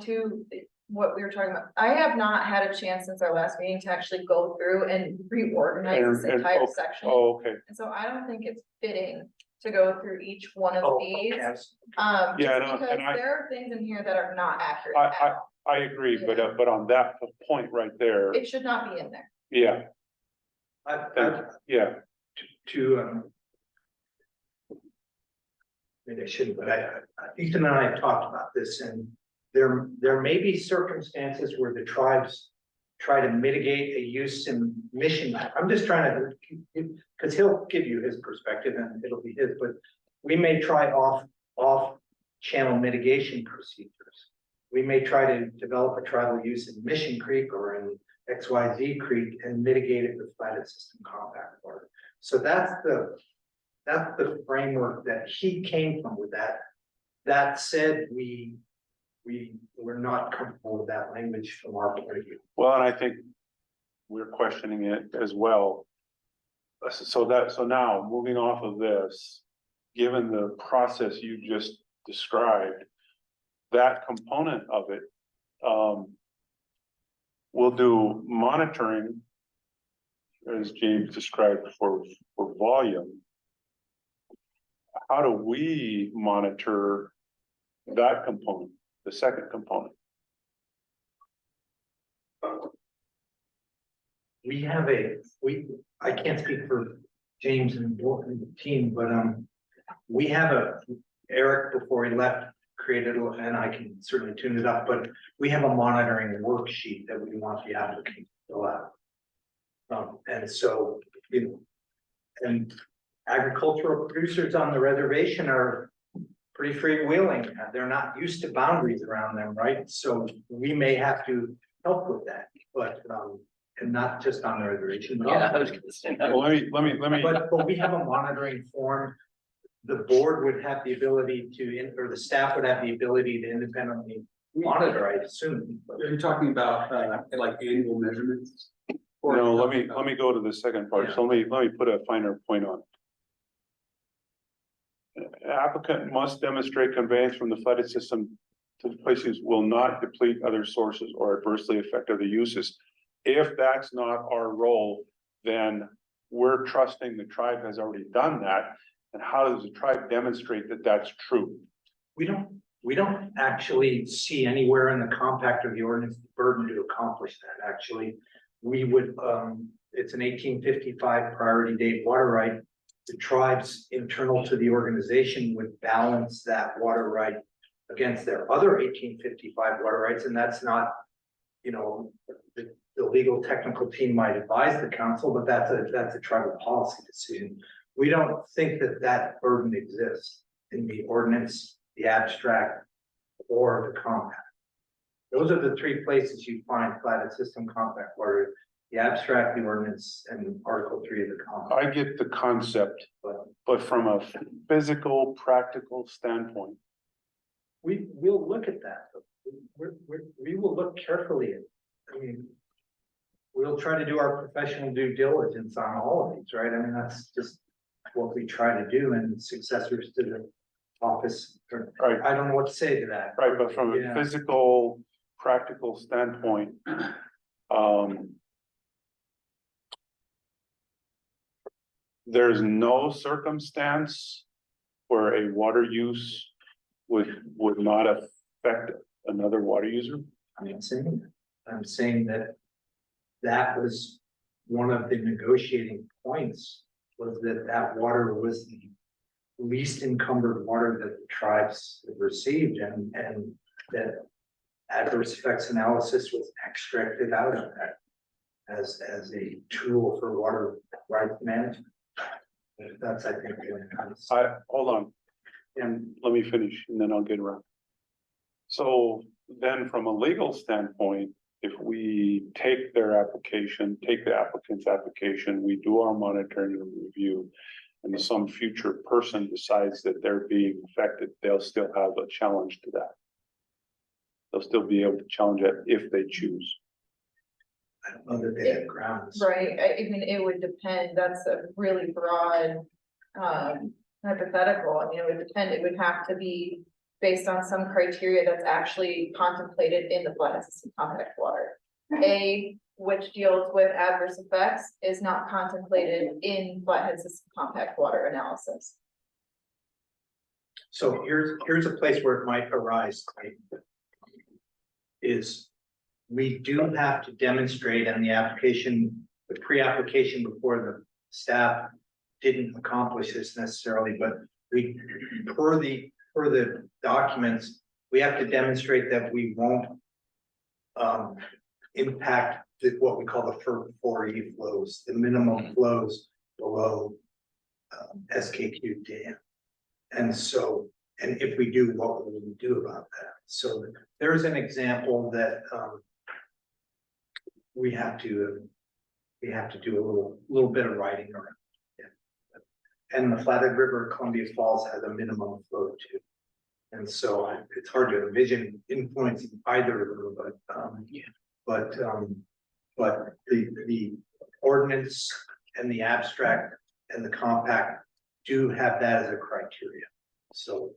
what we were talking about. I have not had a chance since our last meeting to actually go through and reorganize this entire section. Oh, okay. And so I don't think it's fitting to go through each one of these. Yes. Yeah, Just because there are things in here that are not accurate I- at all. I agree, but on that point right there, It should not be in there. yeah, yeah, Maybe I shouldn't, but Ethan and I have talked about this, and there may be circumstances where the tribes try to mitigate a use in mission. I'm just trying to, because he'll give you his perspective and it'll be his, but we may try off channel mitigation procedures. We may try to develop a tribal use in Mission Creek or in XYZ Creek and mitigate it with flooded system compact water. So that's the framework that he came from with that. That said, we're not comfortable with that language from our point of view. well, and I think we're questioning it as well. So now, moving off of this, given the process you just described, that component of it, we'll do monitoring, as James described, for volume. How do we monitor that component, the second component? I can't speak for James and the team, but we have Eric, before he left, created, and I can certainly tune it up, but we have a monitoring worksheet that we want the applicant to fill out. And so, and agricultural producers on the reservation are pretty freewheeling. They're not used to boundaries around them, right? So we may have to help with that, but and not just on the reservation. But Yeah, I was gonna say that. Well, let me. But we have a monitoring form. The board would have the ability or the staff would have the ability to independently monitor, I assume. Are you talking about like annual measurements? No, let me go to the second part. So let me put a finer point on it. Applicant must demonstrate conveyance from the flooded system to the places will not deplete other sources or adversely affect other uses. If that's not our role, then we're trusting the tribe has already done that. And how does the tribe demonstrate that that's true? We don't actually see anywhere in the compact or the ordinance the burden to accomplish that, actually. We would, it's an 1855 priority date water right. The tribes internal to the organization would balance that water right against their other 1855 water rights, and that's not, the legal technical team might advise the council, but that's a tribal policy decision. we don't think that that burden exists in the ordinance, the abstract, or the compact. Those are the three places you find platted system compact water, the abstract, the ordinance, and Article 3 of the compact. I get the concept, but from a physical, practical standpoint, We'll look at that. We will look carefully at, I mean, we'll try to do our professional due diligence on all of these, right? I mean, that's just what we try to do, and successors to the office. Right. I don't know what to say to that. right, but from a Yeah. physical, practical standpoint, there's no circumstance where a water use would not affect another water user. I'm not saying that. I'm saying that that was one of the negotiating points, was that that water was the least encumbered water that the tribes have received, and that adverse effects analysis was extracted out of that as a tool for water rights management. That's, I think, really nice. Hold on, and let me finish, and then I'll get around. So then from a legal standpoint, if we take their application, take the applicant's application, we do our monitoring and review, and some future person decides that they're being affected, they'll still have a challenge to that. They'll still be able to challenge it if they choose. I don't know that they have grounds. Right, I mean, it would depend, that's a really broad, hypothetical, I mean, it would depend, it would have to be based on some criteria that's actually contemplated in the flood system compact water. Which deals with adverse effects is not contemplated in flathead system compact water analysis. So here's a place where it might arise, Clayton. Is we do have to demonstrate, and the application, the pre-application before the staff didn't accomplish this necessarily, but we, per the documents, we have to demonstrate that we won't impact what we call the FRWMB flows, the minimum flows below SKQ dam. And so, and if we do, what will we do about that? So there's an example that we have to do a little bit of writing around. Yeah. And the Flathead River, Columbia Falls has a minimum flow too. And so it's hard to envision influencing either of them, but the ordinance and the abstract and the compact do have that as a criteria. So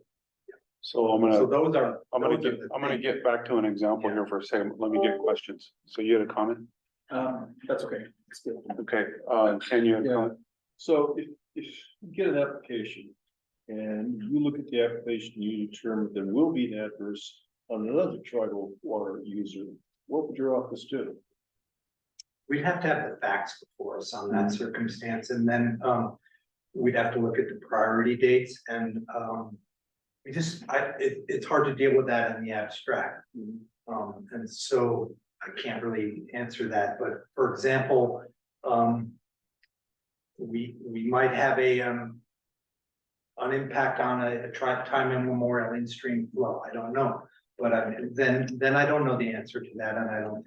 So those are. I'm gonna get back to an example here for a second. Let me get questions. So you had a comment? That's okay. Okay, Ken, you had a comment? So if you get an application and you look at the application, you determine there will be an adverse on another tribal water user, what would your office do? We'd have to have the facts before us on that circumstance, and then we'd have to look at the priority dates, and it's hard to deal with that in the abstract. And so I can't really answer that, but for example, we might have an impact on a time immemorial in-stream flow. I don't know, but then I don't know the answer to that, and I don't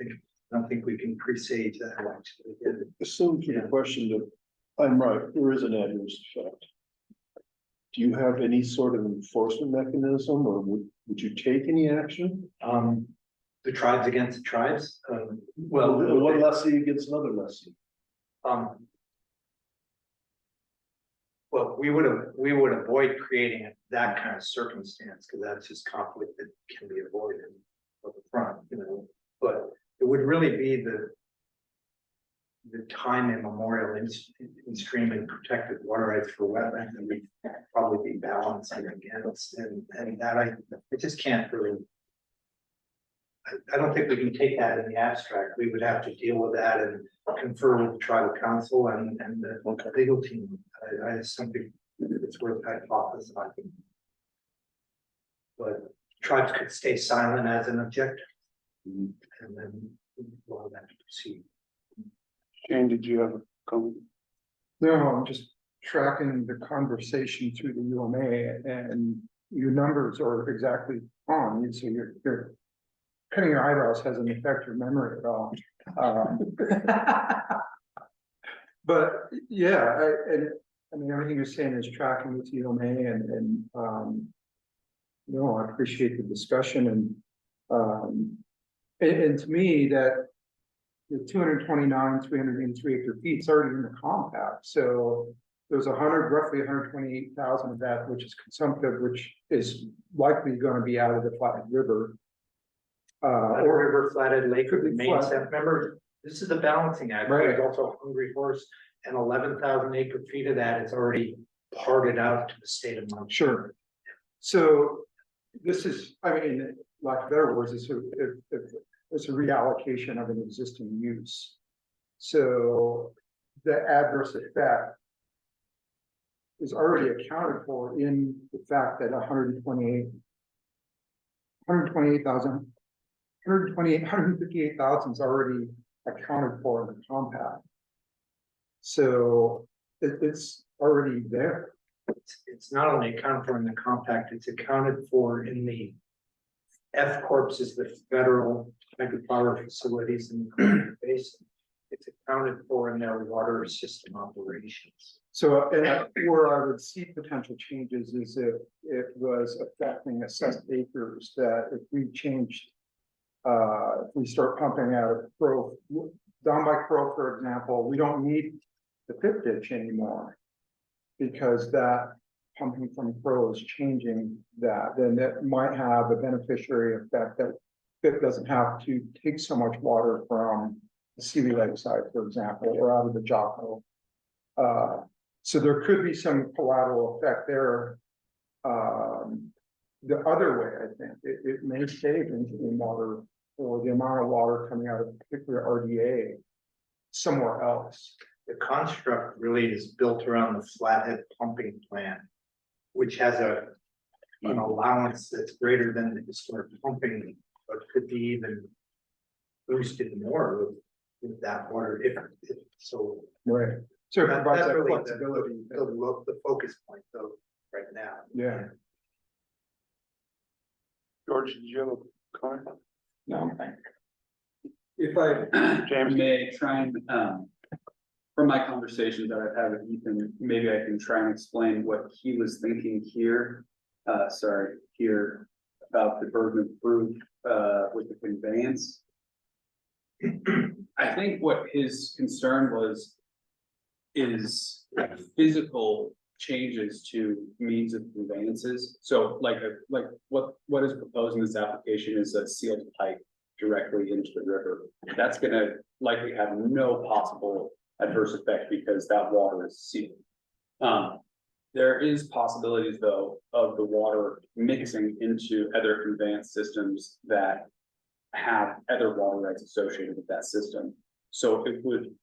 think we can presage that. Assume to the question that I'm right, there is an adverse effect. Do you have any sort of enforcement mechanism, or would you take any action? The tribes against the tribes, One lessee against another lessee. Well, we would avoid creating that kind of circumstance, because that's just conflict that can be avoided up front, but it would really be the time immemorial in stream and protected water rights for wetlands, and we'd probably be balancing against, and that I just can't really. I don't think we can take that in the abstract. We would have to deal with that and confer with the tribal council and the legal team. I just think it's worth hypothesizing. But tribes could stay silent as an objective, and then we'll have to proceed. Shane, did you have a comment? No, I'm just tracking the conversation through the UMA, and your numbers are exactly on, so you're cutting your eyebrows hasn't affected your memory at all. But yeah, I mean, everything you're saying is tracking with UMA and no, I appreciate the discussion and to me that the 229, 383 acre feet is already in the compact, so there's roughly 128,000 of that, which is consumptive, which is likely gonna be out of the Flathead River. Or river, flatted lake, Could or the be main flat. stem. Remember, this is the balancing act. Right. There's also Hungry Horse, and 11,000 acre feet of that is already parted out to the state of Montana. Sure. So this is, I mean, lack of better words, it's a reallocation of an existing use. So the adverse effect is already accounted for in the fact that 158,000 is already accounted for in the compact. So it's already there. It's not only accounted for in the compact, it's accounted for in the F Corps is the federal hydropower facilities in the Columbia Basin. It's accounted for in their water system operations. So where I would see potential changes is if it was affecting assessed acres, that if we changed, if we start pumping out of Crow, down by Crow, for example, we don't need the fifth ditch anymore, because that pumping from Crow is changing that, then that might have a beneficiary effect that it doesn't have to take so much water from the Sealy Lake side, for example, or out of the Jocko. So there could be some collateral effect there. The other way, I think, it may save in water, or the amount of water coming out of a particular RDA somewhere else. The construct really is built around the Flathead pumping plant, which has an allowance that's greater than the historic pumping, but could be even boosted more with that water if so. Right. So it provides That's that really flexibility. the focus point though, right now. Yeah. George, did you have a comment? No, If I James? may try and, from my conversations that I've had with Ethan, maybe I can try and explain what he was thinking here. Here about the burden of proof, with the conveyance. I think what his concern is physical changes to means of conveyances. So like what is proposed in this application is a sealed pipe directly into the river. That's gonna likely have no possible adverse effect because that water is sealed. There is possibilities though of the water mixing into other conveyance systems that have other water rights associated with that system. So it would,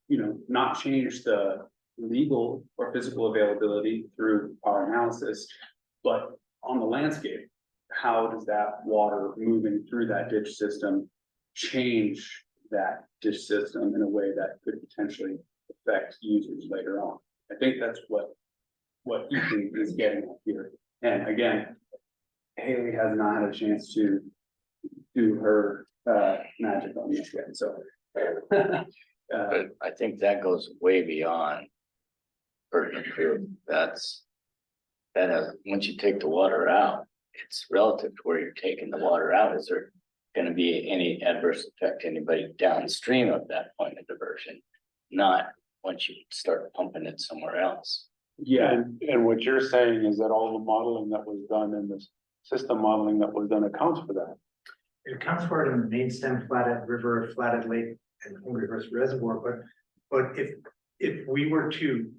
not change the legal or physical availability through our analysis, but on the landscape, how does that water moving through that ditch system change that ditch system in a way that could potentially affect users later on? I think that's what Ethan is getting at here. And again, Haley has not had a chance to do her magic on this yet, so. But I think that goes way beyond burden of proof. Once you take the water out, it's relative to where you're taking the water out. Is there gonna be any adverse effect to anybody downstream of that point of diversion? Not once you start pumping it somewhere else. Yeah, And what you're saying is that all the modeling that was done and the system modeling that was done accounts for that. It accounts for it in the main stem Flathead River, Flathead Lake, and Hungry Horse Reservoir, but if we were to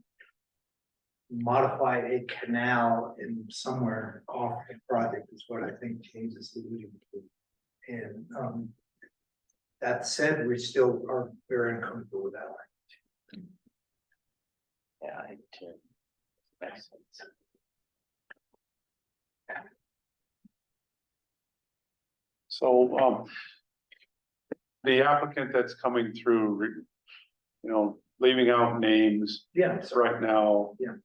modify a canal in somewhere off the project is what I think James is alluding to. And that said, we still are very uncomfortable with that one. Yeah, I do. Makes sense. So, the applicant that's coming through, leaving out names Yeah, so right now. Yeah.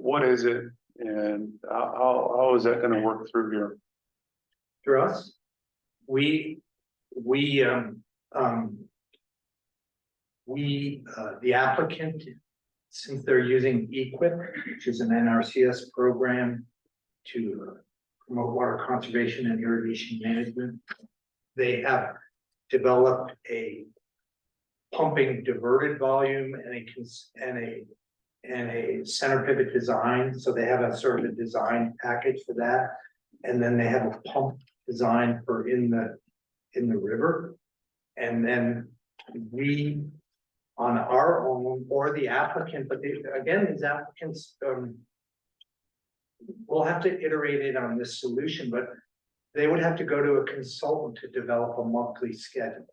what is it and how is that gonna work through here? Through us, we, the applicant, since they're using EQIP, which is an NRCS program to promote water conservation and irrigation management, they have developed a pumping diverted volume and a center pivot design. So they have a sort of a design package for that. And then they have a pump design for in the river. And then we, on our own, or the applicant, but again, these applicants, we'll have to iterate it on this solution, but they would have to go to a consultant to develop a monthly schedule.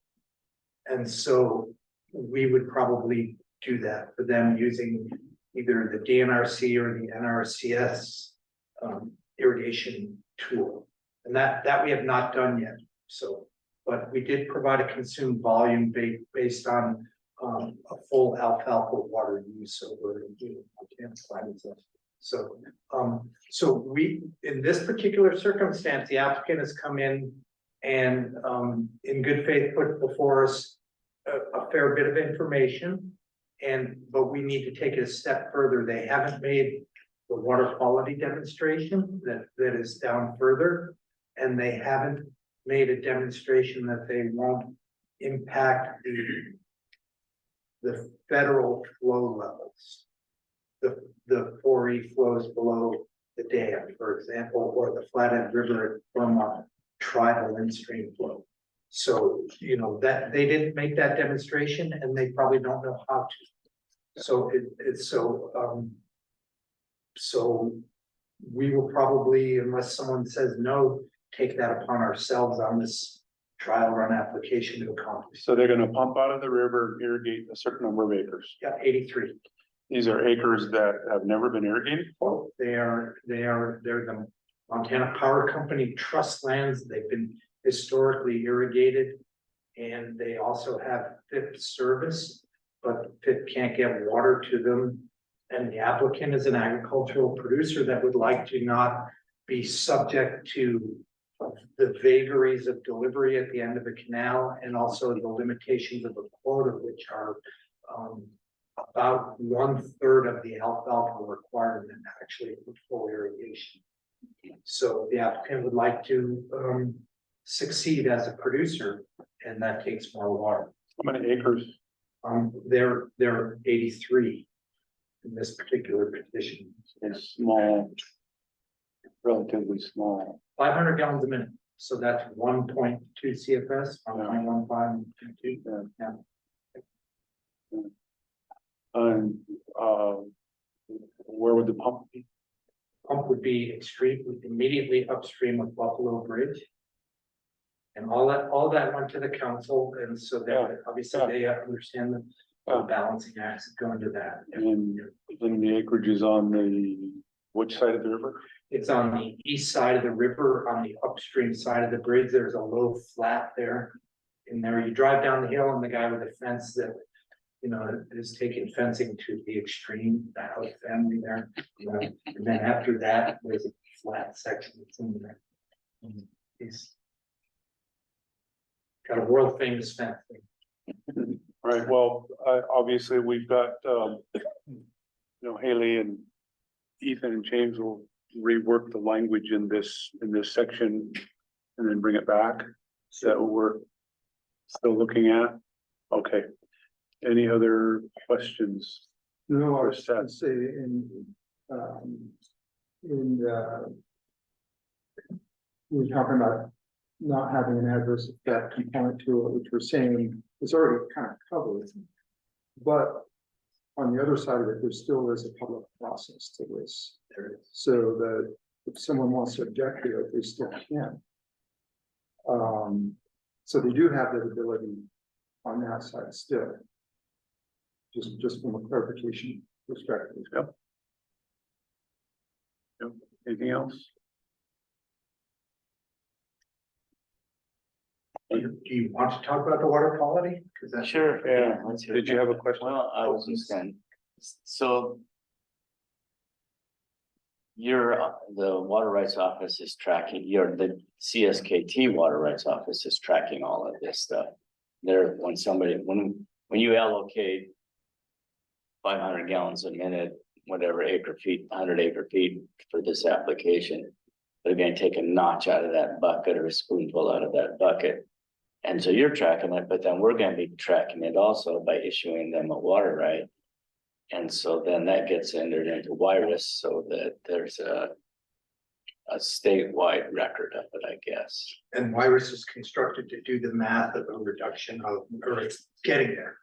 And so we would probably do that for them using either the DNRC or the NRCS irrigation tool. And that we have not done yet. So, but we did provide a consumed volume based on a full alfalfa water use over Montana's climate zone. So, so we, in this particular circumstance, the applicant has come in and in good faith put before us a fair bit of information. But we need to take it a step further. They haven't made the water quality demonstration that is down further, and they haven't made a demonstration that they won't impact the federal flow levels. The 4E flows below the dam, for example, or the Flathead River from a tribal in-stream flow. So, you know, that they didn't make that demonstration and they probably don't know how to. So so we will probably, unless someone says no, take that upon ourselves on this trial run application to accomplish. So they're gonna pump out of the river, irrigate a certain number of acres. Yeah, 83. These are acres that have never been irrigated before. They're the Montana Power Company trust lands. They've been historically irrigated. And they also have FIP service, but FIP can't get water to them. And the applicant is an agricultural producer that would like to not be subject to the vagaries of delivery at the end of a canal, and also the limitations of a quota, which are about 1/3 of the alfalfa requirement actually for full irrigation. So the applicant would like to succeed as a producer, and that takes more water. How many acres? They're 83 in this particular petition. It's small, relatively small. 500 gallons a minute. So that's 1.2 CFS, 1.15. Yeah. And where would the pump be? Pump would be immediately upstream of Buffalo Bridge. And all that went to the council, and so that obviously they understand the balancing acts that go into that. And then the acreage is on which side of the river? It's on the east side of the river, on the upstream side of the bridge. There's a low flat there. In there, you drive down the hill, and the guy with the fence that, you know, is taking fencing to the extreme, the house family there. You know, and then after that, there's a flat section that's in there. He's got a world famous fence. Right, well, obviously, we've got, Haley and Ethan and James will rework the language in this section and then bring it back. So we're still looking at, okay. Any other questions? No, I Or was gonna say we were talking about not having an adverse effect component to it, which we're saying is already kind of covered. But on the other side of it, there still is a public process to this. So that if someone wants to object to it, they still can. So they do have the ability on that side still. Just from a clarification perspective. Yep. Anything else? Do you want to talk about the water quality? Because that's. Sure, yeah. let's hear Did you it. have a question? Well, I was just saying, so. The water rights office is tracking, the CSKT water rights office is tracking all of this stuff. When you allocate 500 gallons a minute, whatever 100 acre feet for this application, they're gonna take a notch out of that bucket or a spoonful out of that bucket. And so you're tracking it, but then we're gonna be tracking it also by issuing them a water right. And so then that gets entered into WIRIS so that there's a statewide record of it, I guess. And Wirus is constructed to do the math of a reduction of, or it's getting there.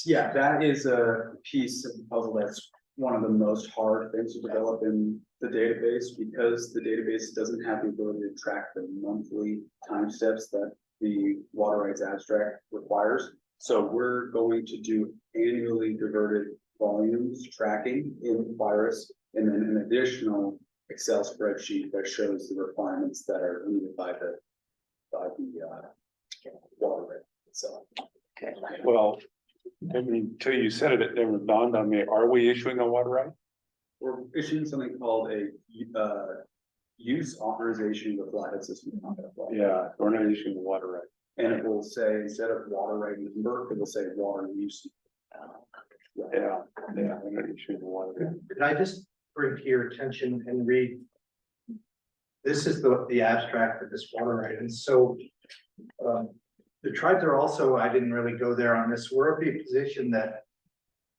Yeah, that is a piece of the puzzle that's one of the most hard things to develop in the database, because the database doesn't have the ability to track the monthly time steps that the water rights abstract requires. So we're going to do annually diverted volumes tracking in Virus, and then an additional Excel spreadsheet that shows the requirements that are needed by the water right itself. Okay. Well, I mean, till you said it, it never dawned on me. Are we issuing a water right? We're issuing something called a use authorization with flathead system contact law. Yeah, we're not issuing a water right. And it will say, instead of water right number, it will say water use. Yeah, we're not issuing a water right. Could I just bring to your attention and read? This is the abstract of this water right, and so. The tribes are also, I didn't really go there on this, we're of the position that.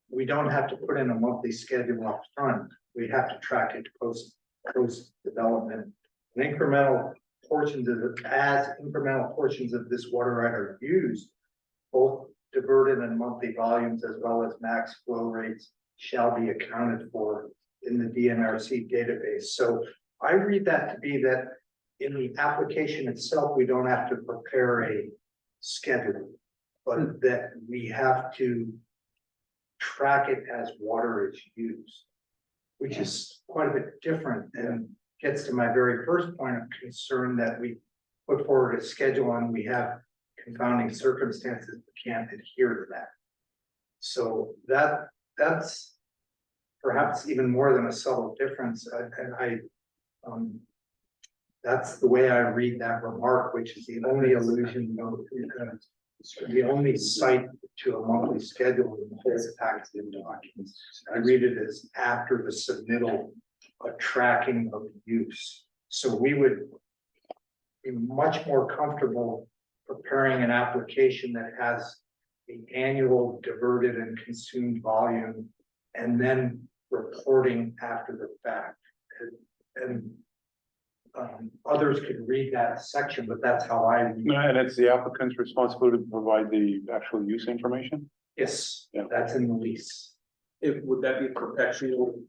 We don't have to put in a monthly schedule up front. We have to track it post development. And incremental portions of it, as incremental portions of this water right are used. Both diverted and monthly volumes as well as max flow rates shall be accounted for in the DNRC database. So I read that to be that in the application itself, we don't have to prepare a schedule, but that we have to track it as water is used, which is quite a bit different and gets to my very first point of concern that we put forward a schedule and we have confounding circumstances we can't adhere to that. So that's perhaps even more than a subtle difference. That's the way I read that remark, which is the only allusion, the only cite to a monthly schedule in the whole package of documents. I read it as after the submittal, a tracking of use. So we would be much more comfortable preparing an application that has the annual diverted and consumed volume and then reporting after the fact. And others could read that section, but that's how I read it. No, and it's the applicant's responsibility to provide the actual use information? Yes, Yeah. that's in the lease. Would that be a perpetual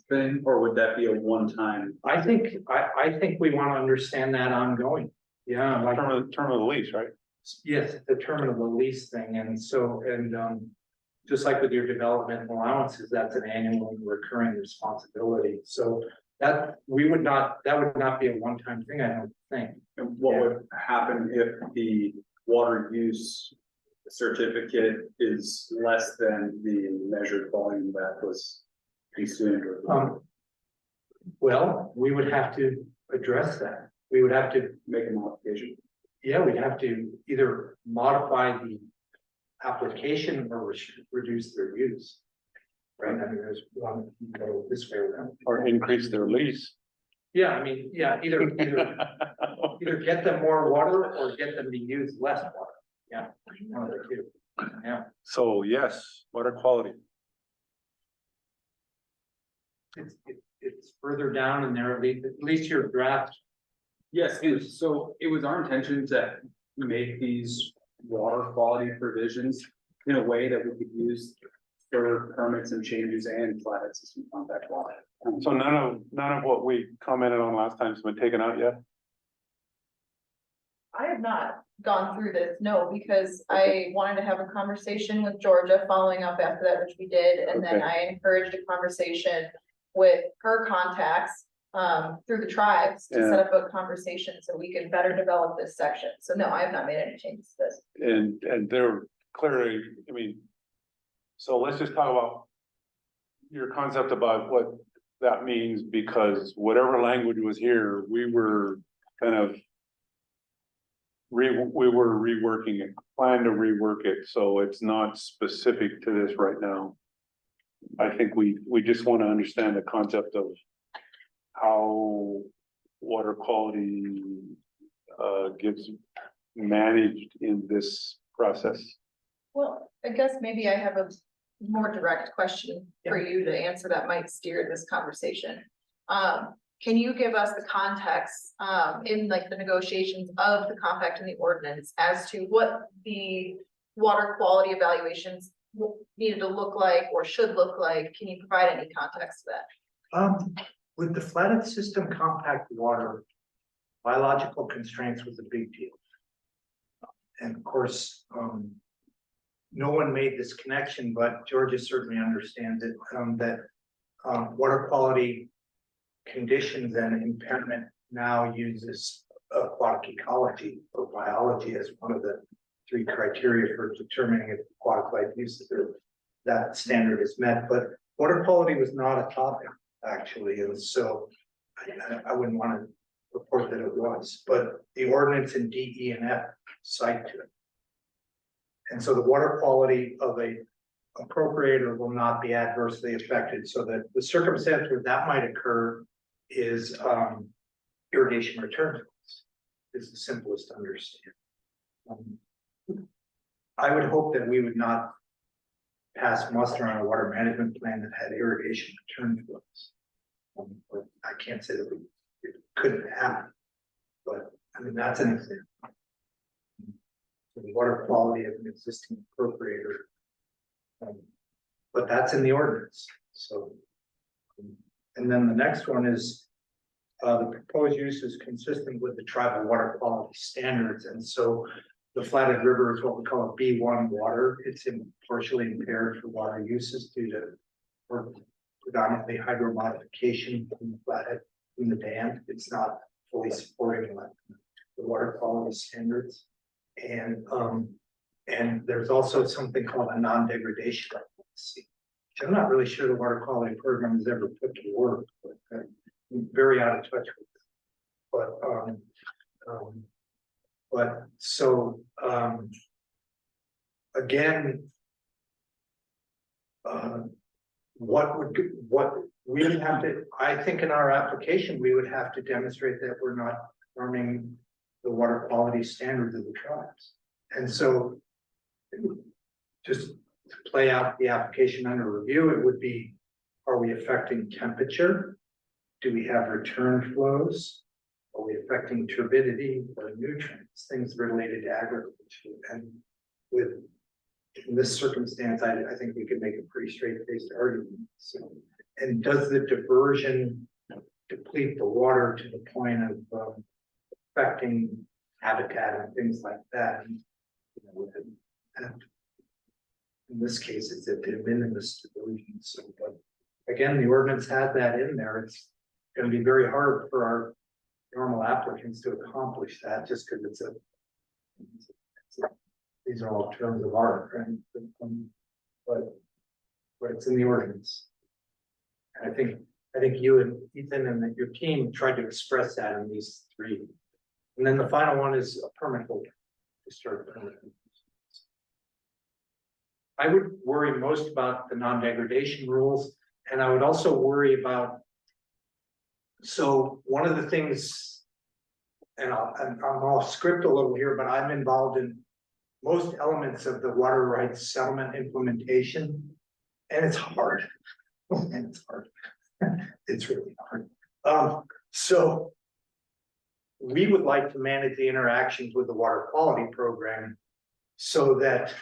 thing, or would that be a one-time? I think we want to understand that ongoing. Yeah, like, Term of the lease, right? yes, the term of the lease thing, and so, just like with your development allowances, that's an annual and recurring responsibility, so that would not be a one-time thing, I don't think. And what would happen if the water use certificate is less than the measured volume that was consumed? Well, we would have to address that. We would have to Make a modification. Yeah, we'd have to either modify the application or reduce their use. Right, I mean, there's one, go this way or that. Or increase their lease? Yeah, I mean, yeah, either get them more water or get them to use less water. Yeah, one of the two. Yeah, So yes, water quality. it's further down in there, at least your draft. Yes, and so it was our intention to make these water quality provisions in a way that we could use for permits and changes and flathead system compact law. So none of what we commented on last time has been taken out yet? I have not gone through this, no, because I wanted to have a conversation with Georgia following up after that, which we did, and then Okay. I encouraged a conversation with her contacts through the tribes to set up a conversation so we can better develop this section. So no, I have not made any changes to this. And they're clearly, I mean, so let's just talk about your concept about what that means, because whatever language was here, we were kind of we were reworking it, plan to rework it, so it's not specific to this right now. I think we just want to understand the concept of how water quality gets managed in this process. Well, I guess maybe I have a more direct question for you to answer that might steer this conversation. Can you give us the context, in like the negotiations of the compact and the ordinance as to what the water quality evaluations needed to look like or should look like? Can you provide any context to that? With the flathead system compact water, biological constraints was a big deal. And of course, no one made this connection, but Georgia certainly understands it, that water quality conditions and impairment now uses aquatic ecology or biology as one of the 3 criteria for determining if aquatic life uses or that standard is met. But water quality was not a topic actually, and so I wouldn't want to report that it was, but the ordinance in D, E, and F cite to it. And so the water quality of a appropriator will not be adversely affected, so that the circumstance where that might occur is irrigation return flows is the simplest to understand. I would hope that we would not pass muster on a water management plan that had irrigation return flows. But I can't say that it couldn't happen, but I mean, that's an example. The water quality of an existing appropriator. But that's in the ordinance, so. And then the next one is, the proposed use is consistent with the tribal water quality standards, and so the Flathead River is what we call a B1 water. It's partially impaired for water uses due to predominantly hydro modification from the Flathead, from the dam. It's not fully supporting the water quality standards. And there's also something called a non-degradation policy, which I'm not really sure the water quality program has ever put to work, but I'm very out of touch with it. But so again, what we would have to, I think in our application, we would have to demonstrate that we're not harming the water quality standards of the tribes. And so just to play out the application under review, it would be, are we affecting temperature? Do we have return flows? Are we affecting turbidity or nutrients, things related to agriculture? And in this circumstance, I think we could make a pretty straight-faced argument. So, and does the diversion deplete the water to the point of affecting habitat and things like that? And in this case, it's a de minimis diversion. So, but again, the ordinance had that in there. It's going to be very hard for our normal applicants to accomplish that, just because these are all terms of art, right? But it's in the ordinance. And I think you and Ethan and your team tried to express that in these 3. And then the final one is a permit holder to start. I would worry most about the non-degradation rules, and I would also worry about. So one of the things, and I'm off script a little here, but I'm involved in most elements of the water rights settlement implementation, and it's hard. And it's hard. It's really hard. So we would like to manage the interactions with the water quality program so that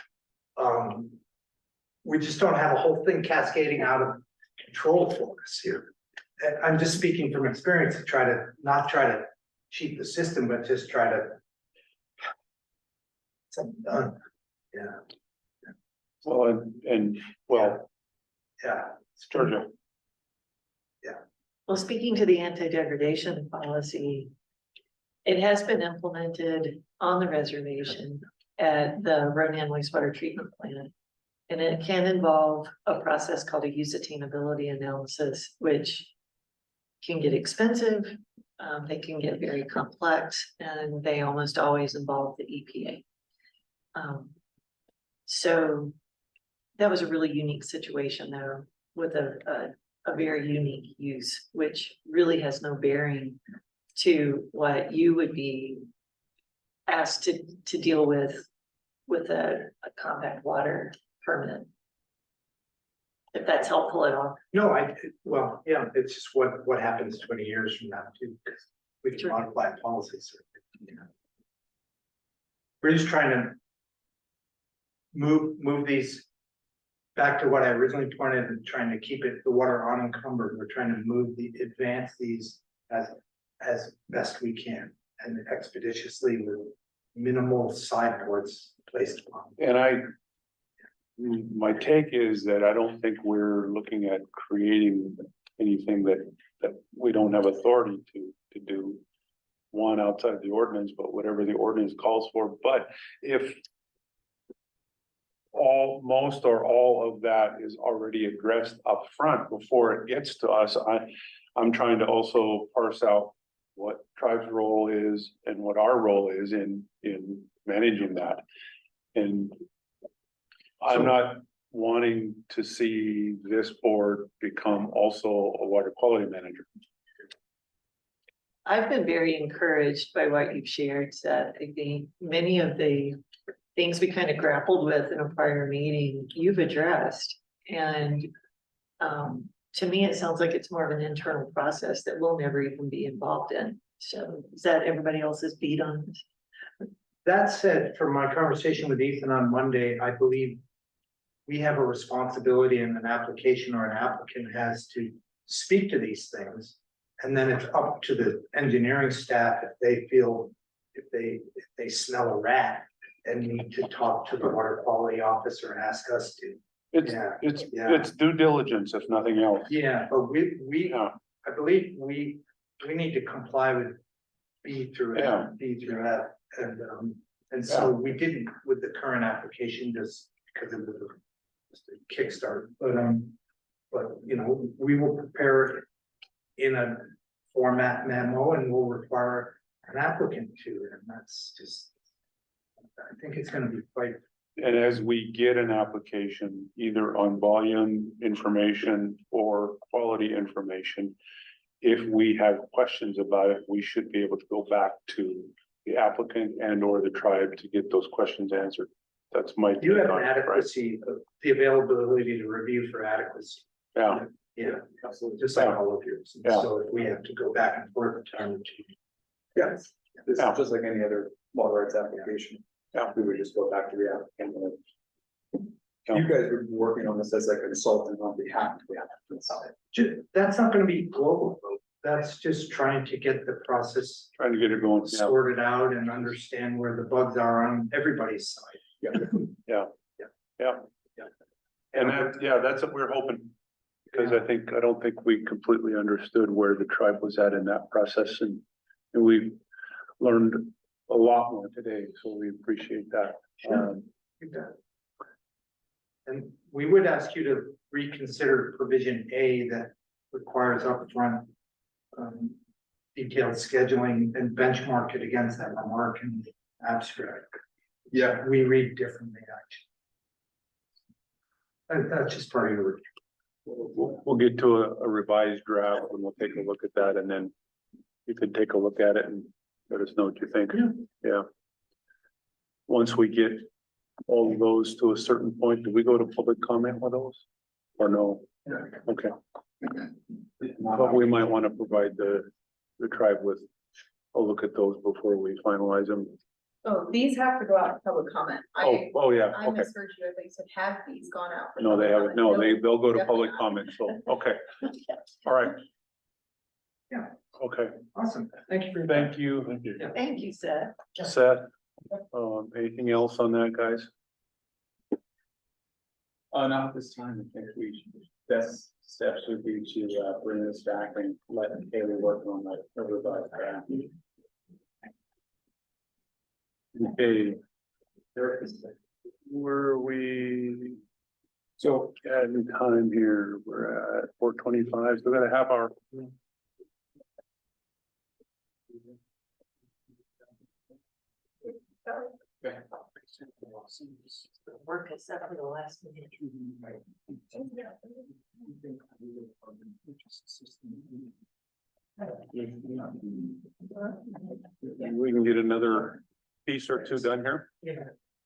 we just don't have a whole thing cascading out of control for us here. And I'm just speaking from experience to not try to cheat the system, but just try to something done. Yeah. Well, and well, yeah, Georgia. yeah. Well, speaking to the anti-degradation policy, it has been implemented on the reservation at the Ronan wastewater treatment plant. And it can involve a process called a use attainability analysis, which can get expensive. They can get very complex, and they almost always involve the EPA. So that was a really unique situation though, with a very unique use, which really has no bearing to what you would be asked to deal with a compact water permit. If that's helpful at all. No, well, yeah, it's just what happens 20 years from now too, because we can Sure. modify policies. We're just trying to move these back to what I originally pointed, and trying to keep the water unencumbered. We're trying to advance these as best we can and expeditiously with minimal sideboards placed upon. And my take is that I don't think we're looking at creating anything that we don't have authority to do. One, outside the ordinance, but whatever the ordinance calls for. But if most or all of that is already addressed up front before it gets to us, I'm trying to also parse out what tribe's role is and what our role is in managing that. And I'm not wanting to see this board become also a water quality manager. I've been very encouraged by what you've shared, Seth. I think many of the things we kind of grappled with in a prior meeting, you've addressed. And to me, it sounds like it's more of an internal process that we'll never even be involved in. So is that everybody else's beat on this? That said, from my conversation with Ethan on Monday, I believe we have a responsibility, and an application or an applicant has to speak to these things. And then it's up to the engineering staff if they feel, if they smell a rat and need to talk to the water quality officer and ask us to. It's due diligence, if nothing else. Yeah, but I believe we need to comply with B through F, B through F, and so we didn't with the current application just because it was just a kickstart. But you know, we will prepare it in a format memo, and we'll require an applicant to, and that's just, I think it's going to be quite. And as we get an application, either on volume information or quality information, if we have questions about it, we should be able to go back to the applicant and or the tribe to get those questions answered. That's my. You have an adequacy, the availability to review for adequacy. Yeah. Yeah, absolutely, just like all of yours. Yeah. So if we have to go back and forth a time or two. Yes, this is just like any other water rights application. Yeah. We would just go back to the applicant. You guys would be working on this as a consultant on behalf of the applicant. That's not gonna be global, though. That's just trying to get the process Trying to get it going. Yeah. sorted out and understand where the bugs are on everybody's side. And that's what we're hoping. Because I don't think we completely understood where the tribe was at in that process, and we learned a lot more today, so we appreciate that. Sure. And we would ask you to reconsider provision A that requires upfront detailed scheduling and benchmark it against that remark in the abstract. Yeah. We read differently, actually. That's just part of your. We'll get to a revised draft and we'll take a look at that, and then you can take a look at it and let us know what you think. Yeah. Once we get all of those to a certain point, do we go to public comment with those? Or no? Okay. But we might want to provide the tribe with a look at those before we finalize them. Oh, these have to go out to public comment. Oh, yeah, I okay. misheard you. I think you said have these gone out. for No, they public haven't. comment. No, they'll go to Definitely public not. comment. So, okay. All right. Yeah. Okay. Awesome. Thank you for your Thank you. Thank you. Thank you, Seth. Seth, anything else on that, guys? Not at this time. I think best steps would be to bring this back and let Haley work on the revised draft. Okay. Where are we? So at any time here, we're at 4:25, so we got a half hour. Work is up for the last minute. We can get another piece or two done here.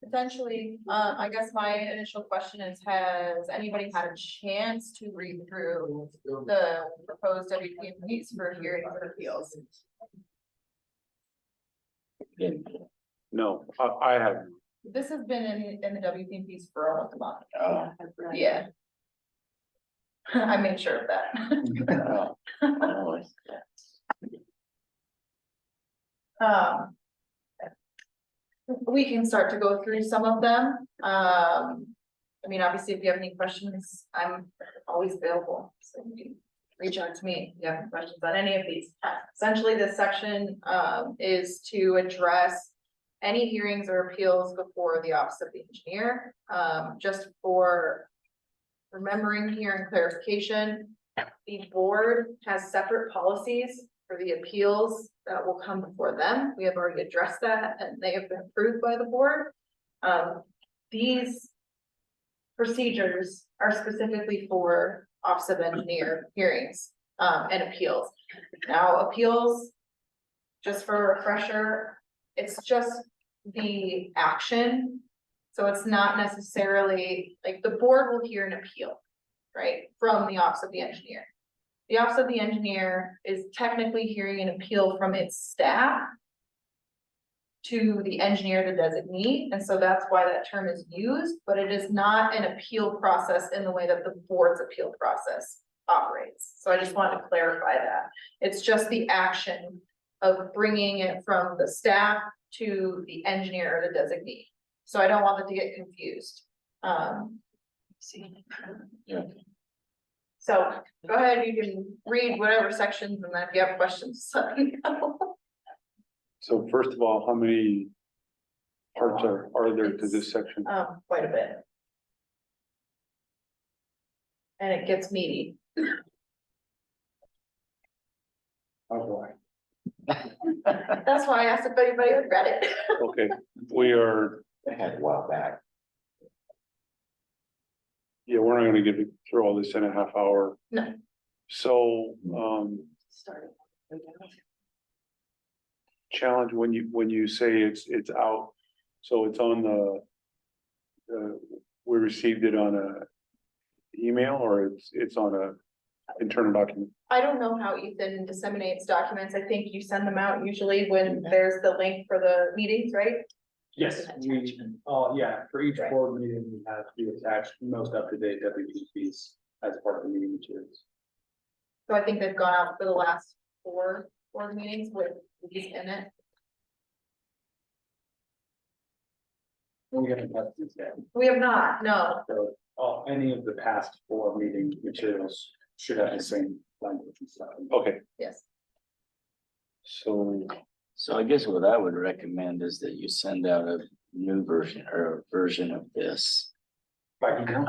Potentially, I guess my initial question is, has anybody had a chance to read through the proposed WP&Ps for hearing or appeals? No, I haven't. This has been in the WP&Ps for almost a month. Oh. Yeah. I made sure of that. We can start to go through some of them. I mean, obviously, if you have any questions, I'm always available, so you can reach out to me if you have questions on any of these. Essentially, this section is to address any hearings or appeals before the Office of the Engineer. Just for remembering here and clarification, the board has separate policies for the appeals that will come before them. We have already addressed that and they have been approved by the board. These procedures are specifically for Office of Engineer hearings and appeals. Now, appeals, just for a refresher, it's just the action. So it's not necessarily like the board will hear an appeal, right, from the Office of the Engineer. The Office of the Engineer is technically hearing an appeal from its staff to the engineer, the designee, and so that's why that term is used, but it is not an appeal process in the way that the board's appeal process operates. So I just wanted to clarify that. It's just the action of bringing it from the staff to the engineer or the designee. So I don't want it to get confused. Yeah. So go ahead, you can read whatever sections and then if you have questions, let me know. So first of all, how many parts are there to this section? Quite a bit. And it gets meaty. Oh, boy. That's why I asked if anybody had read it. Okay, we are, I had a while back. yeah, we're not gonna get through all this in a half hour. No. So, Started. challenge, when you say it's out, so it's on we received it on a email or it's on a internal document? I don't know how Ethan disseminates documents. I think you send them out usually when there's the link for the meetings, right? Yes, yeah, for each board meeting, we have to attach most up-to-date WPs as part of the meeting materials. So I think they've gone out for the last 4 board meetings with these in it. We haven't touched these yet, We have not, no. so any of the past 4 meeting materials should have the same language and stuff. Okay, Yes. so, So I guess what I would recommend is that you send out a new version or a version of this. By email?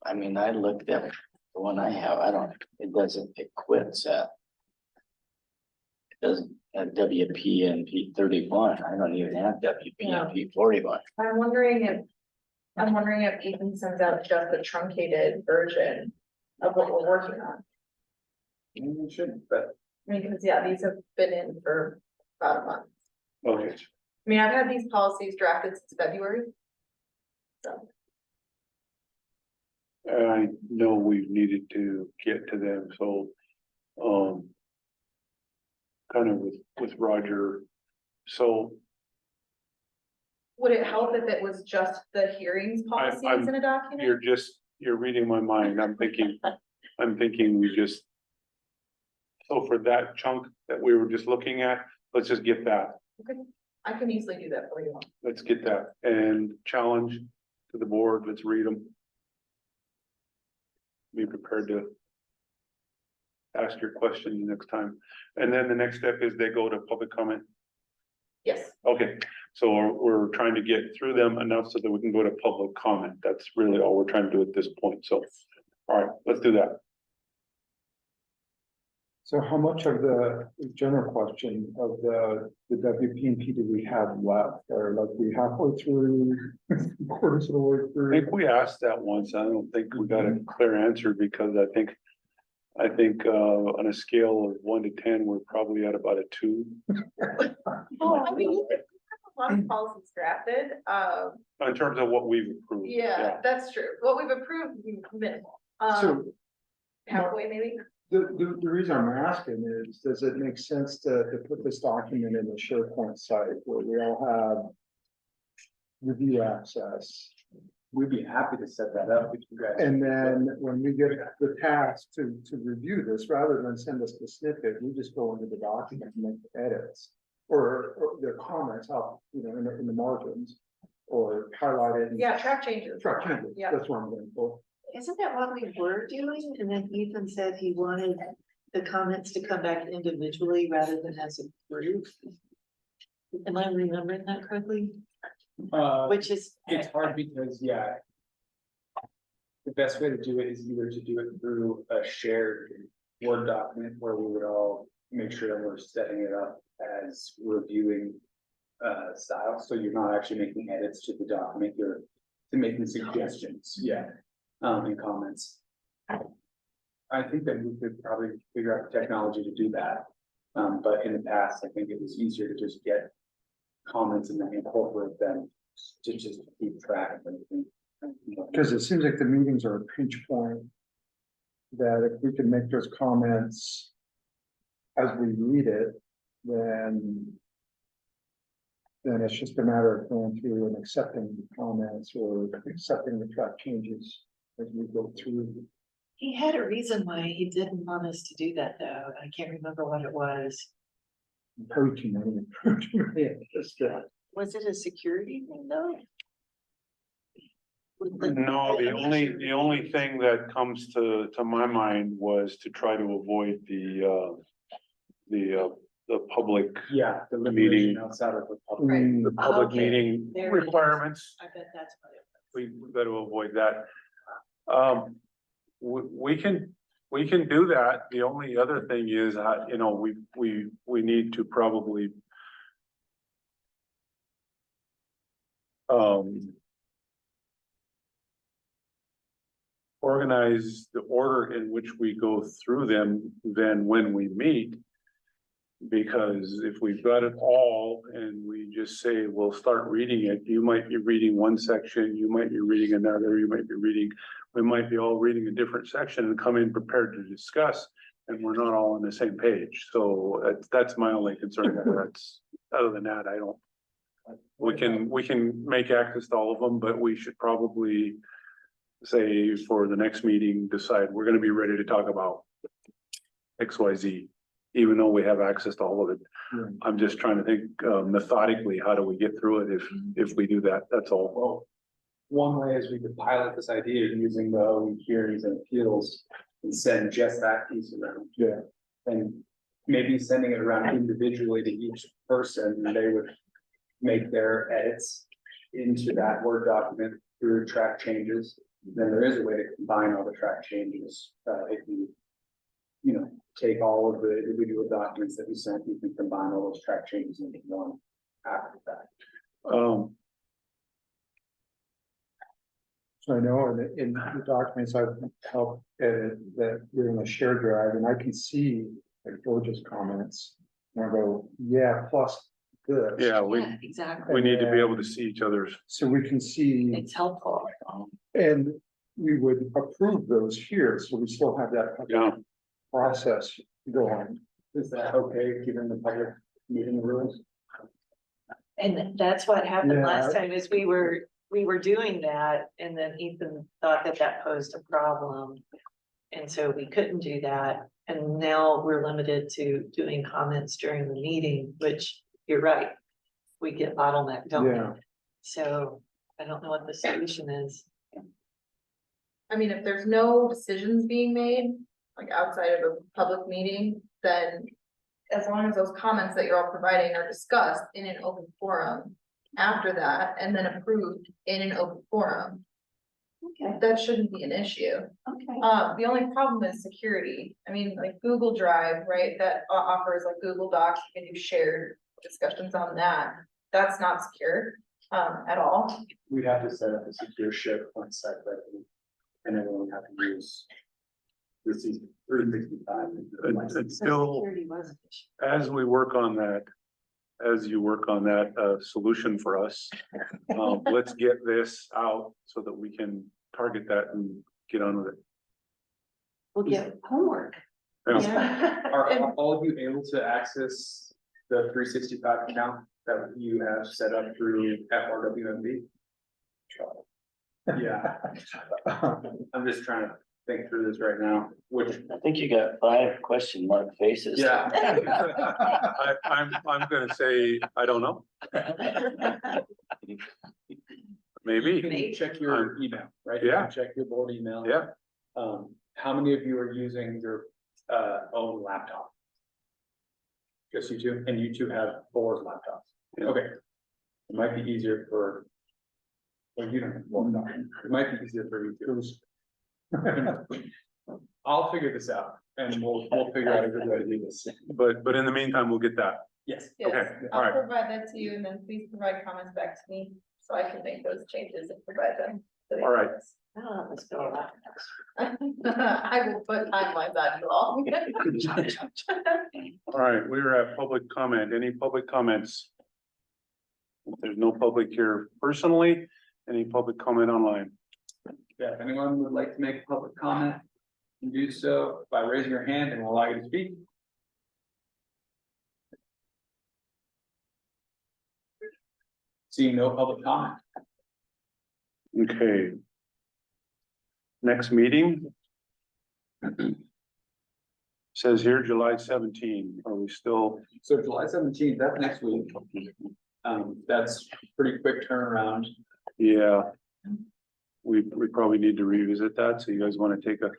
I mean, I looked at the one I have, it quits at. It doesn't have WP&P 31, I don't even have WP&P 41. I'm wondering if Ethan sends out just the truncated version of what we're working on. We shouldn't, but I mean, because yeah, these have been in for about a month. okay, I mean, I've had these policies drafted since February. So, and I know we've needed to get to them, so, kind of with Roger, so would it help if it was just the hearings policies in a document? you're reading my mind, I'm thinking we just. So for that chunk that we were just looking at, let's just get that, Okay, I can easily do that for you. let's get that and challenge to the board, let's read them. be prepared to ask your question next time. And then the next step is they go to public comment. Yes. Okay, so we're trying to get through them enough so that we can go to public comment. That's really all we're trying to do at this point. So, all right, let's do that. So how much of the general question of the WP&P do we have left? Or like we halfway through, quarters of the way I through? think we asked that once. I don't think we got a clear answer because I think on a scale of 1 to 10, we're probably at about a 2. Oh, I mean, you could have a lot of policies drafted, In terms of what we've approved. yeah, that's true. What we've approved, minimal, So halfway maybe. the reason I'm asking is, does it make sense to put this document in the SharePoint site where we all have review access? We'd be happy to set that up if you guys. And then when we get the task to review this, rather than send us the snippet, we just go into the document and make the edits. Or their comments out, in the margins, or highlight it. and- Yeah, track changes. Track changes, Yeah. that's what I'm going for. Isn't that what we were doing? And then Ethan said he wanted the comments to come back individually rather than as a group. Am I remembering that correctly? Which is. It's hard because, yeah. The best way to do it is either to do it through a shared Word document where we would all make sure that we're setting it up as reviewing style, so you're not actually making edits to the document, you're making suggestions, and comments. I think that we could probably figure out the technology to do that. But in the past, I think it was easier to just get comments and then incorporate them to just keep track of everything. Because it seems like the meetings are a pinch point. That if we can make those comments as we read it, then it's just a matter of going through and accepting the comments or accepting the track changes as we go through. He had a reason why he didn't want us to do that, though. I can't remember what it was. Probably too many. Just, Was it a security thing, though? No, the only thing that comes to my mind was to try to avoid the public, Yeah, the Meeting. meeting outside of the public. the public Okay. meeting There it is. requirements. I bet that's what it was. We've got to avoid that. We can do that. The only other thing is, we need to probably organize the order in which we go through them than when we meet. Because if we've got it all and we just say, we'll start reading it, you might be reading one section, you might be reading another, we might be all reading a different section and come in prepared to discuss. And we're not all on the same page. So that's my only concern. That's, other than that, I don't. We can make access to all of them, but we should probably say for the next meeting, decide we're gonna be ready to talk about XYZ. Even though we have access to all of it. Right. I'm just trying to think methodically, how do we get through it if we do that, that's all. Well, one way is we could pilot this idea using the OE hearings and appeals and send just that piece around. Yeah. And maybe sending it around individually to each person, and they would make their edits into that Word document through track changes. Then there is a way to combine all the track changes, if you take all of the individual documents that you sent, you can combine all those track changes into one after that. So I know in the documents I've helped edit that we're in a shared drive, and I can see like George's comments. And I go, yeah, plus this. Yeah, Yeah, exactly. we need to be able to see each other's. So we can see, It's helpful. and we would approve those here, so we still have that Yeah. process going. Is that okay, given the public meeting rules? And that's what happened Yeah. last time is we were doing that and then Ethan thought that posed a problem. And so we couldn't do that. And now we're limited to doing comments during the meeting, which you're right. We get bottlenecked, don't Yeah. we? So I don't know what the solution is. I mean, if there's no decisions being made, like outside of a public meeting, then as long as those comments that you're all providing are discussed in an open forum after that, and then approved in an open forum, Okay, that shouldn't be an issue. okay. The only problem is security. I mean, like Google Drive, right, that offers like Google Docs, you can do shared discussions on that. That's not secure, at all. We'd have to set up a secure SharePoint site, right? And everyone would have to use this is 365. And still, Security was an issue. as we work on that, as you work on that, solution for us, let's get this out so that we can target that and get on with it. We'll get homework. Yeah. Are all of you able to access the 365 account that you have set up through FRWMB? Yeah, I'm just trying to think through this right now, which, I think you got 5 question mark faces. yeah. I'm gonna say, I don't know. You Maybe, can check your email, right? You Yeah. can check your board email. yeah. How many of you are using your own laptop? Just you two, and you two have board laptops. Yeah. Okay. It might be easier for. Well, you don't have board laptop. It might be easier for you two. I'll figure this out and we'll figure out a good way to do this. But in the meantime, we'll get that. Yes. Yes, Okay, all I'll right. provide that to you, and then please provide comments back to me, so I can make those changes and provide them. to the All right. office. Oh, let's go. I will put timelines on you all. All right, we are at public comment. Any public comments? If there's no public here personally, any public comment online? Yeah, if anyone would like to make a public comment, you can do so by raising your hand and we'll allow you to speak. Seeing no public comment. Okay. Next meeting. Says here July 17. Are we still? So July 17th, that's next week. That's pretty quick turnaround. Yeah. We probably need to revisit that. So you guys want to take a,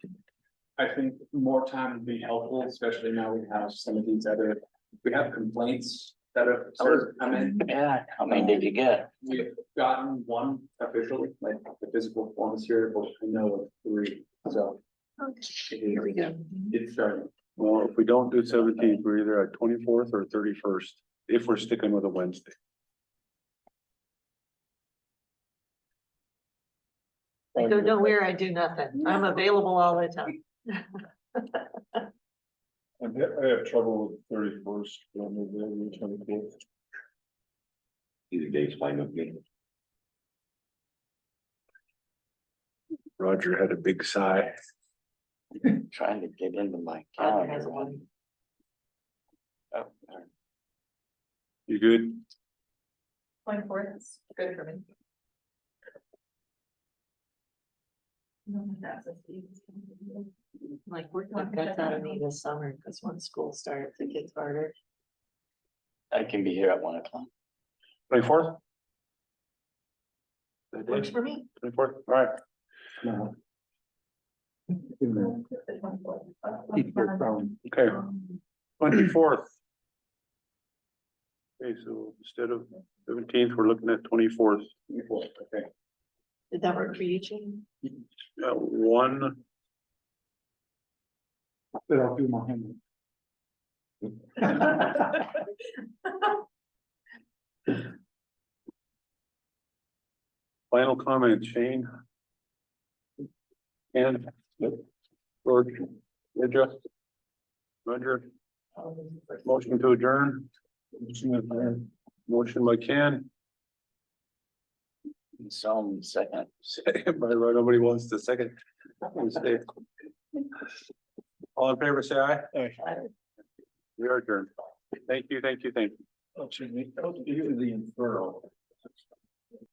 I think more time would be helpful, especially now we have some of these other, we have complaints that have started to come in. Yeah, how many did you get? We've gotten one officially, like the physical form is here, but I know of 3, so. Here we go. It's starting. well, if we don't do 17th, we're either at 24th or 31st, if we're sticking with a Wednesday. I go nowhere, I do nothing. I'm available all the time. I have trouble with 31st, but I'm available the 24th. Either day's fine with me. Roger had a big sigh. Trying to get into my Roger has calendar. one. Oh, all right. You good? 24th is good for me. Like, we're not cuts out of me this summer, because when school starts, it gets harder. I can be here at 1 o'clock. 24th? Works for me. 24th, all right. No. Okay, 24th. Okay, so instead of 17th, we're looking at 24th. Okay. Did that work for you, Gene? 1, But I'll do my homework. final comment, Shane. And George, Roger, motion to adjourn. Motion by Ken, Some second. second by Rod. Nobody wants to second. All in favor, say aye. We are adjourned. Thank you, thank you, thank you. Oh, excuse me, that was usually the inferno.